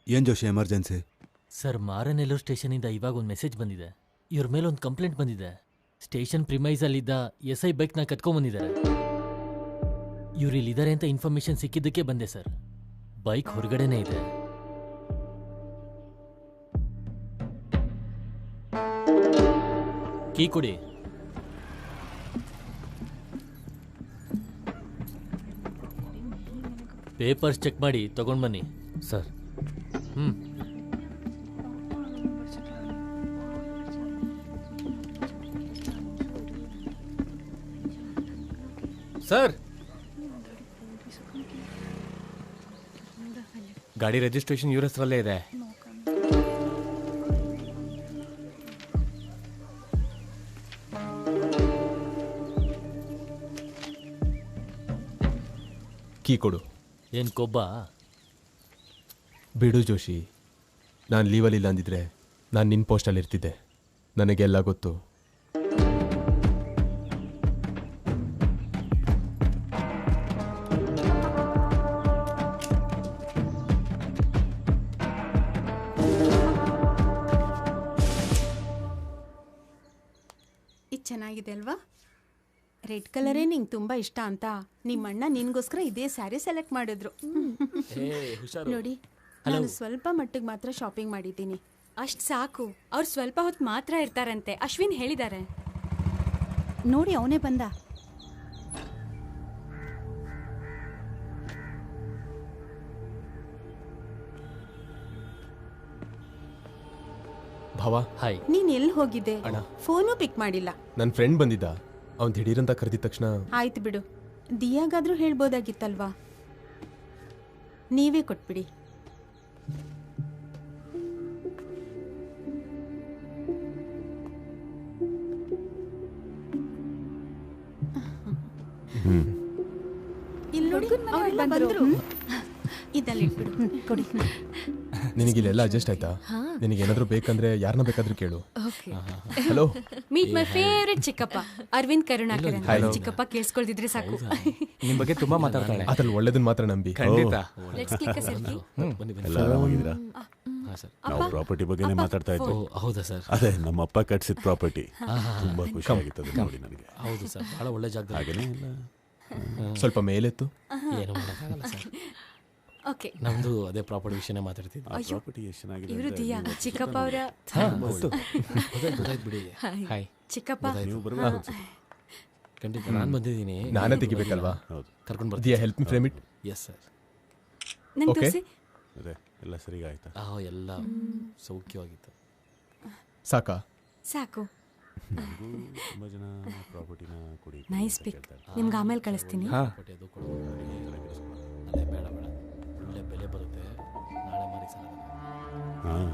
ಏನ್ ಜೋಶಿ ಎಮರ್ಜೆನ್ಸಿ? ಸರ್, ಮಾರನೆಲ್ಲೂರು ಸ್ಟೇಷನಿಂದ ಇವಾಗ ಒಂದು ಮೆಸೇಜ್ ಬಂದಿದೆ. ಇವ್ರ ಮೇಲೆ ಒಂದು ಕಂಪ್ಲೇಂಟ್ ಬಂದಿದೆ. ಸ್ಟೇಷನ್ ಪ್ರಿಮೈಸಲ್ಲಿದ್ದ SI ಬೈಕ್ನ ಕತ್ಕೊಂಬಂದಿದ್ದಾರೆ. ಇವ್ರು ಇಲ್ಲಿದ್ದಾರೆ ಅಂತ ಇನ್ಫಾರ್ಮೇಶನ್ ಸಿಕ್ಕಿದ್ದಕ್ಕೆ ಬಂದೆ ಸರ್. ಬೈಕ್ ಹೊರಗಡೆನೇ ಇದೆ. ಕೀ ಕೊಡಿ. ಪೇಪರ್ಸ್ ಚೆಕ್ ಮಾಡಿ ತಗೊಂಡು ಬನ್ನಿ. ಸರ್. ಸರ್, ಗಾಡಿ ರಿಜಿಸ್ಟ್ರೇಷನ್ ಇವ್ರ ಹೆಸರಲ್ಲೇ ಇದೆ. ಕೀ ಕೊಡು. ಏನು ಕೊಬ್ಬ? ಬಿಡು ಜೋಶಿ, ನಾನು ಲೀವಲ್ಲಿಲ್ಲ ಅಂದಿದ್ರೆ ನಾನು ನಿನ್ನ ಪೋಸ್ಟಲ್ಲಿ ಇರ್ತಿದ್ದೆ. ನನಗೆಲ್ಲ ಗೊತ್ತು. ಇದು ಚೆನ್ನಾಗಿದೆ ಅಲ್ವಾ? ರೆಡ್ ಕಲರೇ ನಿಂಗೆ ತುಂಬ ಇಷ್ಟ ಅಂತ ನಿಮ್ಮಣ್ಣ ನಿನ್ಗೋಸ್ಕರ ಇದೇ ಸ್ಯಾರಿ ಸೆಲೆಕ್ಟ್ ಮಾಡಿದ್ರು. ನೋಡಿ, ನಾನು ಸ್ವಲ್ಪ ಮಟ್ಟಿಗೆ ಮಾತ್ರ ಶಾಪಿಂಗ್ ಮಾಡಿದ್ದೀನಿ. ಅಷ್ಟು ಸಾಕು. ಅವ್ರು ಸ್ವಲ್ಪ ಹೊತ್ತು ಮಾತ್ರ ಇರ್ತಾರಂತೆ, ಅಶ್ವಿನ್ ಹೇಳಿದ್ದಾರೆ. ನೋಡಿ, ಅವನೇ ಬಂದ. ಭಾವ, ಹಾಯ್. ನೀನ್ ಎಲ್ಲಿ ಹೋಗಿದ್ದೆ? ಅಣ್ಣ, ಫೋನು ಪಿಕ್ ಮಾಡಿಲ್ಲ. ನನ್ನ ಫ್ರೆಂಡ್ ಬಂದಿದ್ದ, ಅವ್ನು ದಿಢೀರಂತ ಕರೆದಿದ ತಕ್ಷಣ ಆಯ್ತು ಬಿಡು, ದಿಯಾಗಾದ್ರೂ ಹೇಳ್ಬೋದಾಗಿತ್ತಲ್ವಾ. ನೀವೇ ಕೊಟ್ಬಿಡಿ. ಇಲ್ಲಿ ನೋಡಿ, ಅವ್ರೆಲ್ಲ ಬಂದ್ರು. ಇದಲ್ಲಿ ಇಟ್ಬಿಡು. ಕೊಡಿ. ನಿನಗಿಲ್ಲೆಲ್ಲ ಅಡ್ಜಸ್ಟ್ ಆಯ್ತಾ? ನಿನಗೇನಾದ್ರೂ ಬೇಕಂದ್ರೆ ಯಾರನ್ನ ಬೇಕಾದ್ರೂ ಕೇಳು. ಹಲೋ, ಮೀಟ್ ಮೈ ಫೇವರಿಟ್ ಚಿಕ್ಕಪ್ಪ ಅರವಿಂದ್ ಕರುಣಾಕರ್ ಅಂತ. Hello. ಚಿಕ್ಕಪ್ಪ ಕೇಳಿಸ್ಕೊಳ್ತಿದ್ರೆ ಸಾಕು. ನಿಮ್ ಬಗ್ಗೆ ತುಂಬಾ ಮಾತಾಡ್ತಾಳೆ. ಅದ್ರಲ್ಲಿ ಒಳ್ಳೇದನ್ನ ಮಾತ್ರ ನಂಬಿ. ಖಂಡಿತ. Let's click a selfie. ಎಲ್ಲ ಆರಾಮಾಗಿದ್ದೀರಾ? ನಾವು ಪ್ರಾಪರ್ಟಿ ಬಗ್ಗೆನೇ ಮಾತಾಡ್ತಾ ಇದ್ವಿ. ಹೌದಾ ಸರ್? ಅದೇ ನಮ್ಮ ಅಪ್ಪ ಕಟ್ಸಿದ ಪ್ರಾಪರ್ಟಿ. ತುಂಬಾ ಖುಷಿ ಆಗಿತ್ತು ಅದು ನೋಡಿ ನನಗೆ. ಹೌದು ಸರ್, ಬಹಳ ಒಳ್ಳೆ ಜಾಗದಲ್ಲಿ. ಹಾಗೇನೇ ಇಲ್ಲ, ಸ್ವಲ್ಪ ಮೇಲೆತ್ತು. ಏನು ಮಾಡೋಕ್ಕಾಗಲ್ಲ ಸರ್. ಓಕೆ, ನಮ್ದು ಅದೇ ಪ್ರಾಪರ್ಟಿ ವಿಷಯನೇ ಮಾತಾಡ್ತಿದ್ವಿ. ಪ್ರಾಪರ್ಟಿ ಎಷ್ಟು ಚೆನ್ನಾಗಿದೆ. ಇವರು ದಿಯಾ, ಚಿಕ್ಕಪ್ಪ ಅವರ. ಗೊತ್ತಾಯ್ತು ಬಿಡಿ. ಹಾಯ್ ಚಿಕ್ಕಪ್ಪ. ನೀವು ಬರಬೇಕು. ಖಂಡಿತ ನಾನು ಬಂದಿದ್ದೀನಿ. ನಾನೇ ತೆಗಿಬೇಕಲ್ವಾ? ಕರ್ಕೊಂಡು ಬರ್ತೀನಿ. Diya, help me frame it. Yes sir. Okay, ಅದೇ ಎಲ್ಲ ಸರಿ ಆಯ್ತಾ? ಎಲ್ಲ ಸೌಖ್ಯವಾಗಿತ್ತು. ಸಾಕಾ? ಸಾಕು. ತುಂಬಾ ಜನ ಪ್ರಾಪರ್ಟಿನ ಕೊಡಿ. ನೈಸ್ ಪಿಕ್. ನಿಮ್ಗೆ ಆಮೇಲೆ ಕಳಿಸ್ತೀನಿ. ಪ್ರಾಪರ್ಟಿ ಅದು ಕೊಡೋದು. ಅದೇ ಬೇಡ ಬೇಡ, ಒಳ್ಳೆ ಬೆಲೆ ಬರುತ್ತೆ. ನಾಳೆ ಮಾರಿ ಸರ್.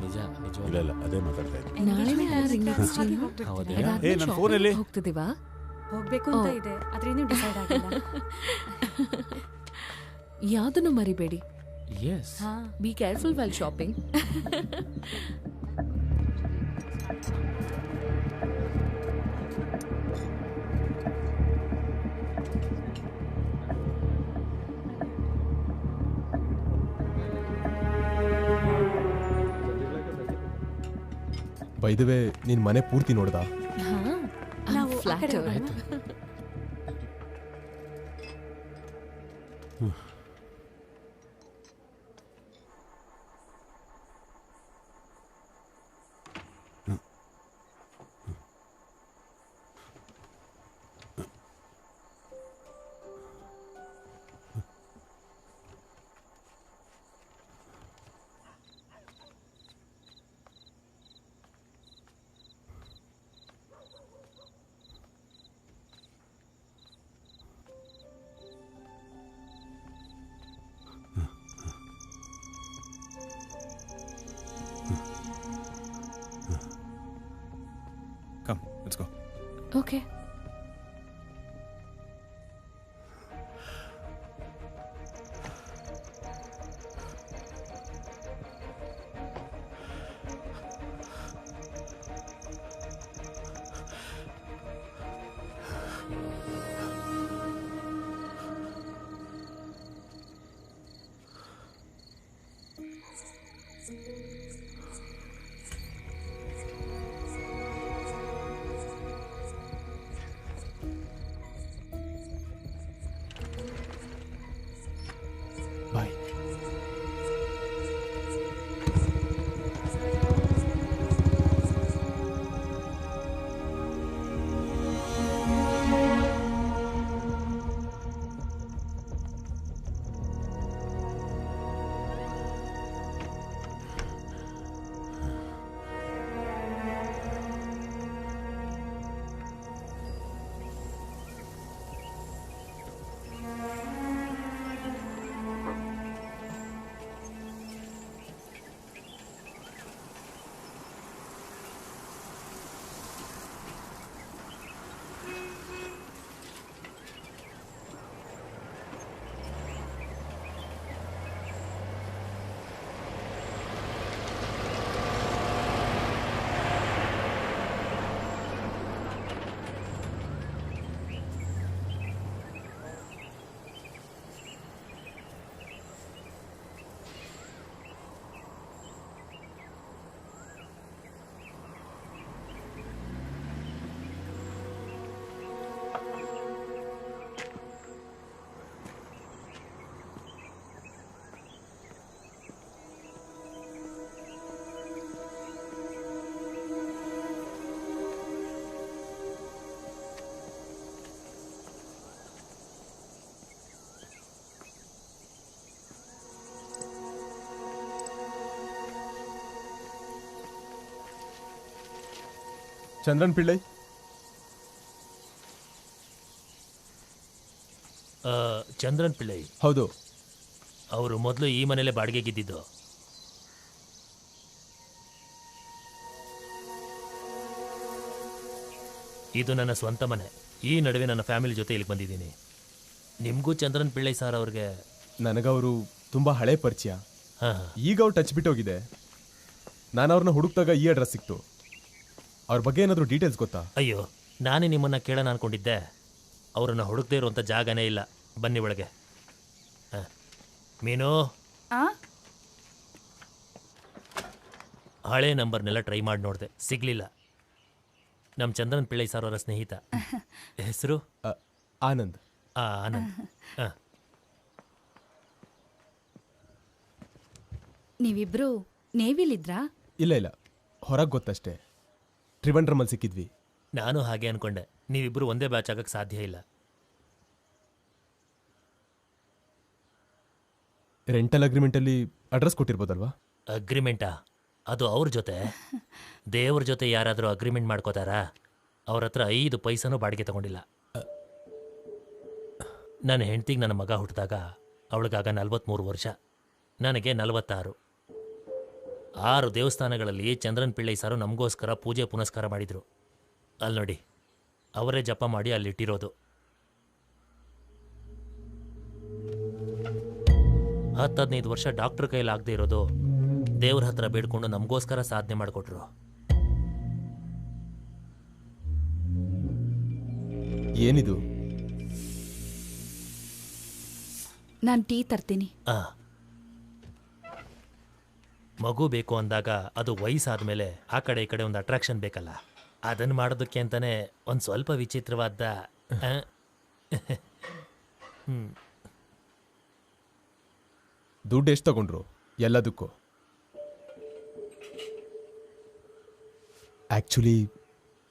ನಿಜ ನಿಜ. ಇಲ್ಲ ಇಲ್ಲ, ಅದೇ ಮಾತಾಡ್ತಾ ಇದ್ದೀನಿ. ನಾಳೆ ನನ್ನ ಫೋನಲ್ಲಿ ಹೋಗ್ತಿದೀವಾ? ಹೋಗ್ಬೇಕು ಅಂತ ಇದೆ, ಆದ್ರೆ ಇನ್ನೂ ಡಿಸೈಡ್ ಆಗಿಲ್ಲ. ಯಾವ್ದನ್ನು ಮರಿಬೇಡಿ. Yes. Be careful while shopping. By the way, ನಿನ್ ಮನೆ ಪೂರ್ತಿ ನೋಡ್ದಾ? ನಾವು flat. Come, let's go. Okay. ಬಾಯ್. ಚಂದ್ರನ್ ಪಿಳ್ಳೈ, ಚಂದ್ರನ್ ಪಿಳ್ಳೈ ಹೌದು. ಅವರು ಮೊದಲು ಈ ಮನೇಲೆ ಬಾಡಿಗೆಗಿದ್ದಿದ್ದು. ಇದು ನನ್ನ ಸ್ವಂತ ಮನೆ. ಈ ನಡುವೆ ನನ್ನ ಫ್ಯಾಮಿಲಿ ಜೊತೆ ಇಲ್ಲಿಗೆ ಬಂದಿದ್ದೀನಿ. ನಿಮಗೂ ಚಂದ್ರನ್ ಪಿಳ್ಳೈ ಸರ್ ಅವ್ರಿಗೆ? ನನಗವರು ತುಂಬ ಹಳೆ ಪರಿಚಯ. ಈಗ ಅವ್ರು ಟಚ್ ಬಿಟ್ಟೋಗಿದೆ. ನಾನು ಅವ್ರನ್ನ ಹುಡುಕ್ದಾಗ ಈ ಅಡ್ರೆಸ್ ಸಿಕ್ತು. ಅವ್ರ ಬಗ್ಗೆ ಏನಾದರೂ ಡೀಟೇಲ್ಸ್ ಗೊತ್ತಾ? ಅಯ್ಯೋ, ನಾನೇ ನಿಮ್ಮನ್ನು ಕೇಳೋಣ ಅನ್ಕೊಂಡಿದ್ದೆ. ಅವರನ್ನು ಹುಡುಕದೇ ಇರುವಂಥ ಜಾಗನೇ ಇಲ್ಲ. ಬನ್ನಿ ಒಳಗೆ. ಮೀನು, ಹಳೆ ನಂಬರ್ನೆಲ್ಲ ಟ್ರೈ ಮಾಡಿ ನೋಡಿದೆ, ಸಿಗ್ಲಿಲ್ಲ. ನಮ್ಮ ಚಂದ್ರನ್ ಪಿಳ್ಳೈ ಸರ್ ಅವರ ಸ್ನೇಹಿತ. ಹೆಸರು ಆನಂದ್. ಆನಂದ್. ನೀವಿಬ್ರು ನೇವಿಲಿದ್ರಾ? ಇಲ್ಲ ಇಲ್ಲ, ಹೊರಗೆ ಗೊತ್ತಷ್ಟೇ. ಟ್ರಿವೆಂಡ್ರಮಲ್ಲಿ ಸಿಕ್ಕಿದ್ವಿ. ನಾನು ಹಾಗೆ ಅನ್ಕೊಂಡೆ. ನೀವಿಬ್ರು ಒಂದೇ ಬ್ಯಾಚ್ ಆಗಕ್ಕೆ ಸಾಧ್ಯ ಇಲ್ಲ. ರೆಂಟಲ್ ಅಗ್ರಿಮೆಂಟಲ್ಲಿ ಅಡ್ರೆಸ್ ಕೊಟ್ಟಿರ್ಬೋದಲ್ವಾ? ಅಗ್ರಿಮೆಂಟಾ? ಅದು ಅವ್ರ ಜೊತೆ. ದೇವ್ರ ಜೊತೆ ಯಾರಾದರೂ ಅಗ್ರಿಮೆಂಟ್ ಮಾಡ್ಕೋತಾರಾ? ಅವ್ರ ಹತ್ರ 5 ಪೈಸನೂ ಬಾಡಿಗೆ ತಗೊಂಡಿಲ್ಲ. ನನ್ನ ಹೆಂಡ್ತಿಗೆ ನನ್ನ ಮಗ ಹುಟ್ಟಿದಾಗ ಅವಳಿಗಾಗ 43 ವರ್ಷ, ನನಗೆ 46. 6 ದೇವಸ್ಥಾನಗಳಲ್ಲಿ ಚಂದ್ರನ್ ಪಿಳ್ಳೈ ಸಾರು ನಮಗೋಸ್ಕರ ಪೂಜೆ ಪುನಸ್ಕಾರ ಮಾಡಿದರು. ಅಲ್ಲಿ ನೋಡಿ, ಅವರೇ ಜಪ ಮಾಡಿ ಅಲ್ಲಿಟ್ಟಿರೋದು. 10-15 ವರ್ಷ ಡಾಕ್ಟರ್ ಕೈಲಾಗದೆ ಇರೋದು ದೇವ್ರ ಹತ್ರ ಬೇಡ್ಕೊಂಡು ನಮಗೋಸ್ಕರ ಸಾಧನೆ ಮಾಡಿಕೊಟ್ರು. ಏನಿದು? ನಾನು ಟೀ ತರ್ತೀನಿ. ಮಗು ಬೇಕು ಅಂದಾಗ ಅದು ವಯಸ್ಸಾದ್ಮೇಲೆ ಆ ಕಡೆ ಈ ಕಡೆ ಒಂದು ಅಟ್ರಾಕ್ಷನ್ ಬೇಕಲ್ಲ, ಅದನ್ನು ಮಾಡೋದಕ್ಕೆ ಅಂತಾನೆ ಒಂದು ಸ್ವಲ್ಪ ವಿಚಿತ್ರವಾದ. ದುಡ್ಡು ಎಷ್ಟು ತಗೊಂಡ್ರು ಎಲ್ಲದಕ್ಕೂ? ಆ್ಯಕ್ಚುಲಿ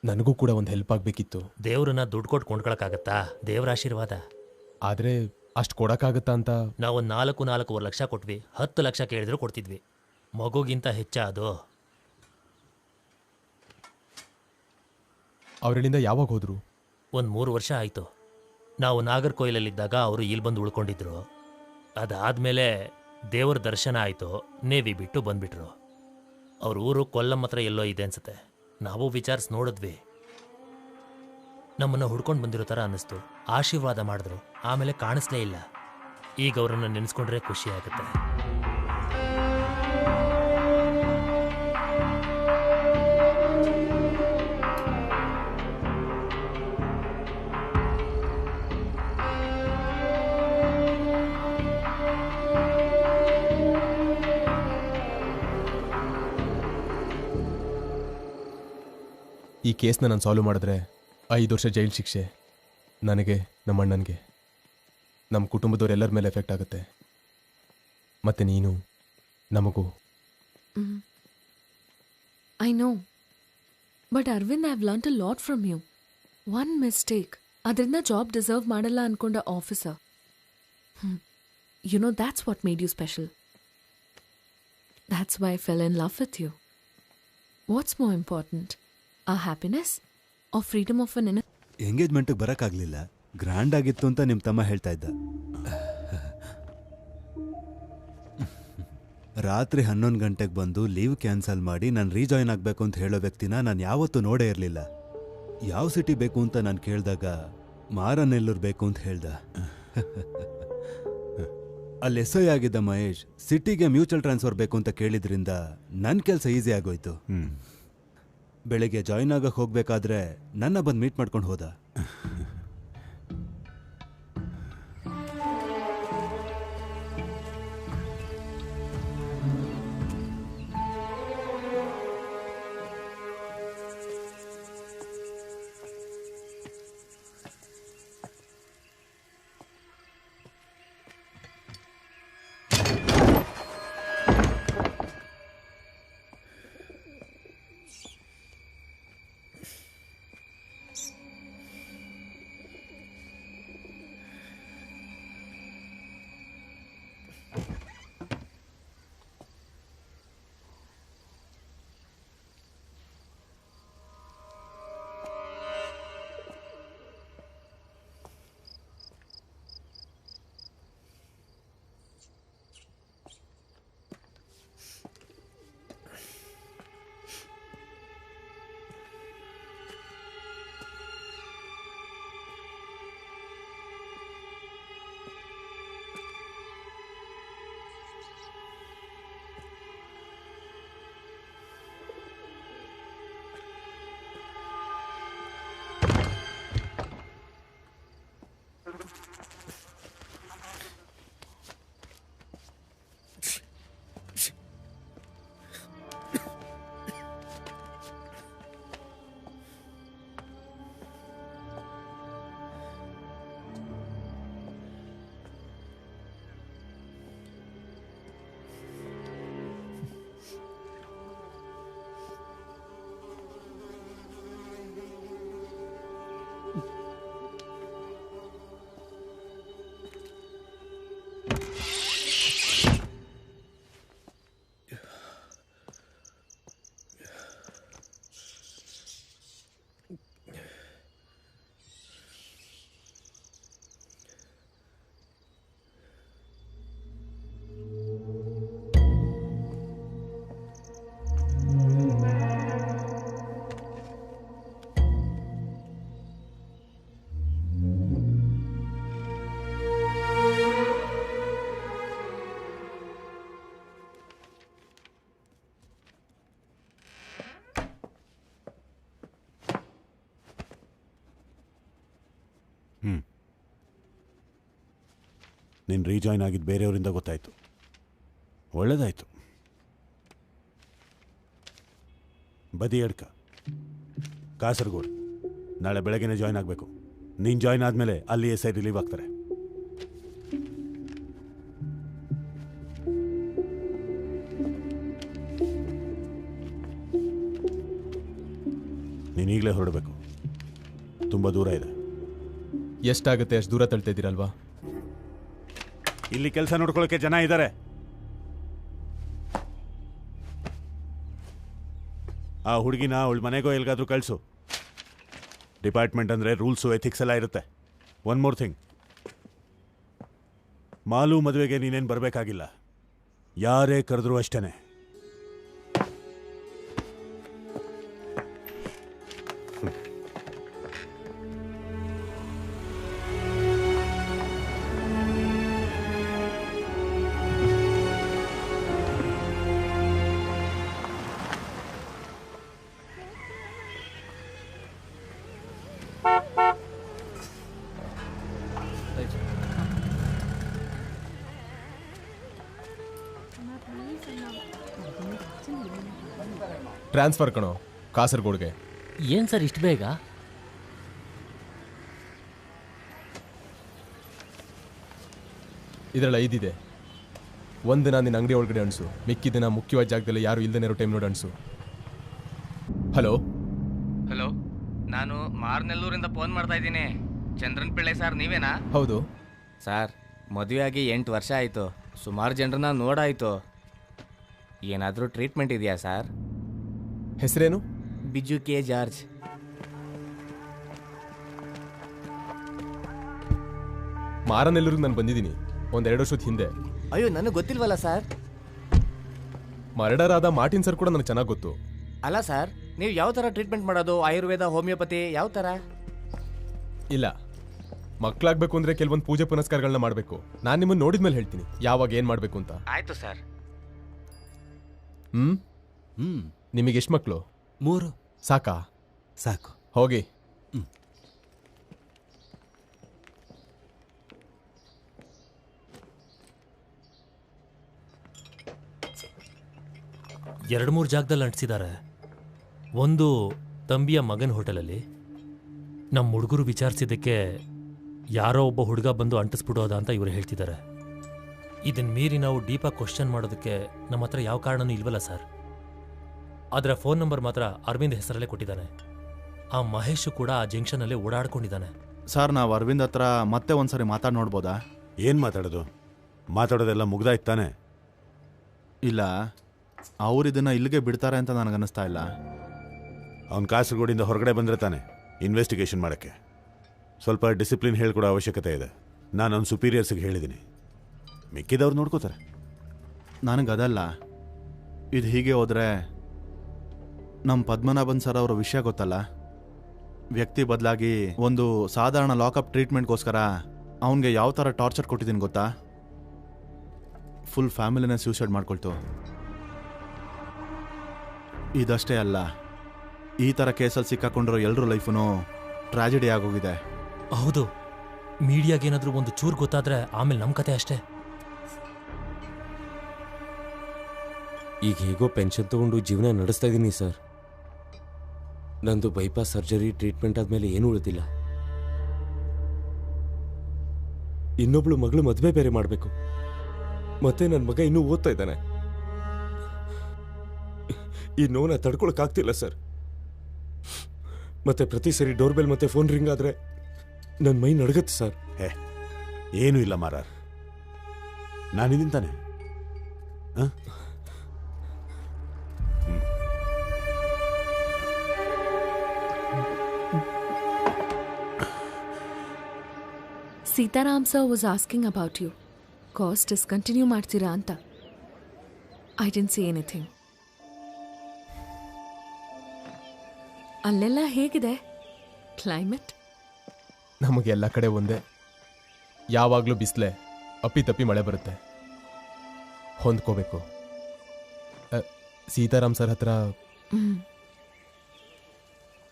ನನಗೂ ಕೂಡ ಒಂದು ಹೆಲ್ಪ್ ಆಗಬೇಕಿತ್ತು. ದೇವ್ರನ್ನ ದುಡ್ಡು ಕೊಟ್ಟು ಕೊಂಡ್ಕೊಳಕ್ಕಾಗತ್ತಾ? ದೇವ್ರ ಆಶೀರ್ವಾದ. ಆದರೆ ಅಷ್ಟು ಕೊಡೋಕ್ಕಾಗತ್ತಾ ಅಂತ ನಾವು 4-4.25 ಲಕ್ಷ ಕೊಟ್ವಿ. 10 ಲಕ್ಷ ಕೇಳಿದ್ರು ಕೊಡ್ತಿದ್ವಿ. ಮಗುಗಿಂತ ಹೆಚ್ಚ ಅದು. ಅವರಿಂದ ಯಾವಾಗ ಹೋದ್ರು? ಒಂದು 3 ವರ್ಷ ಆಯಿತು. ನಾವು ನಾಗರ್ಕೋಯಿಲಲ್ಲಿದ್ದಾಗ ಅವರು ಇಲ್ಲಿ ಬಂದು ಉಳ್ಕೊಂಡಿದ್ರು. ಅದಾದಮೇಲೆ ದೇವರ ದರ್ಶನ ಆಯಿತು, ನೇವಿ ಬಿಟ್ಟು ಬಂದ್ಬಿಟ್ರು. ಅವ್ರ ಊರು ಕೊಲ್ಲಂ ಹತ್ರ ಎಲ್ಲೋ ಇದೆ ಅನ್ಸುತ್ತೆ. ನಾವು ವಿಚಾರಿಸಿ ನೋಡಿದ್ವಿ. ನಮ್ಮನ್ನು ಹುಡ್ಕೊಂಡು ಬಂದಿರೋ ಥರ ಅನ್ನಿಸ್ತು. ಆಶೀರ್ವಾದ ಮಾಡಿದ್ರು, ಆಮೇಲೆ ಕಾಣಿಸ್ಲೇ ಇಲ್ಲ. ಈಗ ಅವರನ್ನು ನೆನೆಸ್ಕೊಂಡ್ರೆ ಖುಷಿ ಆಗುತ್ತೆ. ಈ ಕೇಸ್ನ ನಾನು ಸಾಲ್ವ್ ಮಾಡಿದ್ರೆ 5 ವರ್ಷ ಜೈಲು ಶಿಕ್ಷೆ ನನಗೆ, ನಮ್ಮ ಅಣ್ಣನಿಗೆ, ನಮ್ಮ ಕುಟುಂಬದವರೆಲ್ಲರ ಮೇಲೆ ಎಫೆಕ್ಟ್ ಆಗುತ್ತೆ. ಮತ್ತೆ ನೀನು, ನಮಗೂ. I know. But Arvind, I've learnt a lot from you. One mistake. ಅದರಿಂದ ಜಾಬ್ ಡಿಸರ್ವ್ ಮಾಡಲ್ಲ ಅನ್ಕೊಂಡ officer. You know, that's what made you special. That's why I fell in love with you. What's more important? Our happiness or freedom of an inner... ಎಂಗೇಜ್ಮೆಂಟಿಗೆ ಬರೋಕ್ಕಾಗಲಿಲ್ಲ. Grand ಆಗಿತ್ತು ಅಂತ ನಿಮ್ಮ ತಮ್ಮ ಹೇಳ್ತಾ ಇದ್ದ. ರಾತ್ರಿ 11 ಗಂಟೆಗೆ ಬಂದು ಲೀವ್ ಕ್ಯಾನ್ಸಲ್ ಮಾಡಿ ನಾನು ರೀಜಾಯ್ನ್ ಆಗಬೇಕು ಅಂತ ಹೇಳೋ ವ್ಯಕ್ತಿನ ನಾನು ಯಾವತ್ತೂ ನೋಡೇ ಇರಲಿಲ್ಲ. ಯಾವ ಸಿಟಿ ಬೇಕು ಅಂತ ನಾನು ಕೇಳಿದಾಗ ಮಾರನೆಲ್ಲೂರು ಬೇಕು ಅಂತ ಹೇಳ್ದ. ಅಲ್ಲಿ ಎಸ್ ಐ ಆಗಿದ್ದ ಮಹೇಶ್ ಸಿಟಿಗೆ ಮ್ಯೂಚುವಲ್ ಟ್ರಾನ್ಸ್ಫರ್ ಬೇಕು ಅಂತ ಕೇಳಿದ್ರಿಂದ ನನ್ನ ಕೆಲಸ ಈಸಿ ಆಗೋಯ್ತು. ಬೆಳಗ್ಗೆ ಜಾಯ್ನ್ ಆಗಕ್ಕೆ ಹೋಗ್ಬೇಕಾದ್ರೆ ನನ್ನ ಬಂದು ಮೀಟ್ ಮಾಡ್ಕೊಂಡು ಹೋದ. ನೀನು ರೀಜಾಯ್ನ್ ಆಗಿದ್ದು ಬೇರೆಯವರಿಂದ ಗೊತ್ತಾಯಿತು. ಒಳ್ಳೇದಾಯಿತು. ಬದಿ ಎಡ್ಕ ಕಾಸರಗೋಡು ನಾಳೆ ಬೆಳಗ್ಗೆನೇ ಜಾಯ್ನ್ ಆಗಬೇಕು. ನೀನು ಜಾಯ್ನ್ ಆದಮೇಲೆ ಅಲ್ಲಿ SI ರಿಲೀವ್ ಆಗ್ತಾರೆ. ನೀನು ಈಗಲೇ ಹೊರಡಬೇಕು. ತುಂಬ ದೂರ ಇದೆ. ಎಷ್ಟಾಗುತ್ತೆ ಅಷ್ಟು ದೂರ ತಳ್ತಾ ಇದ್ದೀರಲ್ವಾ? ಇಲ್ಲಿ ಕೆಲಸ ನೋಡ್ಕೊಳ್ಳೋಕೆ ಜನ ಇದ್ದಾರೆ. ಆ ಹುಡುಗಿನ ಅವಳ ಮನೆಗೋ ಎಲ್ಗಾದ್ರೂ ಕಳಿಸು. ಡಿಪಾರ್ಟ್ಮೆಂಟ್ ಅಂದರೆ ರೂಲ್ಸು ಎಥಿಕ್ಸ್ ಎಲ್ಲ ಇರುತ್ತೆ. ಒನ್ ಮೋರ್ ಥಿಂಗ್, ಮಾಲು ಮದುವೆಗೆ ನೀನೇನು ಬರಬೇಕಾಗಿಲ್ಲ. ಯಾರೇ ಕರೆದ್ರೂ ಅಷ್ಟೇ. ಟ್ರಾನ್ಸ್ಫರ್ ಕಣೋ ಕಾಸರಗೋಡ್ಗೆ. ಏನು ಸರ್ ಇಷ್ಟು ಬೇಗ? ಇದರಲ್ಲಿ 5 ಇದೆ. ಒಂದು ದಿನ ನಿನ್ನ ಅಂಗಡಿ ಒಳಗಡೆ ಅಣಿಸು, ಮಿಕ್ಕಿ ದಿನ ಮುಖ್ಯವಾದ ಜಾಗದಲ್ಲಿ ಯಾರು ಇಲ್ದೇ ಇರೋ ಟೈಮ್ ನೋಡಿ ಅಣಿಸು. ಹಲೋ ಹಲೋ, ನಾನು ಮಾರ್ನೆಲ್ಲೂರಿಂದ ಫೋನ್ ಮಾಡ್ತಾ ಇದ್ದೀನಿ. ಚಂದ್ರನ್ ಪಿಳ್ಳೆ ಸರ್ ನೀವೇನಾ? ಹೌದು ಸರ್, ಮದುವೆ ಆಗಿ 8 ವರ್ಷ ಆಯಿತು. ಸುಮಾರು ಜನರನ್ನ ನೋಡಾಯಿತು. ಏನಾದರೂ ಟ್ರೀಟ್ಮೆಂಟ್ ಇದೆಯಾ ಸರ್? ಹೆಸರೇನು? Biju K George. ಮಾರನೆಲ್ಲೂರಿಗೆ ನಾನು ಬಂದಿದ್ದೀನಿ 1-2 ವರ್ಷದ ಹಿಂದೆ. ಅಯ್ಯೋ, ನನಗೆ ಗೊತ್ತಿಲ್ವಲ್ಲ ಸರ್. ಮರ್ಡರ್ ಆದ ಮಾರ್ಟಿನ್ ಸರ್ ಕೂಡ ನನಗೆ ಚೆನ್ನಾಗಿ ಗೊತ್ತು. ಅಲ್ಲ ಸರ್, ನೀವು ಯಾವ ಥರ ಟ್ರೀಟ್ಮೆಂಟ್ ಮಾಡೋದು? ಆಯುರ್ವೇದ, ಹೋಮಿಯೋಪತಿ, ಯಾವ ಥರ? ಇಲ್ಲ, ಮಕ್ಕಳಾಗಬೇಕು ಅಂದರೆ ಕೆಲವೊಂದು ಪೂಜೆ ಪುನಸ್ಕಾರಗಳನ್ನ ಮಾಡಬೇಕು. ನಾನು ನಿಮ್ಮನ್ನು ನೋಡಿದ್ಮೇಲೆ ಹೇಳ್ತೀನಿ ಯಾವಾಗ ಏನು ಮಾಡಬೇಕು ಅಂತ. ಆಯಿತು ಸರ್. ನಿಮಗೆ ಎಷ್ಟು ಮಕ್ಕಳು? 3. ಸಾಕಾ? ಸಾಕು, ಹೋಗಿ. ಎರಡು ಮೂರು ಜಾಗದಲ್ಲಿ ಅಂಟಿಸಿದ್ದಾರೆ. ಒಂದು ತಂಬಿಯ ಮಗನ ಹೋಟೆಲಲ್ಲಿ. ನಮ್ಮ ಹುಡುಗರು ವಿಚಾರಿಸಿದ್ದಕ್ಕೆ ಯಾರೋ ಒಬ್ಬ ಹುಡುಗ ಬಂದು ಅಂಟಿಸ್ಬಿಡೋದ ಅಂತ ಇವರು ಹೇಳ್ತಿದ್ದಾರೆ. ಇದನ್ನು ಮೀರಿ ನಾವು ಡೀಪಾಗಿ ಕ್ವಶನ್ ಮಾಡೋದಕ್ಕೆ ನಮ್ಮ ಹತ್ರ ಯಾವ ಕಾರಣನೂ ಇಲ್ವಲ್ಲ ಸರ್. ಅದರ ಫೋನ್ ನಂಬರ್ ಮಾತ್ರ ಅರವಿಂದ್ ಹೆಸರಲ್ಲೇ ಕೊಟ್ಟಿದ್ದಾನೆ. ಆ ಮಹೇಶು ಕೂಡ ಆ ಜಂಕ್ಷನಲ್ಲಿ ಓಡಾಡ್ಕೊಂಡಿದ್ದಾನೆ. ಸರ್, ನಾವು ಅರವಿಂದ್ ಹತ್ರ ಮತ್ತೆ ಒಂದ್ಸರಿ ಮಾತಾಡಿ ನೋಡ್ಬೋದಾ? ಏನು ಮಾತಾಡೋದು? ಮಾತಾಡೋದೆಲ್ಲ ಮುಗ್ದಾಯ್ತಾನೆ. ಇಲ್ಲ, ಅವ್ರು ಇದನ್ನ ಇಲ್ಲಿಗೆ ಬಿಡ್ತಾರೆ ಅಂತ ನನಗನ್ನಿಸ್ತಾ ಇಲ್ಲ. ಅವ್ನು ಕಾಸರಗೋಡಿಂದ ಹೊರಗಡೆ ಬಂದರೆ ತಾನೆ ಇನ್ವೆಸ್ಟಿಗೇಷನ್ ಮಾಡೋಕ್ಕೆ. ಸ್ವಲ್ಪ ಡಿಸಿಪ್ಲಿನ್ ಹೇಳ್ಕೊಡೋ ಅವಶ್ಯಕತೆ ಇದೆ. ನಾನು ಅವ್ನ ಸುಪೀರಿಯರ್ಸ್ಗೆ ಹೇಳಿದ್ದೀನಿ, ಮಿಕ್ಕಿದವ್ರು ನೋಡ್ಕೋತಾರೆ. ನನಗದಲ್ಲ, ಇದು ಹೀಗೆ ಹೋದರೆ ನಮ್ಮ ಪದ್ಮನಾಭನ್ ಸರ್ ಅವರ ವಿಷಯ ಗೊತ್ತಲ್ಲ, ವ್ಯಕ್ತಿ ಬದಲಾಗಿ ಒಂದು ಸಾಧಾರಣ ಲಾಕಪ್ ಟ್ರೀಟ್ಮೆಂಟ್ಗೋಸ್ಕರ ಅವನಿಗೆ ಯಾವ ಥರ ಟಾರ್ಚರ್ ಕೊಟ್ಟಿದ್ದೀನಿ ಗೊತ್ತಾ? Full ಫ್ಯಾಮಿಲಿನ suicide ಮಾಡ್ಕೊಳ್ತು. ಇದಷ್ಟೇ ಅಲ್ಲ, ಈ ಥರ ಕೇಸಲ್ಲಿ ಸಿಕ್ಕಾಕೊಂಡಿರೋ ಎಲ್ಲರೂ ಲೈಫೂ ಟ್ರಾಜಿಡಿ ಆಗೋಗಿದೆ. ಹೌದು, ಮೀಡಿಯಾಗೇನಾದರೂ ಒಂದು ಚೂರು ಗೊತ್ತಾದ್ರೆ ಆಮೇಲೆ ನಮ್ಮ ಕತೆ ಅಷ್ಟೇ. ಈಗ ಹೇಗೋ ಪೆನ್ಷನ್ ತಗೊಂಡು ಜೀವನ ನಡೆಸ್ತಾ ಇದ್ದೀನಿ ಸರ್. ನಂದು ಬೈಪಾಸ್ ಸರ್ಜರಿ ಟ್ರೀಟ್ಮೆಂಟ್ ಆದಮೇಲೆ ಏನೂ ಉಳಿದಿಲ್ಲ. ಇನ್ನೊಬ್ಳು ಮಗಳು ಮದುವೆ ಬೇರೆ ಮಾಡಬೇಕು. ಮತ್ತೆ ನನ್ನ ಮಗ ಇನ್ನೂ ಓದ್ತಾ ಇದ್ದಾನೆ. ಈ ನೋವನ್ನ ತಡ್ಕೊಳಕ್ಕಾಗ್ತಿಲ್ಲ ಸರ್. ಮತ್ತೆ ಪ್ರತಿ ಸರಿ ಡೋರ್ಬೆಲ್ ಮತ್ತೆ ಫೋನ್ ರಿಂಗ್ ಆದ್ರೆ ನನ್ನ ಮೈ ನಡಗತ್ತೆ ಸರ್. ಏನೂ ಇಲ್ಲ ಮಾರಾರ್, ನಾನಿದ್ದೀನಿ ತಾನೆ. Sitaram sir was asking about you. Course discontinue ಮಾಡ್ತೀರಾ ಅಂತ. I didn't say anything. ಅಲ್ಲೆಲ್ಲ ಹೇಗಿದೆ ಕ್ಲೈಮೇಟ್? ನಮಗೆ ಎಲ್ಲ ಕಡೆ ಒಂದೇ. ಯಾವಾಗಲೂ ಬಿಸಿಲೇ, ಅಪ್ಪಿತಪ್ಪಿ ಮಳೆ ಬರುತ್ತೆ. ಹೊಂದ್ಕೋಬೇಕು. ಸೀತಾರಾಮ್ ಸರ್ ಹತ್ರ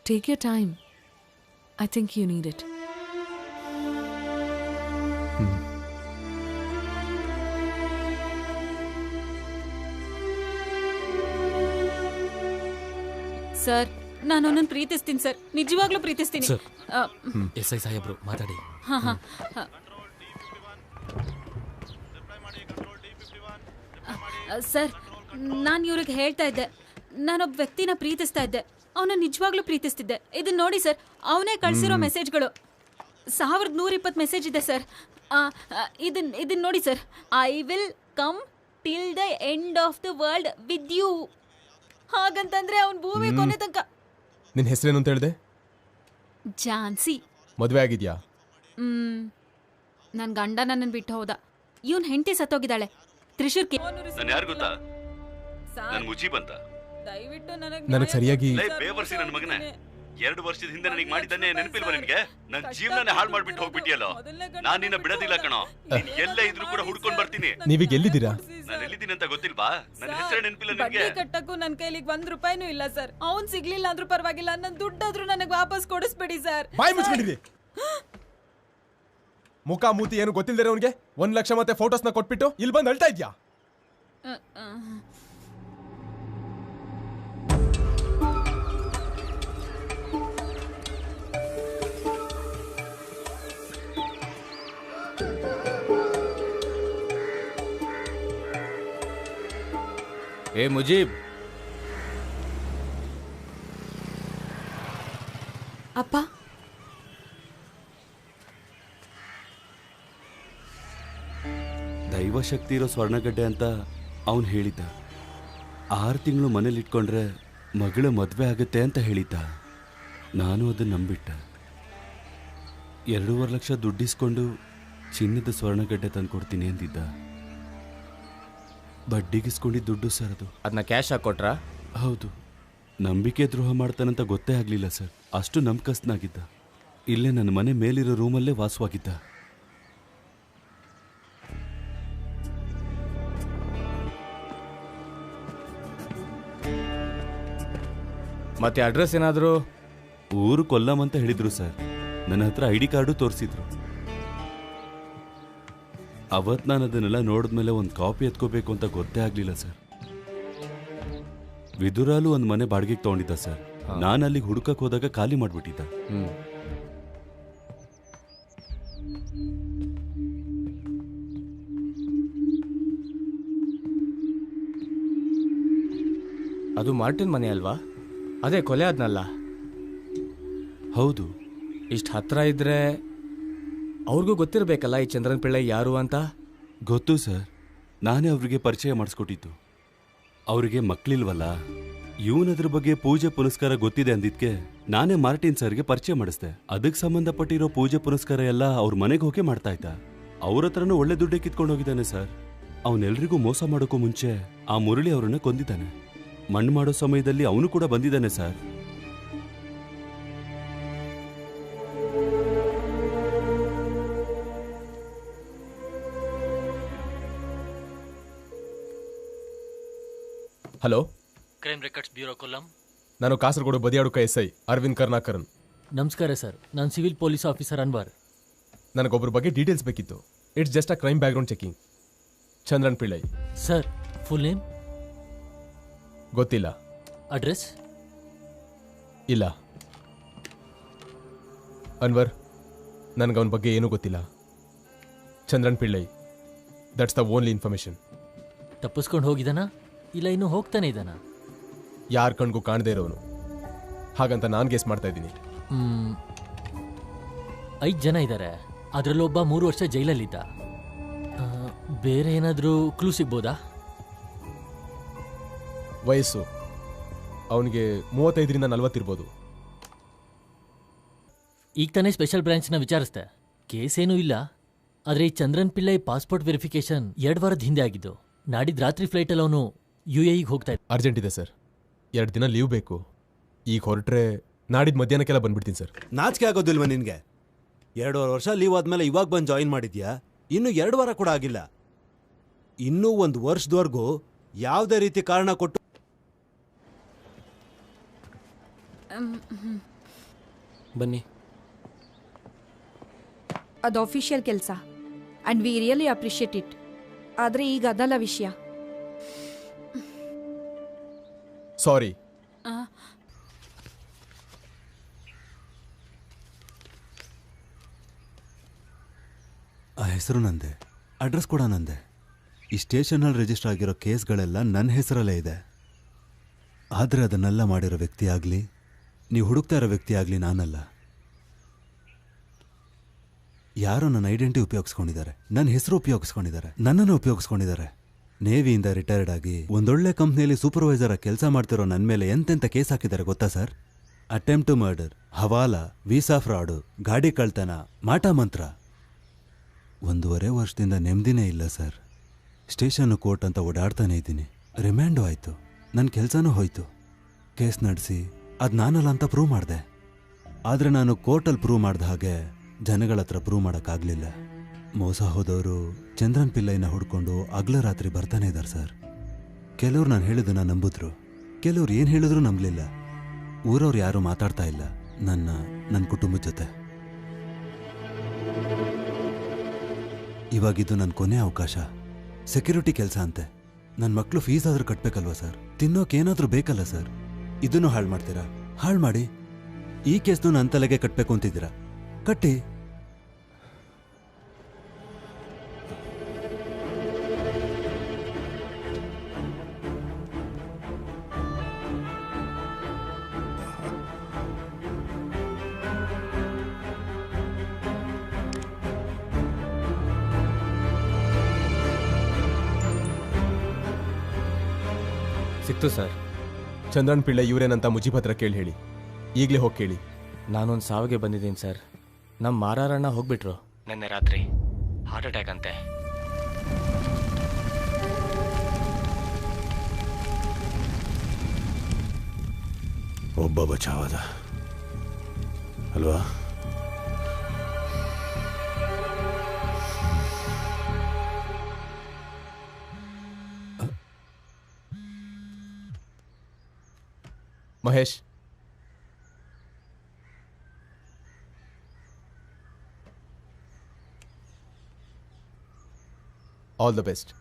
Take your time. I think you need it. Sir ನಾನು ಅವನನ್ನು ಪ್ರೀತಿಸ್ತೀನಿ ಸರ್, ನಿಜವಾಗ್ಲೂ ಪ್ರೀತಿಸ್ತೀನಿ. ಸರ್ SI ಸಾಹೇಬ್ರು ಮಾತಾಡಿ. ಹಾ ಹಾ ಸರ್, ನಾನು ಇವ್ರಿಗೆ ಹೇಳ್ತಾ ಇದ್ದೆ, ನಾನೊಬ್ಬ ವ್ಯಕ್ತಿನ ಪ್ರೀತಿಸ್ತಾ ಇದ್ದೆ, ಅವನ ನಿಜವಾಗ್ಲೂ ಪ್ರೀತಿಸ್ತಿದ್ದೆ. ಇದನ್ನ ನೋಡಿ ಸರ್, ಅವನೇ ಕಳ್ಸಿರೋ ಮೆಸೇಜ್ಗಳು 1120 ಮೆಸೇಜ್ ಇದೆ ಸರ್. ಇದನ್ನ ನೋಡಿ sir, I will come till the end of the world with you. ಹಾಗಂತಂದ್ರೆ ಅವನ್ ಭೂಮಿ ಕೊನೆ ತನಕ. ನಿನ್ನ ಹೆಸರೇನು ಅಂತ ಹೇಳಿದೆ? ಝಾನ್ಸಿ. ಮದುವೆ ಆಗಿದ್ಯಾ? ನನ್ ಗಂಡ ನನ್ನನ್ನು ಬಿಟ್ಟು ಹೋದ. ಇವನ್ ಹೆಂಡತಿ ಸತ್ತೋಗಿದ್ದಾಳೆ ತ್ರಿಶೂರ್. ನಾನು ಯಾರು ಗೊತ್ತಾ? ನನ್ ಮುಜೀಬ್ ಅಂತ. ದಯವಿಟ್ಟು ನನಗೆ ಸರಿಯಾಗಿ ಬೇವರ್ಸಿ ನನ್ನ ಮಗನೇ, 2 ವರ್ಷದ ಹಿಂದೆ ನನಗೆ ಮಾಡಿದ್ದಾನೆ ನೆನಪಿಲ್ವಾ ನಿನ್ಗೆ? ನನ್ನ ಜೀವನನೇ ಹಾಳು ಮಾಡ್ಬಿಟ್ಟು ಹೋಗ್ಬಿಟ್ಟಿಯಲ್ಲ. ನಾನು ನಿನ್ನ ಬಿಡೋದಿಲ್ಲ ಕಣೋ. ನೀನ್ ಎಲ್ಲೇ ಇದ್ರೂ ಕೂಡ ಹುಡ್ಕೊಂಡ್ ಬರ್ತೀನಿ. ನೀವೀಗ ಎಲ್ಲಿದ್ದೀರಾ? ನಾನು ಎಲ್ಲಿದ್ದೀನಿ ಅಂತ ಗೊತ್ತಿಲ್ವಾ? ನನ್ನ ಹೆಸರೇ ನೆನಪಿಲ್ಲ ನಿನ್ಗೆ? ಬಡ್ಡಿ ಕಟ್ಟಕ್ಕೂ ನನ್ನ ಕೈಲಿ ₹1 ಇಲ್ಲ ಸರ್. ಅವ್ನ್ ಸಿಗ್ಲಿಲ್ಲ ಅಂದ್ರೂ ಪರವಾಗಿಲ್ಲ, ನನ್ನ ದುಡ್ಡಾದ್ರೂ ನನಗೆ ವಾಪಸ್ ಕೊಡಿಸ್ಬಿಡಿ ಸರ್. ಬಾಯ್ ಮುಚ್ಕೊಂಡಿರಿ. ಮುಖ ಮೂತಿ ಏನು ಗೊತ್ತಿಲ್ಲದೆ ಅವನಿಗೆ 1 ಲಕ್ಷ ಮತ್ತೆ ಫೋಟೋಸ್ನ ಕೊಟ್ಬಿಟ್ಟು ಇಲ್ಲಿ ಬಂದು ಅಳ್ತಾ ಇದ್ಯಾ? ಏ ಮುಜೀಬ್. ಅಪ್ಪ, ದೈವಶಕ್ತಿ ಇರೋ ಸ್ವರ್ಣಗಡ್ಡೆ ಅಂತ ಅವನು ಹೇಳಿದ್ದ. 6 ತಿಂಗಳು ಮನೇಲಿ ಇಟ್ಕೊಂಡ್ರೆ ಮಗಳ ಮದುವೆ ಆಗುತ್ತೆ ಅಂತ ಹೇಳಿದ್ದ. ನಾನು ಅದನ್ನ ನಂಬಿಟ್ಟೆ. 2.5 ಲಕ್ಷ ದುಡ್ಡಿಸ್ಕೊಂಡು ಚಿನ್ನದ ಸ್ವರ್ಣಗಡ್ಡೆ ತಂದು ಕೊಡ್ತೀನಿ ಅಂದಿದ್ದ. ಬಡ್ಡಿಗಿಸ್ಕೊಂಡಿದ್ದ ದುಡ್ಡು ಸರ್ ಅದು. ಅದನ್ನ ಕ್ಯಾಶ್ ಹಾಕೊಟ್ರಾ? ಹೌದು. ನಂಬಿಕೆ ದ್ರೋಹ ಮಾಡ್ತಾನಂತ ಗೊತ್ತೇ ಆಗಲಿಲ್ಲ ಸರ್. ಅಷ್ಟು ನಂಬಿಕಸ್ತನಾಗಿದ್ದ. ಇಲ್ಲೇ ನನ್ನ ಮನೆ ಮೇಲಿರೋ ರೂಮಲ್ಲೇ ವಾಸವಾಗಿದ್ದ. ಮತ್ತೆ ಅಡ್ರೆಸ್ ಏನಾದರೂ? ಊರು ಕೊಲ್ಲಂ ಅಂತ ಹೇಳಿದ್ರು ಸರ್. ನನ್ನ ಹತ್ರ ID ಕಾರ್ಡು ತೋರಿಸಿದ್ರು. ಅವತ್ತು ನಾನು ಅದನ್ನೆಲ್ಲ ನೋಡಿದ್ಮೇಲೆ ಒಂದು ಕಾಪಿ ಎತ್ಕೋಬೇಕು ಅಂತ ಗೊತ್ತೇ ಆಗಲಿಲ್ಲ ಸರ್. ವಿದುರಾಲು ಒಂದು ಮನೆ ಬಾಡಿಗೆಗೆ ತಗೊಂಡಿದ್ದ ಸರ್. ನಾನು ಅಲ್ಲಿಗೆ ಹುಡುಕಕ್ಕೆ ಹೋದಾಗ ಖಾಲಿ ಮಾಡಿಬಿಟ್ಟಿದ್ದ. ಅದು ಮಾರ್ಟಿನ್ ಮನೆ ಅಲ್ವಾ? ಅದೇ ಕೊಲೆ ಆದ್ನಲ್ಲ? ಹೌದು. ಇಷ್ಟು ಹತ್ರ ಇದ್ರೆ ಅವ್ರಿಗೂ ಗೊತ್ತಿರಬೇಕಲ್ಲ ಈ ಚಂದ್ರನ್ ಪಿಳ್ಳೈ ಯಾರು ಅಂತ? ಗೊತ್ತು ಸರ್. ನಾನೇ ಅವ್ರಿಗೆ ಪರಿಚಯ ಮಾಡಿಸ್ಕೊಟ್ಟಿದ್ದು. ಅವರಿಗೆ ಮಕ್ಕಳಿಲ್ವಲ್ಲ, ಇವನದ್ರ ಬಗ್ಗೆ ಪೂಜೆ ಪುನಸ್ಕಾರ ಗೊತ್ತಿದೆ ಅಂದಿದ್ಕೆ ನಾನೇ ಮಾರ್ಟಿನ್ ಸರ್ಗೆ ಪರಿಚಯ ಮಾಡಿಸ್ದೆ. ಅದಕ್ಕೆ ಸಂಬಂಧಪಟ್ಟಿರೋ ಪೂಜೆ ಪುನಸ್ಕಾರ ಎಲ್ಲ ಅವ್ರ ಮನೆಗೆ ಹೋಗಿ ಮಾಡ್ತಾ ಇದ್ದ. ಅವ್ರ ಹತ್ರನೂ ಒಳ್ಳೆ ದುಡ್ಡೇ ಕಿತ್ಕೊಂಡು ಹೋಗಿದ್ದಾನೆ ಸರ್. ಅವನೆಲ್ರಿಗೂ ಮೋಸ ಮಾಡೋಕ್ಕೂ ಮುಂಚೆ ಆ ಮುರಳಿ ಅವರನ್ನ ಕೊಂದಿದ್ದಾನೆ. ಮಣ್ಣು ಮಾಡೋ ಸಮಯದಲ್ಲಿ ಅವನು ಕೂಡ ಬಂದಿದ್ದಾನೆ sir. Hello, crime records bureau Kollam. ನಾನು ಕಾಸರಗೋಡು ಬದಿಯಾಡುಕ SI ಅರವಿಂದ್ ಕರ್ನಾಕರನ್. ನಮಸ್ಕಾರ ಸರ್, ನಾನು ಸಿವಿಲ್ ಪೊಲೀಸ್ ಆಫೀಸರ್ ಅನ್ವರ್. ನನಗೊಬ್ಬರ ಬಗ್ಗೆ ಡೀಟೇಲ್ಸ್ ಬೇಕಿತ್ತು. It's just a crime background checking. Chandran Pillai. Sir, full name ಗೊತ್ತಿಲ್ಲ. ಅಡ್ರೆಸ್ ಇಲ್ಲ. ಅನ್ವರ್, ನನಗವನ ಬಗ್ಗೆ ಏನೂ ಗೊತ್ತಿಲ್ಲ. Chandran Pillai, that's the only information. ತಪ್ಪಿಸ್ಕೊಂಡು ಹೋಗಿದ್ದಾನಾ ಇಲ್ಲ ಇನ್ನೂ ಹೋಗ್ತಾನೆ ಇದ್ದಾನ? ಯಾರ ಕಣ್ಗೂ ಕಾಣದೇ ಇರೋನು, ಹಾಗಂತ ನಾನು ಗೆಸ್ ಮಾಡ್ತಾ ಇದ್ದೀನಿ. 5 ಜನ ಇದ್ದಾರೆ. ಅದರಲ್ಲೊಬ್ಬ 3 ವರ್ಷ ಜೈಲಲ್ಲಿದ್ದ. ಬೇರೆ ಏನಾದರೂ ಕ್ಲೂ ಸಿಗ್ಬೋದಾ? ವಯಸ್ಸು ಅವನಿಗೆ 35ರಿಂದ 40 ಇರ್ಬೋದು. ಈಗ ತಾನೇ ಸ್ಪೆಷಲ್ ಬ್ರಾಂಚ್ನ ವಿಚಾರಿಸ್ದೆ. ಕೇಸ್ ಏನೂ ಇಲ್ಲ. ಆದರೆ ಈ ಚಂದ್ರನ್ ಪಿಳ್ಳೈ ಪಾಸ್ಪೋರ್ಟ್ ವೆರಿಫಿಕೇಶನ್ 2 ವಾರದ ಹಿಂದೆ ಆಗಿದ್ದು. ನಾಡಿದ್ದು ರಾತ್ರಿ ಫ್ಲೈಟಲ್ಲಿ ಅವನು UAEಗೆ ಹೋಗ್ತಾ ಇದ್ದ. ಅರ್ಜೆಂಟ್ ಇದೆ ಸರ್, 2 ದಿನ ಲೀವ್ ಬೇಕು. ಈಗ ಹೊರಟ್ರೆ ನಾಡಿದ್ದು ಮಧ್ಯಾಹ್ನಕ್ಕೆಲ್ಲ ಬಂದ್ಬಿಡ್ತೀನಿ ಸರ್. ನಾಚಿಕೆ ಆಗೋದಿಲ್ವ ನಿನಗೆ? 2.5 ವರ್ಷ ಲೀವ್ ಆದ್ಮೇಲೆ ಇವಾಗ ಬಂದು ಜಾಯಿನ್ ಮಾಡಿದ್ಯಾ? ಇನ್ನು 2 ವಾರ ಕೂಡ ಆಗಿಲ್ಲ. ಇನ್ನೂ 1 ವರ್ಷದವರೆಗೂ ಯಾವುದೇ ರೀತಿ ಕಾರಣ ಕೊಟ್ಟು ಬನ್ನಿ. ಅದು ಅಫಿಷಿಯಲ್ ಕೆಲಸ and we really appreciate it. ಆದರೆ ಈಗ ಅದಲ್ಲ ವಿಷಯ. ಸಾರಿ. ಹೆಸರು ನಂದೆ, ಅಡ್ರೆಸ್ ಕೂಡ ನಂದೆ. ಈ ಸ್ಟೇಷನಲ್ಲಿ ರಿಜಿಸ್ಟರ್ ಆಗಿರೋ ಕೇಸ್ಗಳೆಲ್ಲ ನನ್ನ ಹೆಸರಲ್ಲೇ ಇದೆ. ಆದರೆ ಅದನ್ನೆಲ್ಲ ಮಾಡಿರೋ ವ್ಯಕ್ತಿ ಆಗಲಿ, ನೀವು ಹುಡುಕ್ತಾ ಇರೋ ವ್ಯಕ್ತಿ ಆಗಲಿ ನಾನಲ್ಲ. ಯಾರೋ ನನ್ನ ಐಡೆಂಟಿ ಉಪಯೋಗಿಸ್ಕೊಂಡಿದ್ದಾರೆ, ನನ್ನ ಹೆಸರು ಉಪಯೋಗಿಸ್ಕೊಂಡಿದ್ದಾರೆ, ನನ್ನನ್ನು ಉಪಯೋಗಿಸ್ಕೊಂಡಿದ್ದಾರೆ. ನೇವಿಯಿಂದ ರಿಟೈರ್ಡ್ ಆಗಿ ಒಂದೊಳ್ಳೆ ಕಂಪ್ನಿಯಲ್ಲಿ ಸೂಪರ್ವೈಸರ್ ಕೆಲಸ ಮಾಡ್ತಿರೋ ನನ್ನ ಮೇಲೆ ಎಂತೆಂಥ ಕೇಸ್ ಹಾಕಿದ್ದಾರೆ ಗೊತ್ತಾ sir? Attempt to murder, hawala, visa fraud, ಗಾಡಿ ಕಳ್ತನ, ಮಾಟ ಮಂತ್ರ. 1.5 ವರ್ಷದಿಂದ ನೆಮ್ಮದಿನೇ ಇಲ್ಲ ಸರ್. ಸ್ಟೇಷನ್ನು ಕೋರ್ಟ್ ಅಂತ ಓಡಾಡ್ತಾನೆ ಇದ್ದೀನಿ. ರಿಮ್ಯಾಂಡು ಆಯಿತು, ನನ್ನ ಕೆಲಸನೂ ಹೋಯ್ತು. ಕೇಸ್ ನಡೆಸಿ ಅದು ನಾನಲ್ಲ ಅಂತ ಪ್ರೂವ್ ಮಾಡಿದೆ. ಆದರೆ ನಾನು ಕೋರ್ಟಲ್ಲಿ ಪ್ರೂವ್ ಮಾಡಿದ ಹಾಗೆ ಜನಗಳ ಹತ್ರ ಪ್ರೂವ್ ಮಾಡೋಕ್ಕಾಗಲಿಲ್ಲ. ಮೋಸ ಹೋದವರು ಚಂದ್ರನ್ ಪಿಲ್ಲೈನ ಹುಡ್ಕೊಂಡು ಹಗಲು ರಾತ್ರಿ ಬರ್ತಾನೆ ಇದ್ದಾರೆ ಸರ್. ಕೆಲವ್ರು ನಾನು ಹೇಳಿದ್ದನ್ನ ನಂಬಿದ್ರು, ಕೆಲವ್ರು ಏನು ಹೇಳಿದ್ರು ನಂಬಲಿಲ್ಲ. ಊರವ್ರು ಯಾರೂ ಮಾತಾಡ್ತಾ ಇಲ್ಲ ನನ್ನ ಕುಟುಂಬದ ಜೊತೆ. ಇವಾಗಿದ್ದು ನನ್ನ ಕೊನೆ ಅವಕಾಶ. ಸೆಕ್ಯೂರಿಟಿ ಕೆಲಸ ಅಂತೆ. ನನ್ನ ಮಕ್ಕಳು ಫೀಸ್ ಆದರೂ ಕಟ್ಟಬೇಕಲ್ವ ಸರ್? ತಿನ್ನೋಕೇನಾದರೂ ಬೇಕಲ್ಲ ಸರ್? ಇದನ್ನು ಹಾಳು ಮಾಡ್ತೀರಾ? ಹಾಳು ಮಾಡಿ. ಈ ಕೇಸ್ನು ನನ್ನ ತಲೆಗೆ ಕಟ್ಟಬೇಕು ಅಂತಿದ್ದೀರಾ? ಕಟ್ಟಿ. ಸಿಕ್ತು ಸರ್. ಚಂದ್ರನ್ ಪಿಳ್ಳೆ ಇವರೇನಂತ ಮುಜೀಬ್ ಹತ್ರ ಕೇಳಿ ಹೇಳಿ. ಈಗಲೇ ಹೋಗಿ ಕೇಳಿ. ನಾನೊಂದು ಸಾವಿಗೆ ಬಂದಿದ್ದೀನಿ ಸರ್. ನಮ್ಮ ಮಾರಾರಣ್ಣ ಹೋಗ್ಬಿಟ್ರು ನಿನ್ನೆ ರಾತ್ರಿ. ಹಾರ್ಟ್ ಅಟ್ಯಾಕ್ ಅಂತೆ. ಒಬ್ಬ ಬಚಾವಾದ ಅಲ್ವಾ? Mahesh, all the best.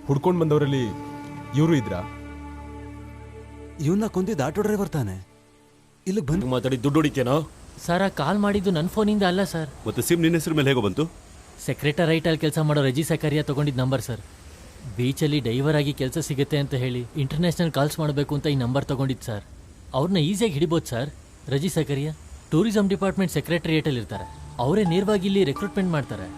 ಹುಡ್ಕೊಂಡು ಬಂದವರಲ್ಲಿ ಇವರು ಇದ್ರಾ? ಇವನ್ನ ಕೊಂದಿದ್ದು ಆಟೋ ಡ್ರೈವರ್ ತಾನೆ. ಇಲ್ಲಿಗೆ ಬಂದು ಮಾತಾಡಿ ದುಡ್ಡು ಹೊಡಿತೇನೋ? ಸರ್, ಆ ಕಾಲ್ ಮಾಡಿದ್ದು ನನ್ನ ಫೋನಿಂದ ಅಲ್ಲ ಸರ್. ಮತ್ತೆ ಸಿಮ್ ನಿನ್ನ ಹೆಸರು ಮೇಲೆ ಹೇಗೋ ಬಂತು? ಸೆಕ್ರೆಟರೈಟಲ್ಲಿ ಕೆಲಸ ಮಾಡೋ ರಜಿ ಸಕರಿಯಾ ತಗೊಂಡಿದ್ದ ನಂಬರ್ ಸರ್. ಬೀಚಲ್ಲಿ ಡೈವರ್ ಆಗಿ ಕೆಲಸ ಸಿಗುತ್ತೆ ಅಂತ ಹೇಳಿ ಇಂಟರ್ನ್ಯಾಷನಲ್ ಕಾಲ್ಸ್ ಮಾಡಬೇಕು ಅಂತ ಈ ನಂಬರ್ ತಗೊಂಡಿದ್ದು ಸರ್. ಅವ್ರನ್ನ ಈಸಿಯಾಗಿ ಹಿಡಿಬೋದು ಸರ್. ರಜಿ ಸಕರಿಯಾ ಟೂರಿಸಂ ಡಿಪಾರ್ಟ್ಮೆಂಟ್ ಸೆಕ್ರೆಟರಿಯೇಟಲ್ಲಿ ಇರ್ತಾರೆ. ಅವರೇ ನೇರವಾಗಿ ಇಲ್ಲಿ ರೆಕ್ರೂಟ್ಮೆಂಟ್ ಮಾಡ್ತಾರೆ.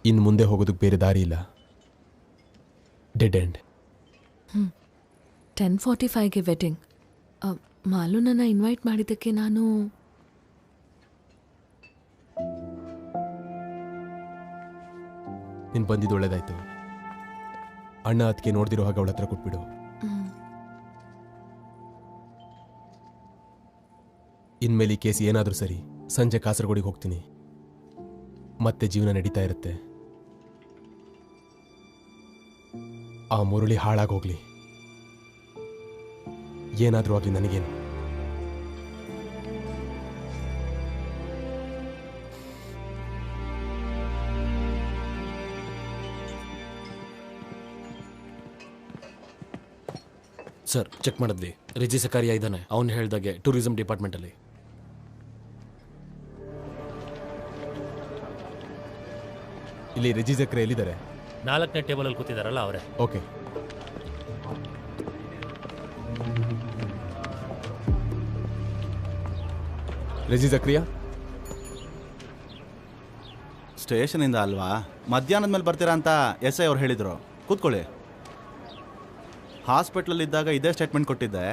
ಇನ್ನು ಮುಂದೆ ಹೋಗೋದಕ್ಕೆ ಬೇರೆ ದಾರಿ ಇಲ್ಲ. Dead end. 10:45ಗೆ ವೆಡ್ಡಿಂಗ್. ಮಾಲು ನನ್ನ ಇನ್ವೈಟ್ ಮಾಡಿದ್ದಕ್ಕೆ ನಾನು ನೀನು ಬಂದಿದ್ದು ಒಳ್ಳೇದಾಯ್ತು. ಅಣ್ಣ ಅದಕ್ಕೆ ನೋಡ್ದಿರೋ ಹಾಗೆ ಅವಳ ಹತ್ರ ಕೊಟ್ಬಿಡು. ಇನ್ಮೇಲೆ ಈ ಕೇಸ್ ಏನಾದರೂ ಸರಿ, ಸಂಜೆ ಕಾಸರಗೋಡಿಗೆ ಹೋಗ್ತೀನಿ. ಮತ್ತೆ ಜೀವನ ನಡೀತಾ ಇರುತ್ತೆ. ಆ ಮುರಳಿ ಹಾಳಾಗೋಗ್ಲಿ, ಏನಾದರೂ ಆಗಲಿ ನನಗೇನು. ಸರ್, ಚೆಕ್ ಮಾಡಿದ್ವಿ. ರಿಜಿ ಸಕಾರಿಯಾ ಇದ್ದಾನೆ. ಅವನು ಹೇಳ್ದಾಗೆ ಟೂರಿಸಂ ಡಿಪಾರ್ಟ್ಮೆಂಟಲ್ಲಿ. ಇಲ್ಲಿ ರಿಜಿ ಜಕ್ರೆ ಎಲ್ಲಿದ್ದಾರೆ? 4ನೇ ಟೇಬಲಲ್ಲಿ ಕೂತಿದಾರಲ್ಲ ಅವರೇ. ಓಕೆ. ರಿಜಿ ಜಕ್ರಿಯಾ ಸ್ಟೇಷನಿಂದ ಅಲ್ವಾ? ಮಧ್ಯಾಹ್ನದ ಮೇಲೆ ಬರ್ತೀರಾ ಅಂತ ಎಸ್ ಐ ಅವ್ರು ಹೇಳಿದರು. ಕೂತ್ಕೊಳ್ಳಿ. ಹಾಸ್ಪಿಟ್ಲಲ್ಲಿದ್ದಾಗ ಇದೇ ಸ್ಟೇಟ್ಮೆಂಟ್ ಕೊಟ್ಟಿದ್ದೆ.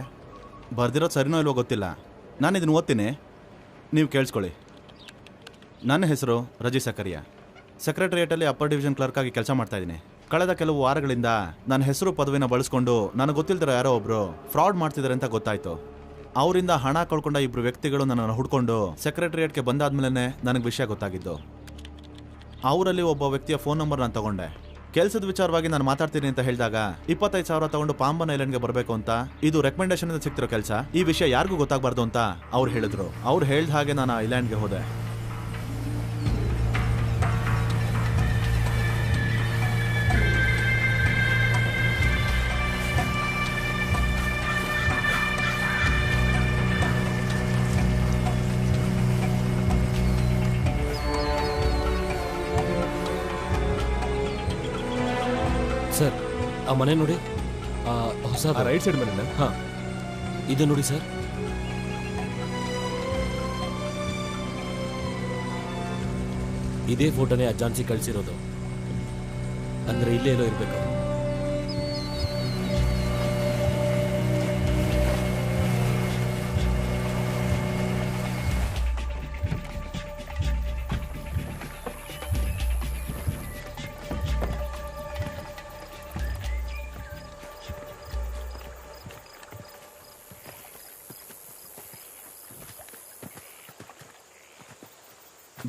ಬರ್ದಿರೋದು ಸರಿನೋ ಇಲ್ವೋ ಗೊತ್ತಿಲ್ಲ. ನಾನು ಇದನ್ನು ಓದ್ತೀನಿ, ನೀವು ಕೇಳಿಸ್ಕೊಳ್ಳಿ. ನನ್ನ ಹೆಸರು ರಜಿ ಸಕರಿಯಾ. ಸೆಕ್ರೆಟರಿಯೇಟಲ್ಲಿ ಅಪ್ಪರ್ ಡಿವಿಷನ್ ಕ್ಲರ್ಕ್ ಆಗಿ ಕೆಲಸ ಮಾಡ್ತಾಯಿದ್ದೀನಿ. ಕಳೆದ ಕೆಲವು ವಾರಗಳಿಂದ ನನ್ನ ಹೆಸರು ಪದವಿನ ಬಳಸ್ಕೊಂಡು ನನಗೆ ಗೊತ್ತಿಲ್ದಿರೋ ಯಾರೋ ಒಬ್ಬರು ಫ್ರಾಡ್ ಮಾಡ್ತಿದ್ದಾರೆ ಅಂತ ಗೊತ್ತಾಯಿತು. ಅವರಿಂದ ಹಣ ಕಳ್ಕೊಂಡ ಇಬ್ರು ವ್ಯಕ್ತಿಗಳು ನನ್ನನ್ನು ಹುಡ್ಕೊಂಡು ಸೆಕ್ರೆಟರಿಯೇಟ್ಗೆ ಬಂದಾದ್ಮೇಲೆ ನನಗೆ ವಿಷಯ ಗೊತ್ತಾಗಿದ್ದು. ಅವರಲ್ಲಿ ಒಬ್ಬ ವ್ಯಕ್ತಿಯ ಫೋನ್ ನಂಬರ್ ನಾನು ತಗೊಂಡೆ. ಕೆಲಸದ ವಿಚಾರವಾಗಿ ನಾನು ಮಾತಾಡ್ತೀನಿ ಅಂತ ಹೇಳಿದಾಗ 25,000 ತಗೊಂಡು ಪಾಂಬನ್ ಐಲ್ಯಾಂಡ್ಗೆ ಬರಬೇಕು ಅಂತ, ಇದು ರೆಕಮೆಂಡೇಶನ್ ಇಂದ ಸಿಕ್ತಿರೋ ಕೆಲಸ, ಈ ವಿಷಯ ಯಾರಿಗೂ ಗೊತ್ತಾಗಬಾರ್ದು ಅಂತ ಅವ್ರು ಹೇಳಿದ್ರು. ಅವ್ರು ಹೇಳ್ದ ಹಾಗೆ ನಾನು ಐಲ್ಯಾಂಡ್ಗೆ ಹೋದೆ. ಸರ್ ಆ ಮನೆ ನೋಡಿ, ಹೊಸ ರೈಟ್ ಸೈಡ್ ಮನೆ. ಹಾಂ, ಇದು ನೋಡಿ ಸರ್. ಇದೇ ಫೋಟೋನೇ ಆ ಜಾನ್ಸಿ ಕಳಿಸಿರೋದು. ಅಂದ್ರೆ ಇಲ್ಲೇ ಎಲ್ಲೋ ಇರಬೇಕು.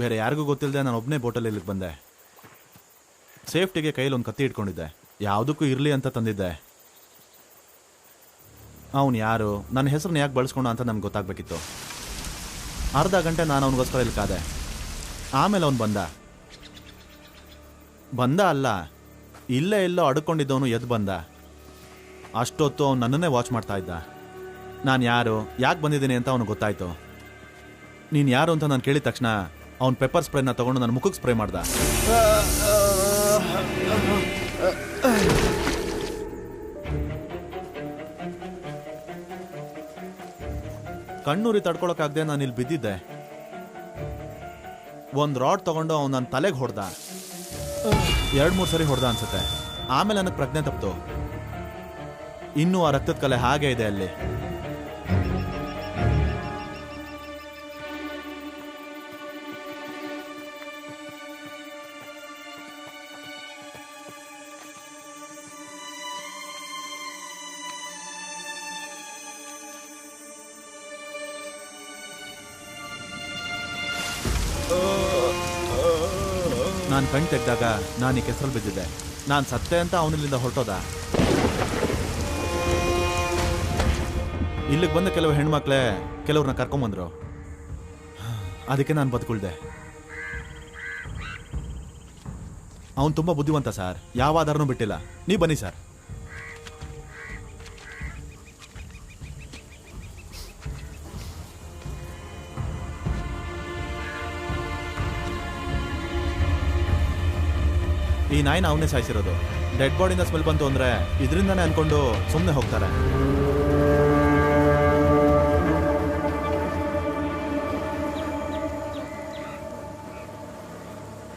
ಬೇರೆ ಯಾರಿಗೂ ಗೊತ್ತಿಲ್ಲದೆ ನಾನು ಒಬ್ಬನೇ ಬೋಟಲ್ಲಿ ಇಲ್ಲಿಗೆ ಬಂದೆ. ಸೇಫ್ಟಿಗೆ ಕೈಯಲ್ಲಿ ಒಂದು ಕತ್ತಿ ಇಟ್ಕೊಂಡಿದ್ದೆ. ಯಾವುದಕ್ಕೂ ಇರಲಿ ಅಂತ ತಂದಿದ್ದೆ. ಅವನು ಯಾರು, ನನ್ನ ಹೆಸರನ್ನ ಯಾಕೆ ಬಳಸ್ಕೊಂಡ ಅಂತ ನಮ್ಗೆ ಗೊತ್ತಾಗಬೇಕಿತ್ತು. ಅರ್ಧ ಗಂಟೆ ನಾನು ಅವನಿಗೋಸ್ಕರ ಇಲ್ಲಿ ಕಾದೆ. ಆಮೇಲೆ ಅವನು ಬಂದ ಅಲ್ಲ, ಇಲ್ಲೇ ಎಲ್ಲೋ ಅಡ್ಕೊಂಡಿದ್ದವನು ಎದ್ದು ಬಂದ. ಅಷ್ಟೊತ್ತು ಅವನು ನನ್ನನ್ನೇ ವಾಚ್ ಮಾಡ್ತಾ ಇದ್ದ. ನಾನು ಯಾರು, ಯಾಕೆ ಬಂದಿದ್ದೀನಿ ಅಂತ ಅವನು ಗೊತ್ತಾಯ್ತು. ನೀನು ಯಾರು ಅಂತ ನಾನು ಕೇಳಿದ ತಕ್ಷಣ ಅವನು ಪೆಪ್ಪರ್ ಸ್ಪ್ರೇನ ತಗೊಂಡು ನನ್ನ ಮುಖಕ್ಕೆ ಸ್ಪ್ರೇ ಮಾಡ್ದ. ಕಣ್ಣೂರಿ ತಡ್ಕೊಳಕ್ಕಾಗದೆ ನಾನು ಇಲ್ಲಿ ಬಿದ್ದಿದ್ದೆ. ಒಂದು ರಾಡ್ ತಗೊಂಡು ಅವನು ನನ್ನ ತಲೆಗೆ ಹೊಡೆದ. 2-3 ಸರಿ ಹೊಡೆದ ಅನ್ಸುತ್ತೆ. ಆಮೇಲೆ ನನಗೆ ಪ್ರಜ್ಞೆ ತಪ್ಪಿತು. ಇನ್ನೂ ಆ ರಕ್ತದ ಕಲೆ ಹಾಗೆ ಇದೆ ಅಲ್ಲಿ. ನಾನು ಕಣ್ ತೆಗೆದಾಗ ನಾನು ಈ ಕೆಸರಲ್ಲಿ ಬಿದ್ದಿದ್ದೆ. ನಾನು ಸತ್ತೆ ಅಂತ ಅವನಿಲ್ಲಿಂದ ಹೊರಟೋದ. ಇಲ್ಲಿಗೆ ಬಂದ ಕೆಲವು ಹೆಣ್ಮಕ್ಳೇ ಕೆಲವ್ರನ್ನ ಕರ್ಕೊಂಬಂದ್ರು. ಅದಕ್ಕೆ ನಾನು ಬದುಕುಳ್ದೆ. ಅವನು ತುಂಬ ಬುದ್ಧಿವಂತ ಸರ್, ಯಾವ ಆಧಾರನೂ ಬಿಟ್ಟಿಲ್ಲ. ನೀ ಬನ್ನಿ ಸರ್. ಈ ನಾಯಿನ ಅವನೇ ಸಾಯಿಸಿರೋದು. ಡೆಡ್ ಬಾಡಿಯಿಂದ ಸ್ಮೆಲ್ ಬಂತು ಅಂದ್ರೆ ಇದರಿಂದಾನೇ ಅನ್ಕೊಂಡು ಸುಮ್ಮನೆ ಹೋಗ್ತಾರೆ.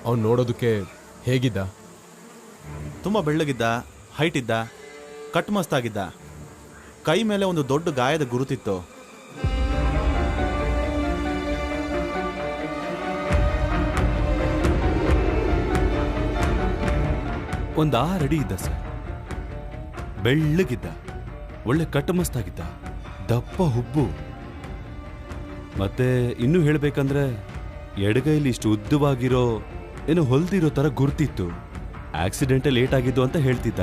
ಅವ್ನು ನೋಡೋದಕ್ಕೆ ಹೇಗಿದ್ದ? ತುಂಬ ಬೆಳ್ಳಗಿದ್ದ, ಹೈಟ್ ಇದ್ದ, ಕಟ್ ಮಸ್ತಾಗಿದ್ದ. ಕೈ ಮೇಲೆ ಒಂದು ದೊಡ್ಡ ಗಾಯದ ಗುರುತಿತ್ತು. ಒಂದು 6 ಅಡಿ ಇದ್ದ ಸರ್. ಬೆಳ್ಳಗಿದ್ದ, ಒಳ್ಳೆ ಕಟ್ಟಮಸ್ತಾಗಿದ್ದ, ದಪ್ಪ ಹುಬ್ಬು. ಮತ್ತೆ ಇನ್ನೂ ಹೇಳ್ಬೇಕಂದ್ರೆ ಎಡಗೈಲಿ ಇಷ್ಟು ಉದ್ದವಾಗಿರೋ ಏನೋ ಹೊಲ್ದಿರೋ ತರ ಗುರ್ತಿತ್ತು. ಆಕ್ಸಿಡೆಂಟೇ ಲೇಟ್ ಆಗಿದ್ದು ಅಂತ ಹೇಳ್ತಿದ್ದ.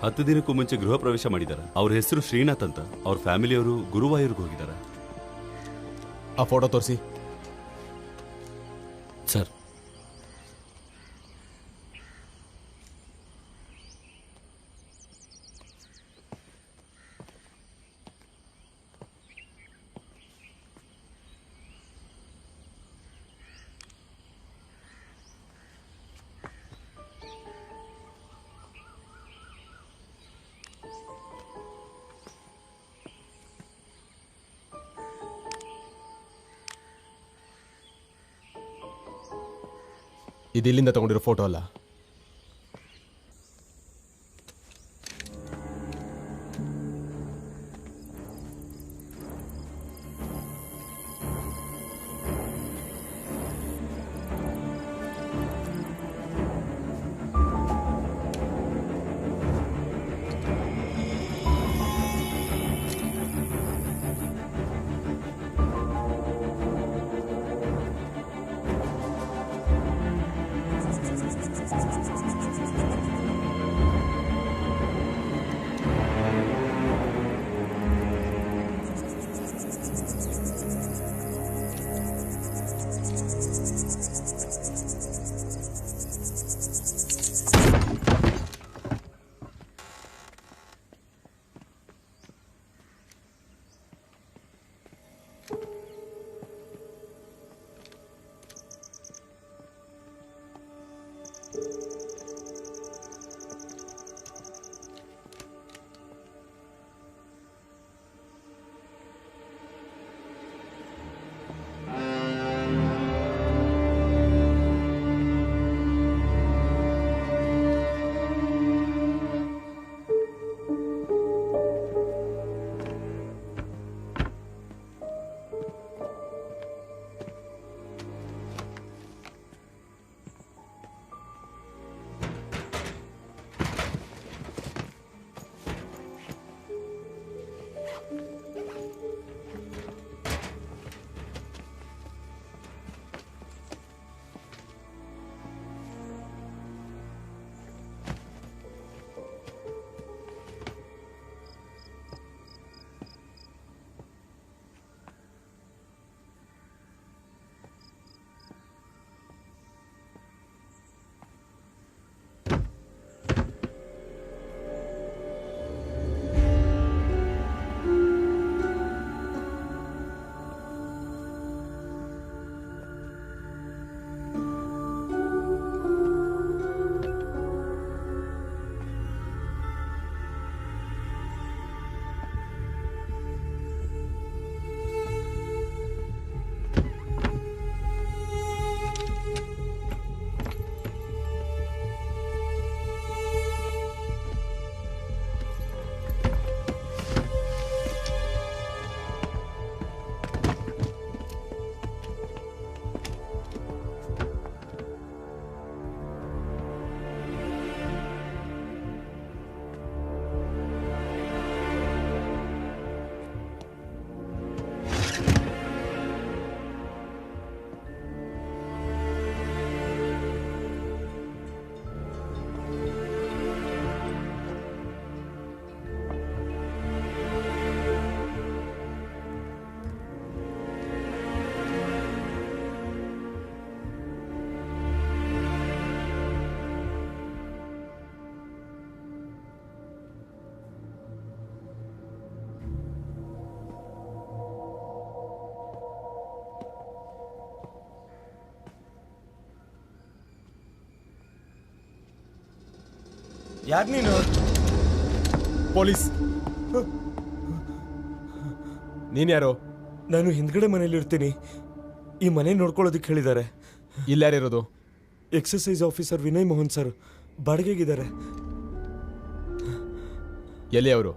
ಹತ್ತು ದಿನಕ್ಕೂ ಮುಂಚೆ ಗೃಹ ಪ್ರವೇಶ ಮಾಡಿದ್ದಾರೆ. ಅವ್ರ ಹೆಸರು ಶ್ರೀನಾಥ್ ಅಂತ. ಅವ್ರ ಫ್ಯಾಮಿಲಿಯವರು ಗುರುವಾಯೂರ್ಗೆ ಹೋಗಿದ್ದಾರೆ. ಆ ಫೋಟೋ ತೋರಿಸಿ ಸರ್. ಇದು ಇಲ್ಲಿಂದ ತಗೊಂಡಿರೋ ಫೋಟೋ ಅಲ್ಲ. ಯಾರು ನೀನು? ಪೊಲೀಸ್. ನೀನ್ಯಾರೋ? ನಾನು ಹಿಂದ್ಗಡೆ ಮನೇಲಿ ಇರ್ತೀನಿ. ಈ ಮನೆ ನೋಡ್ಕೊಳ್ಳೋದಕ್ಕೆ ಹೇಳಿದ್ದಾರೆ. ಇಲ್ಲಾರಿರೋದು? Excise officer Vinay Mohan sir ಬಾಡಿಗೆಗಿದ್ದಾರೆ. ಎಲ್ಲಿ ಅವರು?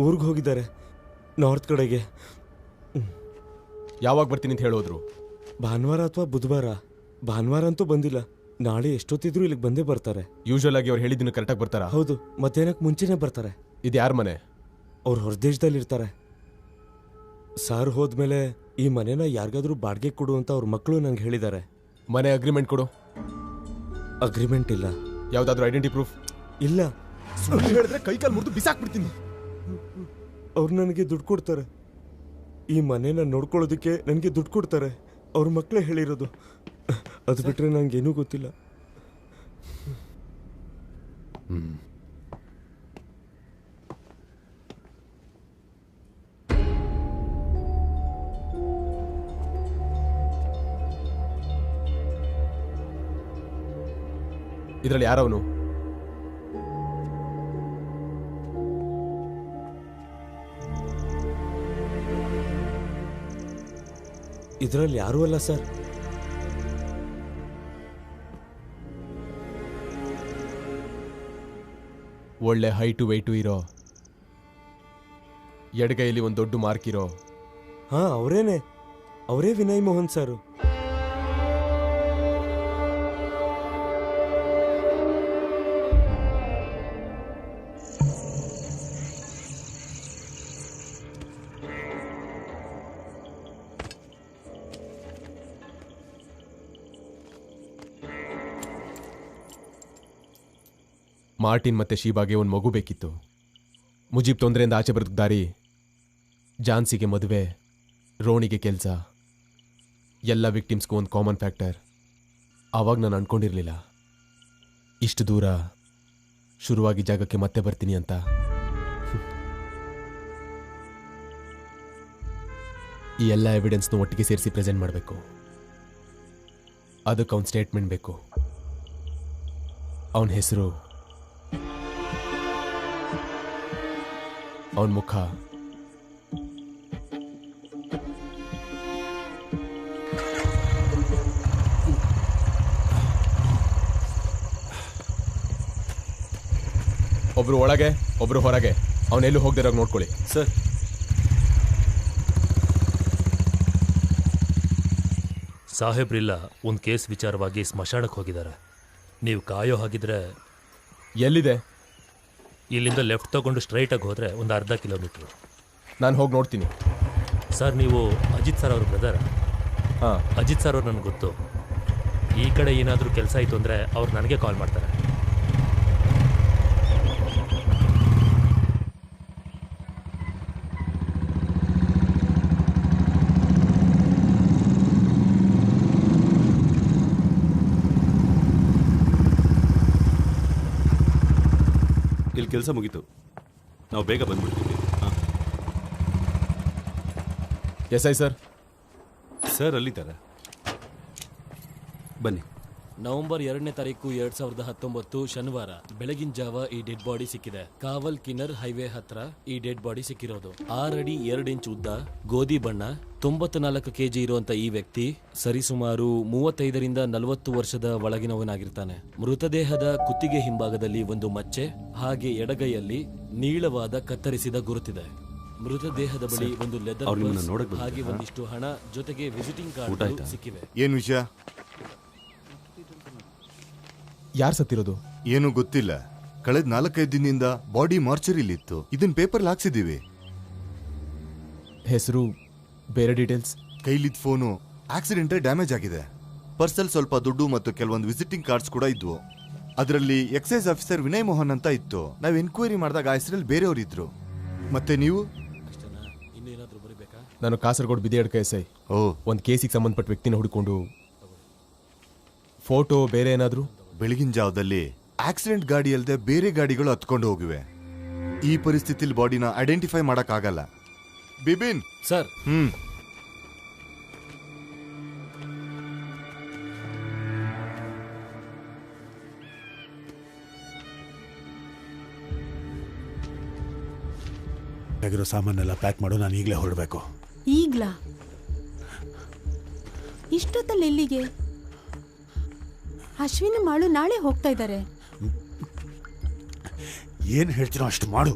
ಊರಿಗೆ ಹೋಗಿದ್ದಾರೆ, ನಾರ್ತ್ ಕಡೆಗೆ. ಯಾವಾಗ ಬರ್ತೀನಿ ಅಂತ ಹೇಳೋದ್ರು? ಭಾನುವಾರ ಅಥವಾ ಬುಧವಾರ. ಭಾನುವಾರ ಅಂತೂ ಬಂದಿಲ್ಲ. ನಾಳೆ ಎಷ್ಟೊತ್ತಿದ್ರು ಇಲ್ಲಿಗೆ ಬಂದೇ ಬರ್ತಾರೆ. ಯೂಶುವಲ್ ಆಗಿ ಅವ್ರು ಹೇಳಿದ್ದನ್ನು ಕರೆಕ್ಟಾಗಿ ಬರ್ತಾರಾ? ಹೌದು, ಮಧ್ಯಾಹ್ನಕ್ಕೆ ಮುಂಚೆನೇ ಬರ್ತಾರೆ. ಇದು ಯಾರ ಮನೆ? ಅವ್ರು ಹೊರದೇಶದಲ್ಲಿ ಇರ್ತಾರೆ. ಸಾರ್ ಹೋದ್ಮೇಲೆ ಈ ಮನೆನ ಯಾರಿಗಾದ್ರೂ ಬಾಡಿಗೆ ಕೊಡು ಅಂತ ಅವ್ರ ಮಕ್ಕಳು ನಂಗೆ ಹೇಳಿದ್ದಾರೆ. ಮನೆ ಅಗ್ರಿಮೆಂಟ್ ಕೊಡು. ಅಗ್ರಿಮೆಂಟ್ ಇಲ್ಲ. ಯಾವ್ದಾದ್ರು ಐಡೆಂಟಿ ಪ್ರೂಫ್? ಇಲ್ಲ. ಹೇಳಿದ್ರೆ ಕೈ ಕಾಲು ಮುರಿದು ಬಿಸಾಕ್ಬಿಡ್ತೀನಿ. ಅವ್ರು ನನಗೆ ದುಡ್ಡು ಕೊಡ್ತಾರೆ. ಈ ಮನೆನ ನೋಡ್ಕೊಳ್ಳೋದಕ್ಕೆ ನನಗೆ ದುಡ್ಡು ಕೊಡ್ತಾರೆ. ಅವ್ರ ಮಕ್ಕಳೇ ಹೇಳಿರೋದು. ಅದು ಬಿಟ್ರೆ ನಂಗೇನೂ ಗೊತ್ತಿಲ್ಲ. ಇದರಲ್ಲಿ ಯಾರವನು? ಇದರಲ್ಲಿ ಯಾರೂ ಅಲ್ಲ ಸರ್. ಒಳ್ಳೆ ಹೈಟು ವೆಯ್ಟು ಇರೋ, ಎಡಗೈಲಿ ಒಂದು ದೊಡ್ಡ ಮಾರ್ಕ್ ಇರೋ. ಹಾ, ಅವರೇ ವಿನಯ್ ಮೋಹನ್ ಸರ್. ಮಾರ್ಟಿನ್ ಮತ್ತೆ ಶೀಬಾಗೆ ಒಂದು ಮಗು ಬೇಕಿತ್ತು. ಮುಜೀಬ್ ತೊಂದರೆಯಿಂದ ಆಚೆ ಬರೋದಕ್ಕೆ ದಾರಿ, ಜಾನ್ಸಿಗೆ ಮದುವೆ, ರೋಣಿಗೆ ಕೆಲಸ, ಎಲ್ಲ ವಿಕ್ಟಿಮ್ಸ್ಗೂ ಒಂದು ಕಾಮನ್ ಫ್ಯಾಕ್ಟರ್. ಆವಾಗ ನಾನು ಅನ್ಕೊಂಡಿರಲಿಲ್ಲ ಇಷ್ಟು ದೂರ ಶುರುವಾಗಿ ಜಾಗಕ್ಕೆ ಮತ್ತೆ ಬರ್ತೀನಿ ಅಂತ. ಈ ಎಲ್ಲ ಎವಿಡೆನ್ಸ್ನು ಒಟ್ಟಿಗೆ ಸೇರಿಸಿ ಪ್ರೆಸೆಂಟ್ ಮಾಡಬೇಕು. ಅದಕ್ಕೆ ಅವನ ಸ್ಟೇಟ್ಮೆಂಟ್ ಬೇಕು. ಅವನ ಹೆಸರು, ಅವನ ಮುಖ, ಒಬ್ರು ಒಳಗೆ ಒಬ್ರು ಹೊರಗೆ. ಅವನೆಲ್ಲೂ ಹೋಗದಿರೋಗ ನೋಡ್ಕೊಳ್ಳಿ. ಸರ್. ಸಾಹೇಬ್ರಿಲ್ಲ ಒಂದು ಕೇಸ್ ವಿಚಾರವಾಗಿ ಸ್ಮಶಾನಕ್ಕೆ ಹೋಗಿದ್ದಾರೆ. ನೀವು ಕಾಯೋ ಹಾಗಿದ್ರೆ ಎಲ್ಲಿದೆ? ಇಲ್ಲಿಂದ ಲೆಫ್ಟ್ ತಗೊಂಡು ಸ್ಟ್ರೈಟಾಗಿ ಹೋದರೆ ಒಂದು ಅರ್ಧ ಕಿಲೋಮೀಟ್ರು. ನಾನು ಹೋಗಿ ನೋಡ್ತೀನಿ. ಸರ್, ನೀವು ಅಜಿತ್ ಸರ್ ಅವ್ರ ಬ್ರದರ್? ಹಾಂ, ಅಜಿತ್ ಸರ್ ಅವ್ರು ನನಗೆ ಗೊತ್ತು. ಈ ಕಡೆ ಏನಾದರೂ ಕೆಲಸ ಆಯಿತು ಅಂದರೆ ಅವ್ರು ನನಗೆ ಕಾಲ್ ಮಾಡ್ತಾರೆ. ಇಲ್ಲಿ ಕೆಲಸ ಮುಗೀತು, ನಾವು ಬೇಗ ಬಂದ್ಬಿಡ್ತೀವಿ. ಹಾಂ. S I sir. ಸರ್ ಅಲ್ಲಿದ್ದಾರೆ, ಬನ್ನಿ. ನವೆಂಬರ್ 2ನೇ ತಾರೀಕು 2019 ಶನಿವಾರ ಬೆಳಗಿನ ಜಾವ ಈ ಡೆಡ್ ಬಾಡಿ ಸಿಕ್ಕಿದೆ. ಕಾವಲ್ ಕಿನ್ನರ್ ಹೈವೇ ಹತ್ರ ಈ ಡೆಡ್ ಬಾಡಿ ಸಿಕ್ಕಿರೋದು. 6 ಅಡಿ 2 ಇಂಚ್ ಉದ್ದ, ಗೋಧಿ ಬಣ್ಣ, 94 ಕೆಜಿ ಇರುವಂತ ಈ ವ್ಯಕ್ತಿ ಸರಿಸುಮಾರು 35ರಿಂದ 40 ವರ್ಷದ ಒಳಗಿನವನಾಗಿರ್ತಾನೆ. ಮೃತದೇಹದ ಕುತ್ತಿಗೆ ಹಿಂಭಾಗದಲ್ಲಿ ಒಂದು ಮಚ್ಚೆ, ಹಾಗೆ ಎಡಗೈಯಲ್ಲಿ ನೀಳವಾದ ಕತ್ತರಿಸಿದ ಗುರುತಿದೆ. ಮೃತದೇಹದ ಬಳಿ ಒಂದು ಲೆದರ್ ಪರ್ಸ್, ಹಾಗೆ ಒಂದಿಷ್ಟು ಹಣ ಜೊತೆಗೆ ವಿಸಿಟಿಂಗ್ ಕಾರ್ಡ್ ಸಿಕ್ಕಿವೆ. ಏನ್ ವಿಷಯ? ಯಾರು ಸತ್ತಿರೋದು? ಏನು ಗೊತ್ತಿಲ್ಲ. ಕಳೆದ 4-5 ದಿನದಿಂದ ಬಾಡಿ ಮಾರ್ಚರಿಲಿತ್ತು. ಇದನ್ನ ಪೇಪರ್ ಹಾಕ್ಸಿದೀವಿ. ಹೆಸರು, ಬೇರೆ ಡೀಟೇಲ್ಸ್? ಕೈಲಿದ್ ಫೋನು ಆಕ್ಸಿಡೆಂಟಲ್ ಡ್ಯಾಮೇಜ್ ಆಗಿದೆ. ಪರ್ಸಲ್ ಸ್ವಲ್ಪ ದುಡ್ಡು ಮತ್ತು ಕೆಲವೊಂದು ವಿಸಿಟಿಂಗ್ ಕಾರ್ಡ್ಸ್ ಕೂಡ ಇದ್ವು. ಅದರಲ್ಲಿ ಎಕ್ಸೈಸ್ ಆಫೀಸರ್ ವಿನಯ್ ಮೋಹನ್ ಅಂತ ಇತ್ತು. ನಾವು ಎನ್ಕ್ವೈರಿ ಮಾಡಿದಾಗ ಆ ಹೆಸರಲ್ಲಿ ಬೇರೆಯವರಿದ್ರು. ಮತ್ತೆ ನೀವು? ನಾನು ಕಾಸರಗೋಡು ಬಿದಿಯಡ್ಕ ಎಸ್ ಐ. ಒಂದು ಕೇಸಿಗೆ ಸಂಬಂಧಪಟ್ಟ ವ್ಯಕ್ತಿನ ಹುಡುಕೊಂಡು. ಫೋಟೋ ಬೇರೆ ಏನಾದ್ರು? ಬೆಳಗಿನ ಜಾವದಲ್ಲಿ ಆಕ್ಸಿಡೆಂಟ್ ಗಾಡಿ ಅಲ್ಲದೆ ಬೇರೆ ಗಾಡಿಗಳು ಹತ್ಕೊಂಡು ಹೋಗಿವೆ. ಈ ಪರಿಸ್ಥಿತಿಲಿ ಬಾಡಿನ ಐಡೆಂಟಿಫೈ ಮಾಡಕ್ಕಾಗಲ್ಲ. ಬಿಬಿನ್ ಸರ್. ಆಗಿರೋ ಸಾಮಾನೆಲ್ಲ ಪ್ಯಾಕ್ ಮಾಡು, ನಾನು ಈಗಲೇ ಹೊರಡಬೇಕು. ಈಗ್ಲಾ? ಇಷ್ಟೊತ್ತಲ್ಲಿ ಎಲ್ಲಿಗೆ? ಅಶ್ವಿನಿ ಮಾಳು ನಾಳೆ ಹೋಗ್ತಾ ಇದ್ದಾರೆ. ಏನು ಹೇಳ್ತೀನೋ ಅಷ್ಟು ಮಾಡು.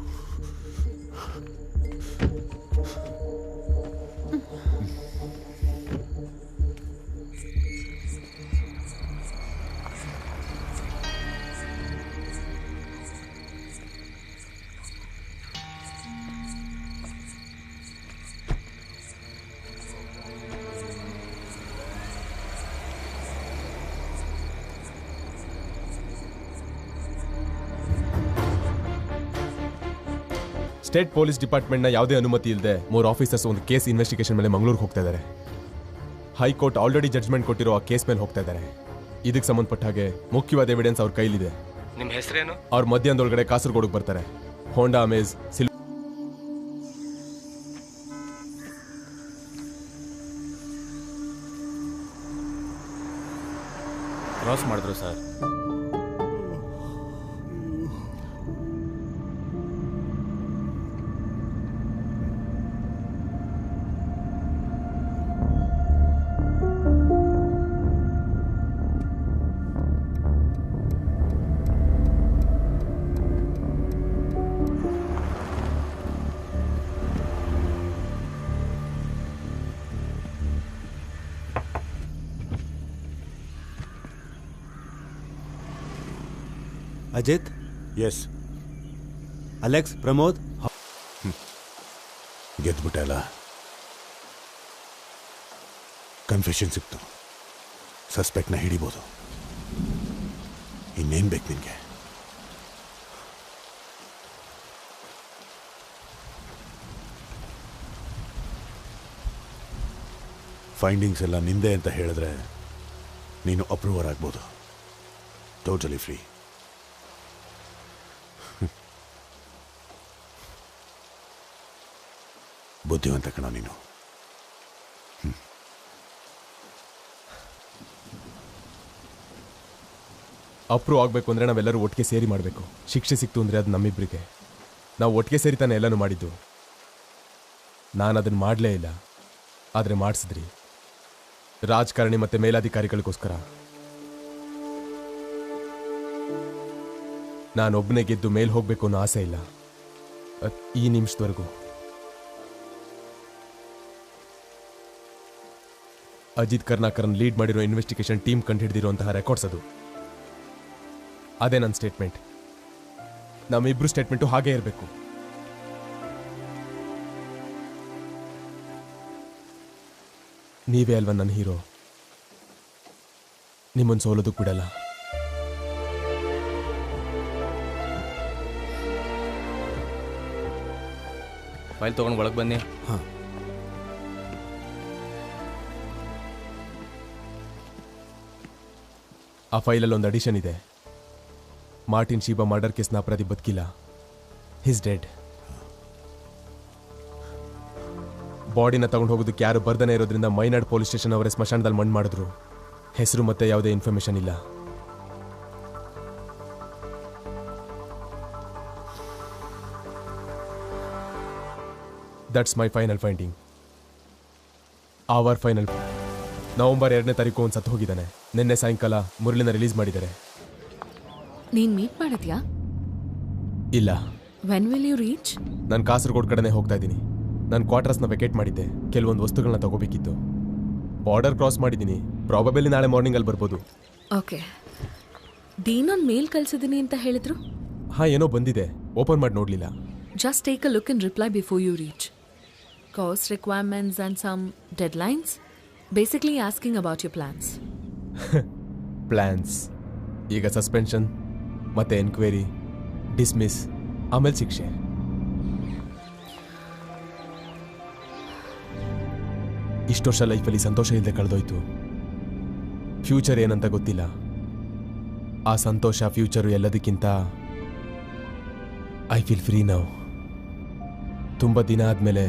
ಸ್ಟೇಟ್ ಪೊಲೀಸ್ ಡಿಪಾರ್ಟ್ಮೆಂಟ್ನ ಯಾವುದೇ ಅನುಮತಿ ಇಲ್ಲದೆ 3 ಆಫೀಸರ್ಸ್ ಒಂದು ಕೇಸ್ ಇನ್ವೆಸ್ಟಿಗೇಷನ್ ಮೇಲೆ ಮಂಗಳೂರಿಗೆ ಹೋಗ್ತಾ ಇದ್ದಾರೆ. ಹೈಕೋರ್ಟ್ ಆಲ್ರೆಡಿ ಜಡ್ಜ್ಮೆಂಟ್ ಕೊಟ್ಟಿರೋ ಆ ಕೇಸ್ ಮೇಲೆ ಹೋಗ್ತಾ ಇದ್ದಾರೆ. ಇದಕ್ಕೆ ಸಂಬಂಧಪಟ್ಟ ಹಾಗೆ ಮುಖ್ಯವಾದ ಎವಿಡೆನ್ಸ್ ಅವ್ರ ಕೈಲಿದೆ. ನಿಮ್ಮ ಹೆಸರೇನು? ಅವ್ರ ಮಧ್ಯಾಹ್ನದೊಳಗಡೆ ಕಾಸರಗೋಡಿಗೆ ಬರ್ತಾರೆ. ಹೋಂಡಾ ಅಮೇಜ್ ಕ್ರಾಸ್ ಮಾಡಿದ್ರು sir. Ajith. Yes. Alex, Pramod. ಗೆದ್ಬಿಟ್ಟೆ ಅಲ್ಲ. ಕನ್ಫೆಷನ್ ಸಿಕ್ತು. ಸಸ್ಪೆಕ್ಟ್ನ ಹಿಡಿಬೋದು. ಇನ್ನೇನು ಬೇಕು ನಿನಗೆ? ಫೈಂಡಿಂಗ್ಸ್ ಎಲ್ಲ ನಿಂದೆ ಅಂತ ಹೇಳಿದ್ರೆ ನೀನು ಅಪ್ರೂವರ್ ಆಗ್ಬೋದು. Totally free. ಬುದ್ಧಿವಂತ ಕಣ ನೀನು. ಅಪ್ರೂವ್ ಆಗಬೇಕು ಅಂದರೆ ನಾವೆಲ್ಲರೂ ಒಟ್ಟಿಗೆ ಸೇರಿ ಮಾಡಬೇಕು. ಶಿಕ್ಷೆ ಸಿಕ್ತು ಅಂದರೆ ಅದು ನಮ್ಮಿಬ್ಬರಿಗೆ. ನಾವು ಒಟ್ಟಿಗೆ ಸೇರಿ ತಾನೆ ಎಲ್ಲನೂ ಮಾಡಿದ್ದು. ನಾನು ಅದನ್ನು ಮಾಡಲೇ ಇಲ್ಲ, ಆದರೆ ಮಾಡಿಸಿದ್ರಿ ರಾಜಕಾರಣಿ ಮತ್ತು ಮೇಲಾಧಿಕಾರಿಗಳಿಗೋಸ್ಕರ. ನಾನೊಬ್ಬನೇ ಗೆದ್ದು ಮೇಲೆ ಹೋಗಬೇಕು ಅನ್ನೋ ಆಸೆ ಇಲ್ಲ ಈ ನಿಮಿಷದವರೆಗೂ. ಅಜಿತ್ ಕರ್ನಾಕರನ್ ಲೀಡ್ ಮಾಡಿರೋ ಇನ್ವೆಸ್ಟಿಗೇಷನ್ ಟೀಮ್ ಕಂಡು ಹಿಡಿದಿರುವಂತಹ ರೆಕಾರ್ಡ್ಸ್ ಅದು. ಅದೇ ನನ್ನ ಸ್ಟೇಟ್ಮೆಂಟ್. ನಮ್ಮಿಬ್ರು ಸ್ಟೇಟ್ಮೆಂಟು ಹಾಗೇ ಇರಬೇಕು. ನೀವೇ ಅಲ್ವಾ ನನ್ನ ಹೀರೋ. ನಿಮ್ಮನ್ನು ಸೋಲೋದಕ್ಕೆ ಬಿಡಲ್ಲ. ಫೈಲ್ ತೊಗೊಂಡು ಒಳಗೆ ಬನ್ನಿ. ಹಾಂ. ಆ ಫೈಲಲ್ಲಿ ಒಂದು ಅಡಿಷನ್ ಇದೆ. ಮಾರ್ಟಿನ್ ಶೀಬಾ ಮರ್ಡರ್ ಕೇಸ್ನ ಅಪರಾಧಿ ಬದುಕಿಲ್ಲ. His dead. ಬಾಡಿನ ತಗೊಂಡು ಹೋಗೋದಕ್ಕೆ ಯಾರು ಬರ್ದನೇ ಇರೋದ್ರಿಂದ ಮೈನಾಡ್ ಪೊಲೀಸ್ ಸ್ಟೇಷನ್ ಅವರೇ ಸ್ಮಶಾನದಲ್ಲಿ ಮಣ್ಣು ಮಾಡಿದ್ರು. ಹೆಸರು ಮತ್ತೆ ಯಾವುದೇ ಇನ್ಫಾರ್ಮೇಶನ್ ಇಲ್ಲ. That's my final finding. Our final. November 2ನೇ ತಾರೀಕು ಒಂದು ಸತ್ತು ಹೋಗಿದ್ದಾನೆ. ನಿನ್ನೆ ಸಾಯಂಕಾಲ ಮುರಳಿನ ರಿಲೀಸ್ ಮಾಡಿದ್ದಾರೆ. ನೀನ್ ಮೀಟ್ ಮಾಡಿದ್ಯಾ? ಇಲ್ಲ. When will you reach? ನಾನು ಕಾಸರಗೋಡು ಕಡೆನೇ ಹೋಗ್ತಾ ಇದ್ದೀನಿ. ನಾನು ಕ್ವಾರ್ಟರ್ಸ್ನ ವೆಕೇಟ್ ಮಾಡಿದ್ದೆ. ಕೆಲವೊಂದು ವಸ್ತುಗಳನ್ನ ತಗೋಬೇಕಿತ್ತು. ಬಾರ್ಡರ್ ಕ್ರಾಸ್ ಮಾಡಿದ್ದೀನಿ. ಪ್ರಾಬಬಲಿ ನಾಳೆ ಮಾರ್ನಿಂಗ್ ಅಲ್ಲಿ ಬರ್ಬೋದು. ಓಕೆ. ಡೀನೊಂದು ಮೇಲ್ ಕಳ್ಸಿದ್ದೀನಿ ಅಂತ ಹೇಳಿದ್ರು. ಹಾಂ, ಏನೋ ಬಂದಿದೆ. ಓಪನ್ ಮಾಡಿ ನೋಡಲಿಲ್ಲ. Just take a look and reply before you reach. Course requirements and some deadlines. Basically asking about your plans. Plans. ಈಗ ಸಸ್ಪೆನ್ಷನ್, ಮತ್ತೆ ಎನ್ಕ್ವೈರಿ, ಡಿಸ್ಮಿಸ್, ಆಮೇಲೆ ಶಿಕ್ಷೆ. ಇಷ್ಟು ವರ್ಷ ಲೈಫಲ್ಲಿ ಸಂತೋಷ ಇಲ್ಲದೆ ಕಳೆದೋಯ್ತು. ಫ್ಯೂಚರ್ ಏನಂತ ಗೊತ್ತಿಲ್ಲ. ಆ ಸಂತೋಷ, ಫ್ಯೂಚರು ಎಲ್ಲದಕ್ಕಿಂತ ಐ ಫೀಲ್ ಫ್ರೀ ನೌ. ತುಂಬ ದಿನ ಆದಮೇಲೆ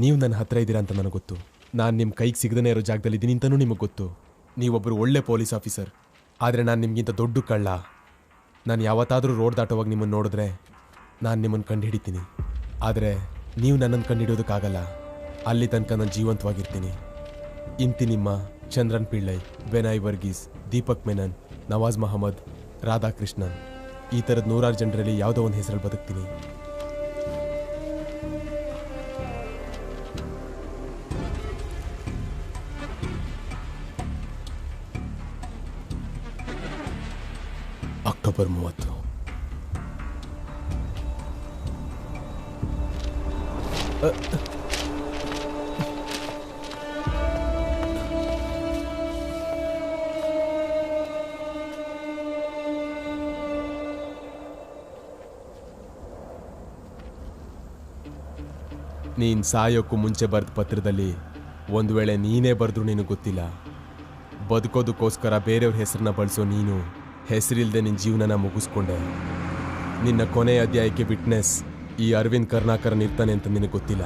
ನೀವು ನನ್ನ ಹತ್ರ ಇದ್ದೀರಾ ಅಂತ ನನಗೆ ಗೊತ್ತು. ನಾನು ನಿಮ್ಮ ಕೈಗೆ ಸಿಗದೇ ಇರೋ ಜಾಗದಲ್ಲಿ ಇದ್ದೀನಿ ಅಂತಲೂ ನಿಮಗೆ ಗೊತ್ತು. ನೀವೊಬ್ಬರು ಒಳ್ಳೆ ಪೊಲೀಸ್ ಆಫೀಸರ್. ಆದರೆ ನಾನು ನಿಮಗಿಂತ ದೊಡ್ಡ ಕಳ್ಳ. ನಾನು ಯಾವತ್ತಾದರೂ ರೋಡ್ ದಾಟೋವಾಗ ನಿಮ್ಮನ್ನು ನೋಡಿದ್ರೆ ನಾನು ನಿಮ್ಮನ್ನು ಕಂಡು ಹಿಡಿತೀನಿ. ಆದರೆ ನೀವು ನನ್ನನ್ನು ಕಂಡು ಹಿಡಿಯೋದಕ್ಕಾಗಲ್ಲ. ಅಲ್ಲಿ ತನಕ ನಾನು ಜೀವಂತವಾಗಿರ್ತೀನಿ. ಇಂತಿ ನಿಮ್ಮ ಚಂದ್ರನ್ ಪಿಳ್ಳೈ, ಬೆನಾಯ್ ವರ್ಗೀಸ್, ದೀಪಕ್ ಮೆನನ್, ನವಾಜ್ ಮಹಮ್ಮದ್, ರಾಧಾಕೃಷ್ಣನ್, ಈ ಥರದ 100 ಜನರಲ್ಲಿ ಯಾವುದೋ ಒಂದು ಹೆಸರಲ್ಲಿ ಬದುಕ್ತೀನಿ. ಅಕ್ಟೋಬರ್ 30. ನೀನು ಸಾಯೋಕ್ಕೂ ಮುಂಚೆ ಬರೆದ ಪತ್ರದಲ್ಲಿ ಒಂದು ವೇಳೆ ನೀನೇ ಬರೆದ್ರು ನಿನಗೆ ಗೊತ್ತಿಲ್ಲ. ಬದುಕೋದಕ್ಕೋಸ್ಕರ ಬೇರೆಯವ್ರ ಹೆಸರನ್ನ ಬಳಸೋ ನೀನು ಹೆಸರಿಲ್ಲದೆ ನಿನ್ನ ಜೀವನನ ಮುಗಿಸ್ಕೊಂಡೆ. ನಿನ್ನ ಕೊನೆಯ ಅಧ್ಯಾಯಕ್ಕೆ ವಿಟ್ನೆಸ್ ಈ ಅರವಿಂದ್ ಕರ್ನಾಕರನ್ ಇರ್ತಾನೆ ಅಂತ ನಿನಗೆ ಗೊತ್ತಿಲ್ಲ.